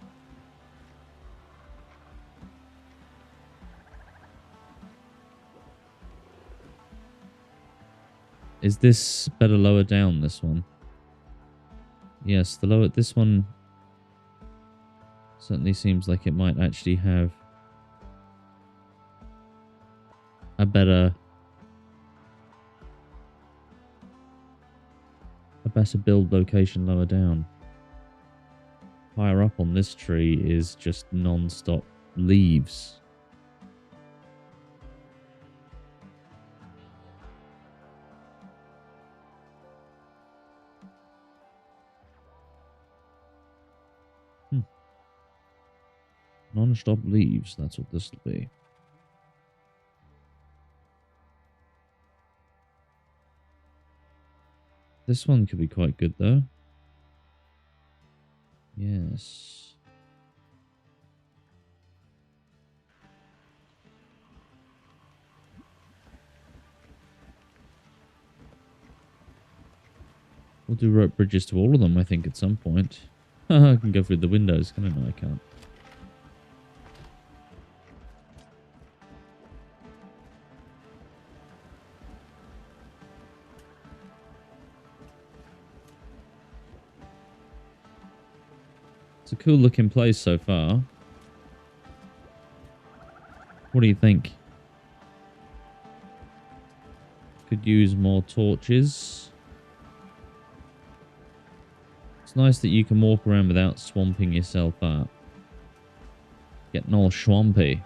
Is this better lower down, this one? Yes, this one certainly seems like it might actually have a better build location lower down. Higher up on this tree is just non-stop leaves. Non-stop leaves, that's what this will be. This one could be quite good though. Yes. We'll do rope bridges to all of them, I think, at some point. I can go through the windows, can I? No, I can't. It's a cool looking place so far. What do you think? Could use more torches. It's nice that you can walk around without swamping yourself up. Getting all swampy.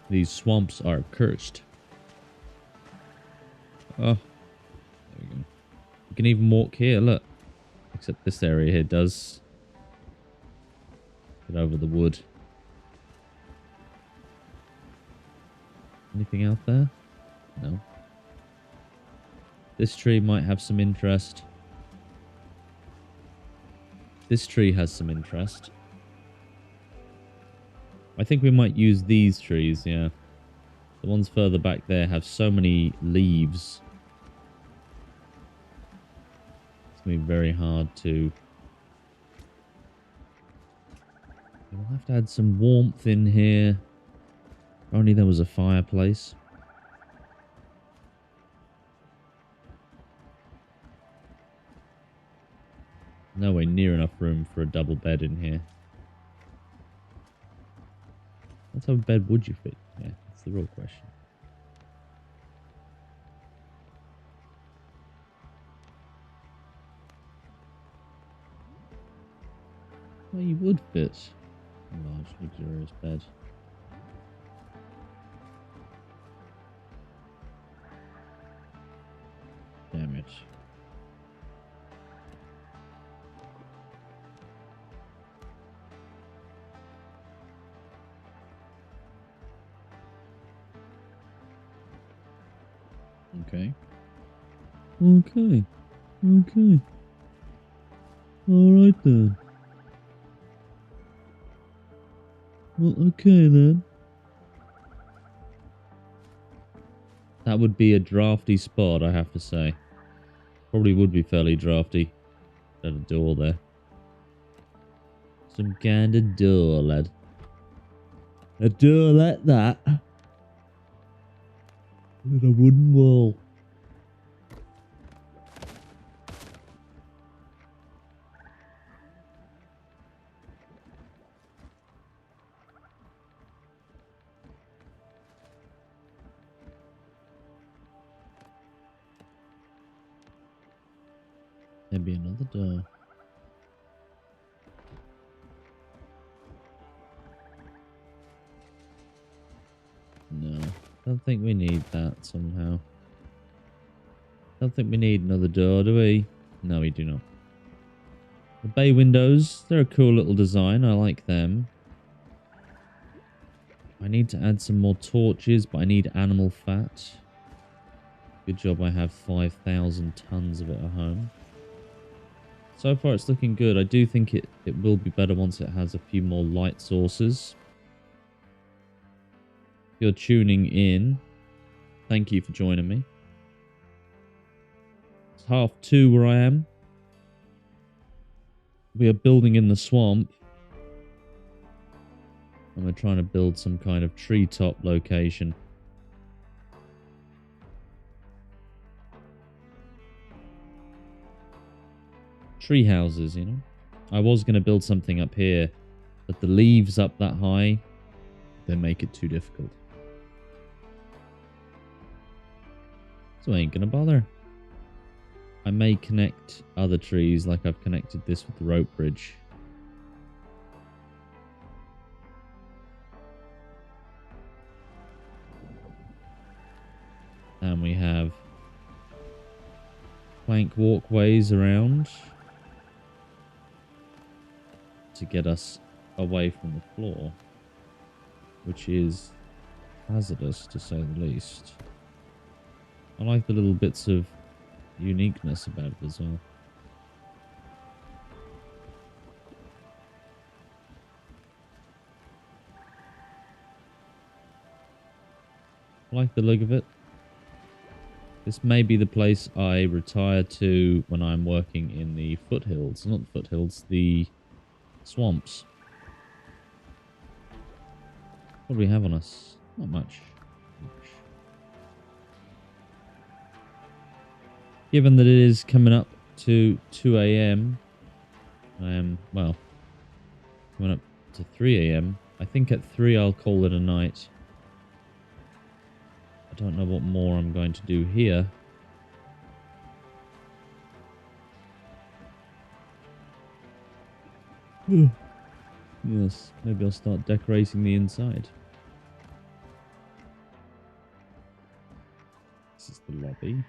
These swamps are cursed. Oh, there we go. You can even walk here, look. Except this area here does get over the wood. Anything out there? No. This tree might have some interest. This tree has some interest. I think we might use these trees, yeah. The ones further back there have so many leaves. It's going to be very hard to... We'll have to add some warmth in here. If only there was a fireplace. Nowhere near enough room for a double bed in here. What type of bed would you fit? Yeah, that's the real question. Well, you would fit a large, luxurious bed. Damn it. Okay. Okay. Okay. Alright then. Well, okay then. That would be a drafty spot, I have to say. Probably would be fairly drafty. Got a door there. Some kind of door, lad. A door like that. With a wooden wall. Maybe another door. No, don't think we need that somehow. Don't think we need another door, do we? No, we do not. The bay windows, they're a cool little design. I like them. I need to add some more torches, but I need animal fat. Good job I have 5,000 tons of it at home. So far it's looking good. I do think it will be better once it has a few more light sources. If you're tuning in, thank you for joining me. It's 2:30 where I am. We are building in the swamp. And we're trying to build some kind of treetop location. Tree houses, you know. I was going to build something up here, but the leaves up that high, they make it too difficult. So I ain't going to bother. I may connect other trees like I've connected this with the rope bridge. And we have plank walkways around to get us away from the floor, which is hazardous, to say the least. I like the little bits of uniqueness about it as well. I like the look of it. This may be the place I retire to when I'm working in the foothills. Not the foothills, the swamps. What do we have on us? Not much. Given that it is coming up to 2 a.m. I am, well, coming up to 3 a.m. I think at 3 I'll call it a night. I don't know what more I'm going to do here. Yes, maybe I'll start decorating the inside. This is the lobby.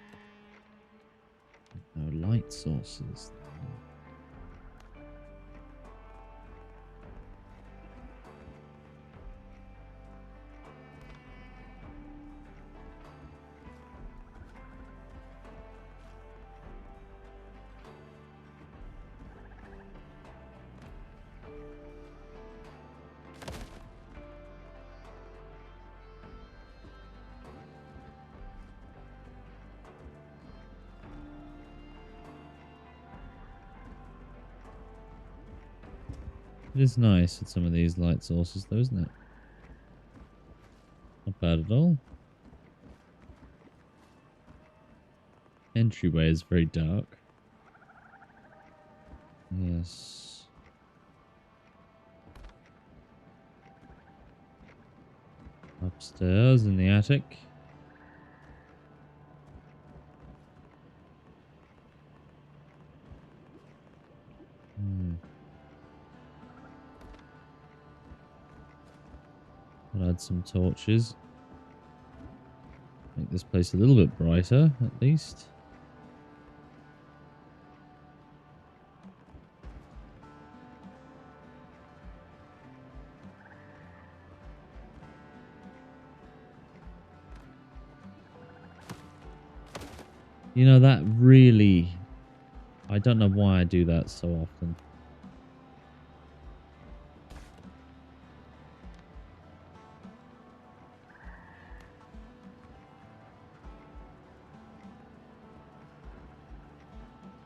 No light sources. It is nice with some of these light sources though, isn't it? Not bad at all. Entryway is very dark. Yes. Upstairs in the attic. I'll add some torches. Make this place a little bit brighter, at least. You know, that really... I don't know why I do that so often.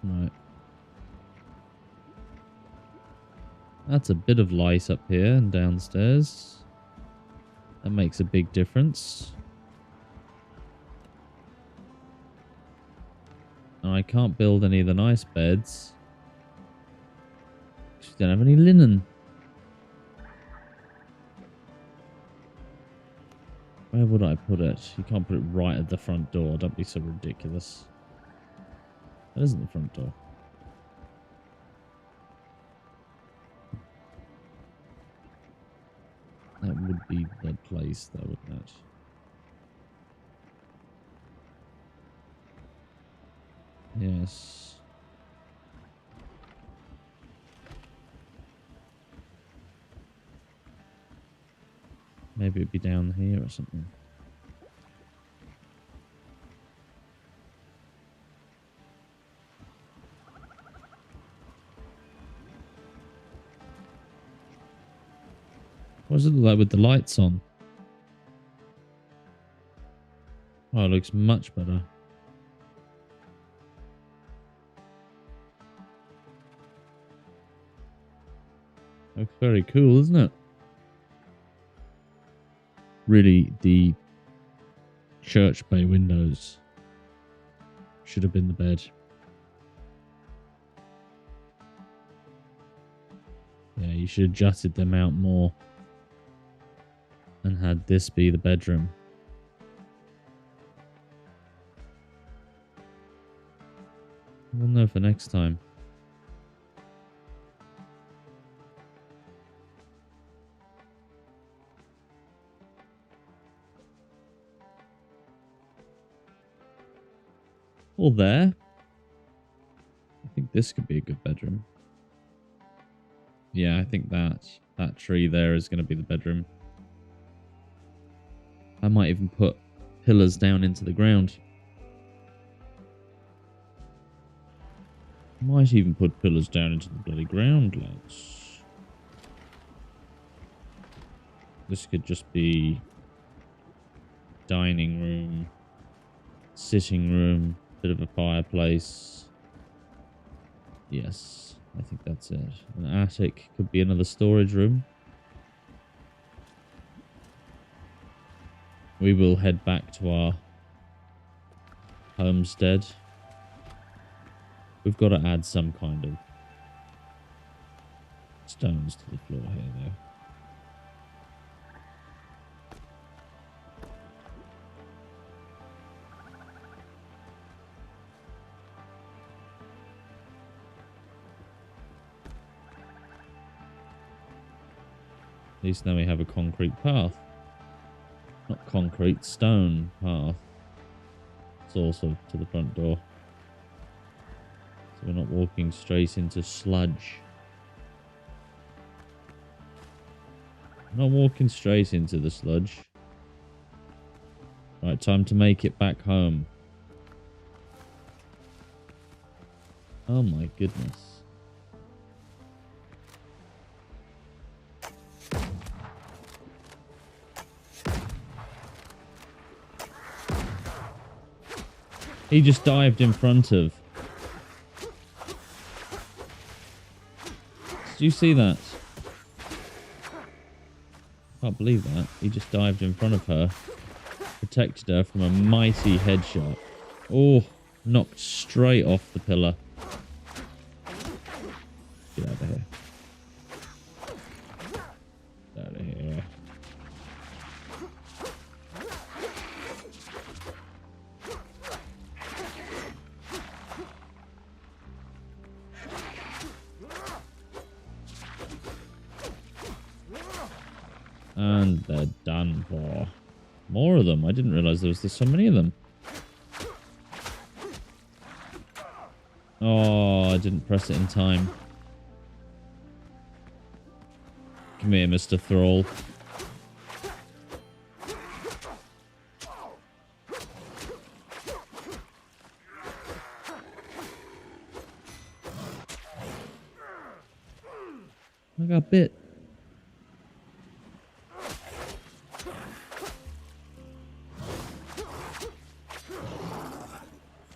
Right. That's a bit of light up here and downstairs. That makes a big difference. Now, I can't build any of the nice beds. Because we don't have any linen. Where would I put it? You can't put it right at the front door. Don't be so ridiculous. That isn't the front door. That would be the place, though, wouldn't it? Yes. Maybe it'd be down here or something. What does it look like with the lights on? Oh, it looks much better. Looks very cool, isn't it? Really, the church bay windows should have been the bed. Yeah, you should have jutted them out more and had this be the bedroom. We'll know for next time. Well, there. I think this could be a good bedroom. Yeah, I think that tree there is going to be the bedroom. might even put pillars down into the ground. Might even put pillars down into the bloody ground, lads. This could just be dining room, sitting room, bit of a fireplace. Yes, I think that's it. An attic could be another storage room. We will head back to our homestead. We've got to add some kind of stones to the floor here, though. At least now we have a concrete path. Not concrete, stone path. It's also to the front door. So we're not walking straight into sludge. We're not walking straight into the sludge. Right, time to make it back home. Oh my goodness. He just dived in front of. Did you see that? Can't believe that. He just dived in front of her. Protected her from a mighty headshot. Oh, knocked straight off the pillar. Get out of here. Get out of here. And they're done for. More of them. I didn't realize there was so many of them. Oh, I didn't press it in time. Come here, Mr. Thrall. I got bit.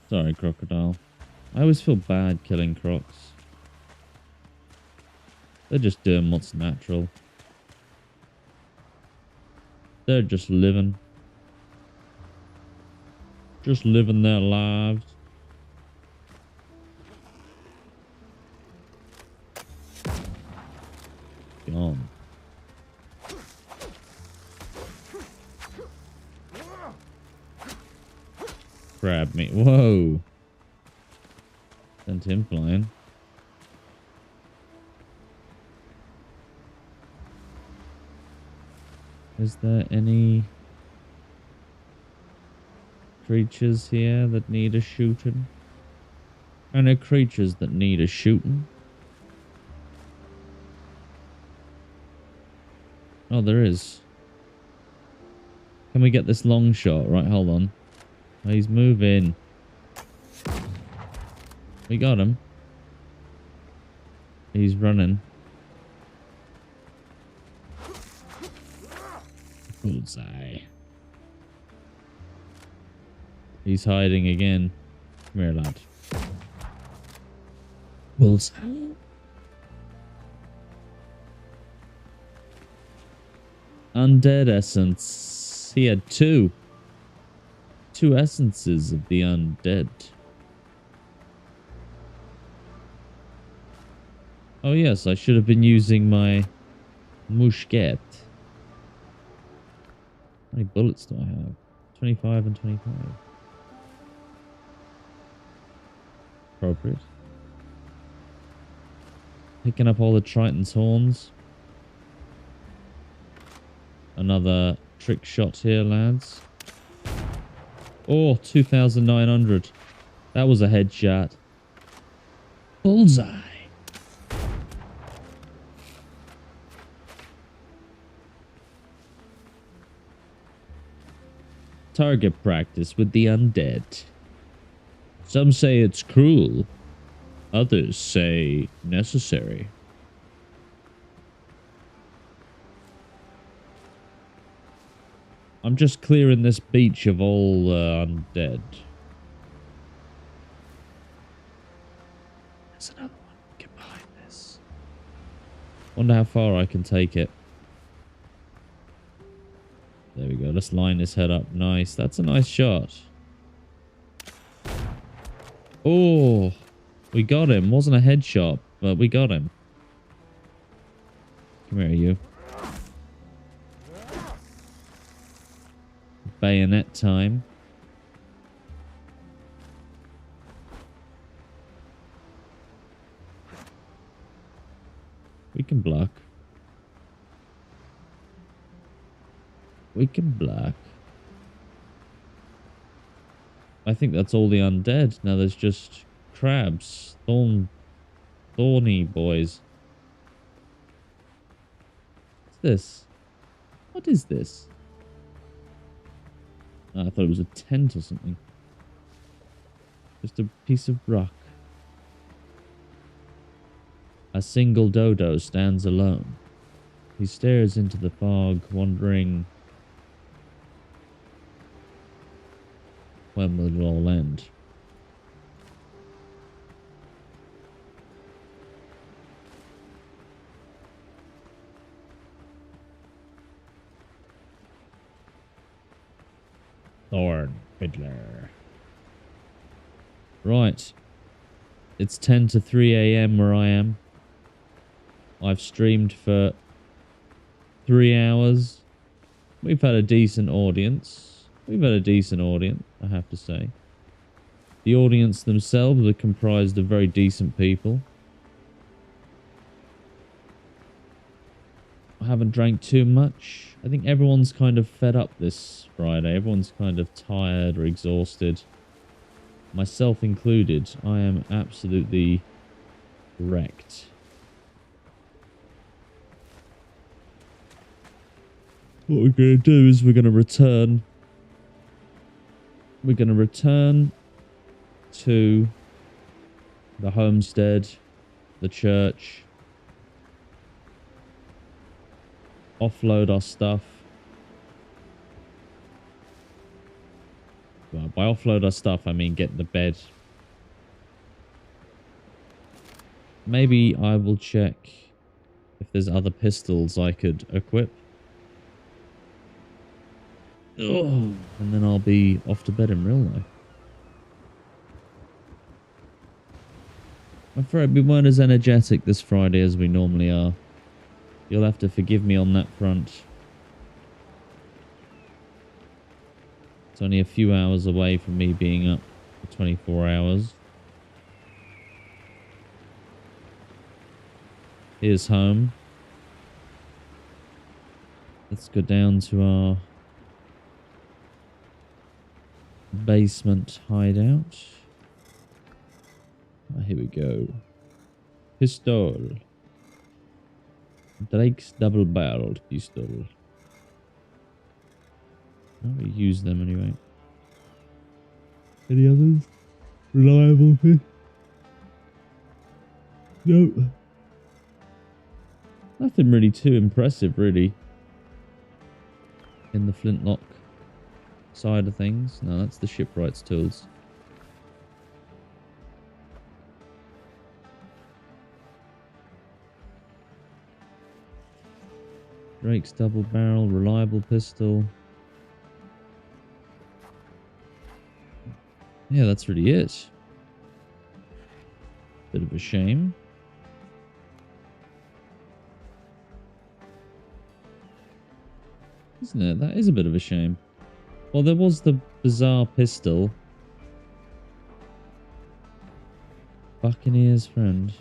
Sorry, crocodile. I always feel bad killing crocs. They're just doing what's natural. They're just living. Just living their lives. Gone. Grab me. Whoa. Sent him flying. Is there any creatures here that need a shooting? Are there creatures that need a shooting? Oh, there is. Can we get this long shot? Right, hold on. Oh, he's moving. We got him. He's running. Bullseye. He's hiding again. Come here, lad. Bullseye. Undead essence. He had two essences of the undead. Oh yes, I should have been using my musket. How many bullets do I have? 25 and 25. Appropriate. Picking up all the Triton's horns. Another trick shot here, lads. Oh, 2,900. That was a headshot. Bullseye. Target practice with the undead. Some say it's cruel. Others say necessary. I'm just clearing this beach of all undead. There's another one. Get behind this. Wonder how far I can take it. There we go. Let's line his head up. Nice. That's a nice shot. Oh, we got him. Wasn't a headshot, but we got him. Come here, you. Bayonet time. We can block. We can block. I think that's all the undead. Now there's just crabs. Thorny boys. What's this? What is this? Oh, I thought it was a tent or something. Just a piece of rock. A single dodo stands alone. He stares into the fog, wondering when will it all end. Thorn Fiddler. Right. It's 10 to 3 a.m. where I am. I've streamed for 3 hours. We've had a decent audience. I have to say. The audience themselves are comprised of very decent people. I haven't drank too much. I think everyone's kind of fed up this Friday. Everyone's kind of tired or exhausted. Myself included. I am absolutely wrecked. What we're going to do is we're going to return. We're going to return to the homestead, the church, offload our stuff. Well, by offload our stuff, I mean get the bed. Maybe I will check if there's other pistols I could equip. Oh, and then I'll be off to bed in real life. I'm afraid we weren't as energetic this Friday as we normally are. You'll have to forgive me on that front. It's only a few hours away from me being up for 24 hours. Here's home. Let's go down to our basement hideout. Here we go. Pistol. Drake's double-barreled pistol. I'll use them anyway. Any others? Reliable fish? No. Nothing really too impressive, really. In the flintlock side of things. No, that's the shipwright's tools. Drake's double barrel, reliable pistol. Yeah, that's really it. Bit of a shame. Isn't it? That is a bit of a shame. Well, there was the bizarre pistol. Buccaneer's friend.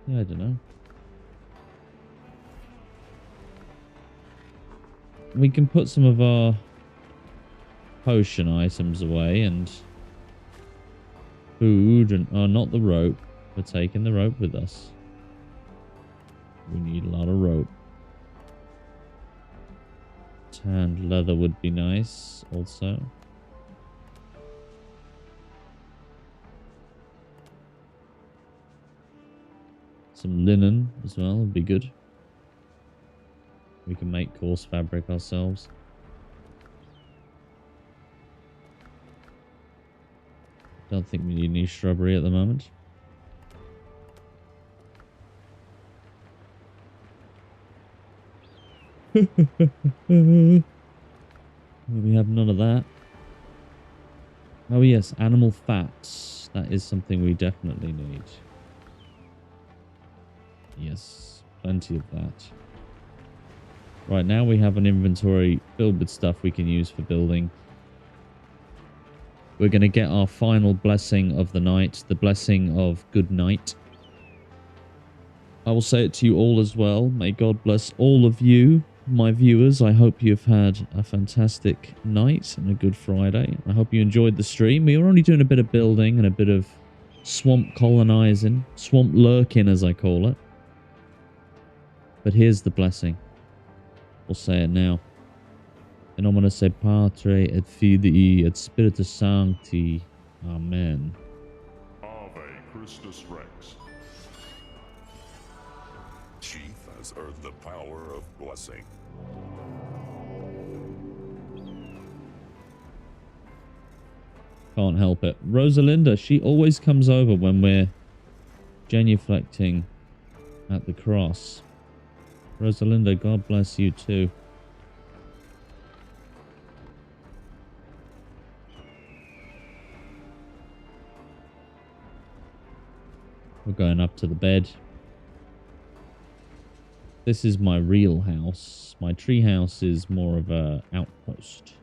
Yeah, I don't know. We can put some of our potion items away and food and... Oh, not the rope. We're taking the rope with us. We need a lot of rope. Tanned leather would be nice also. Some linen as well would be good. We can make coarse fabric ourselves. Don't think we need any shrubbery at the moment. We have none of that. Oh yes, animal fats. That is something we definitely need. Yes, plenty of that. Right now we have an inventory filled with stuff we can use for building. We're going to get our final blessing of the night, the blessing of good night. I will say it to you all as well. May God bless all of you, my viewers. I hope you've had a fantastic night and a good Friday. I hope you enjoyed the stream. We were only doing a bit of building and a bit of swamp colonizing, swamp lurking as I call it. But here's the blessing. We'll say it now. In nomine Patre et Filii et Spiritus Sancti. Amen. Ave Christus Rex. Chief has earned the power of blessing. Can't help it. Rosalinda, she always comes over when we're genuflecting at the cross. Rosalinda, God bless you too. We're going up to the bed. This is my real house. My tree house is more of a outpost.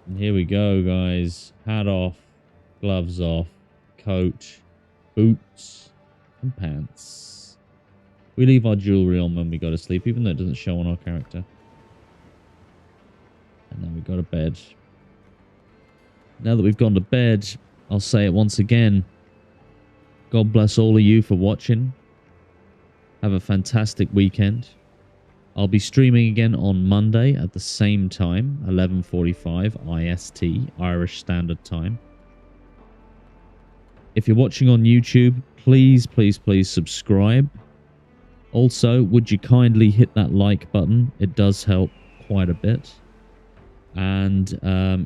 And here we go, guys. Hat off, gloves off, coat, boots, and pants. We leave our jewelry on when we go to sleep, even though it doesn't show on our character. And then we go to bed. Now that we've gone to bed, I'll say it once again. God bless all of you for watching. Have a fantastic weekend. I'll be streaming again on Monday at the same time, 11:45 IST, Irish Standard Time. If you're watching on YouTube, please, please, please subscribe. Also, would you kindly hit that like button? It does help quite a bit. And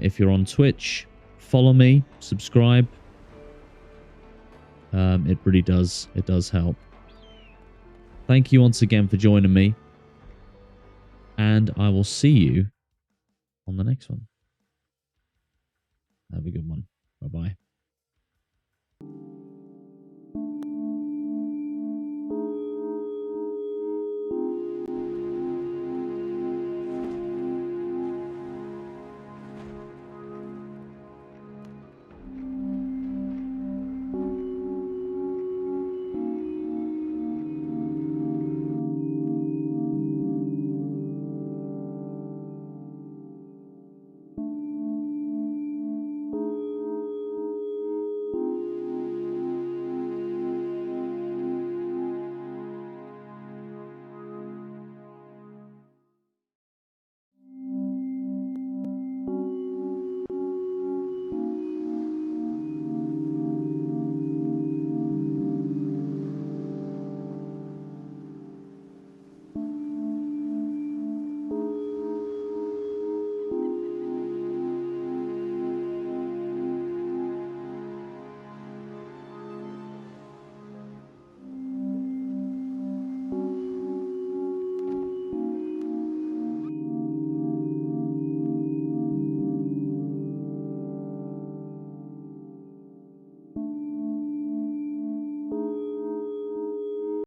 if you're on Twitch, follow me, subscribe. It really does. It does help. Thank you once again for joining me. And I will see you on the next one. Have a good one. Bye-bye.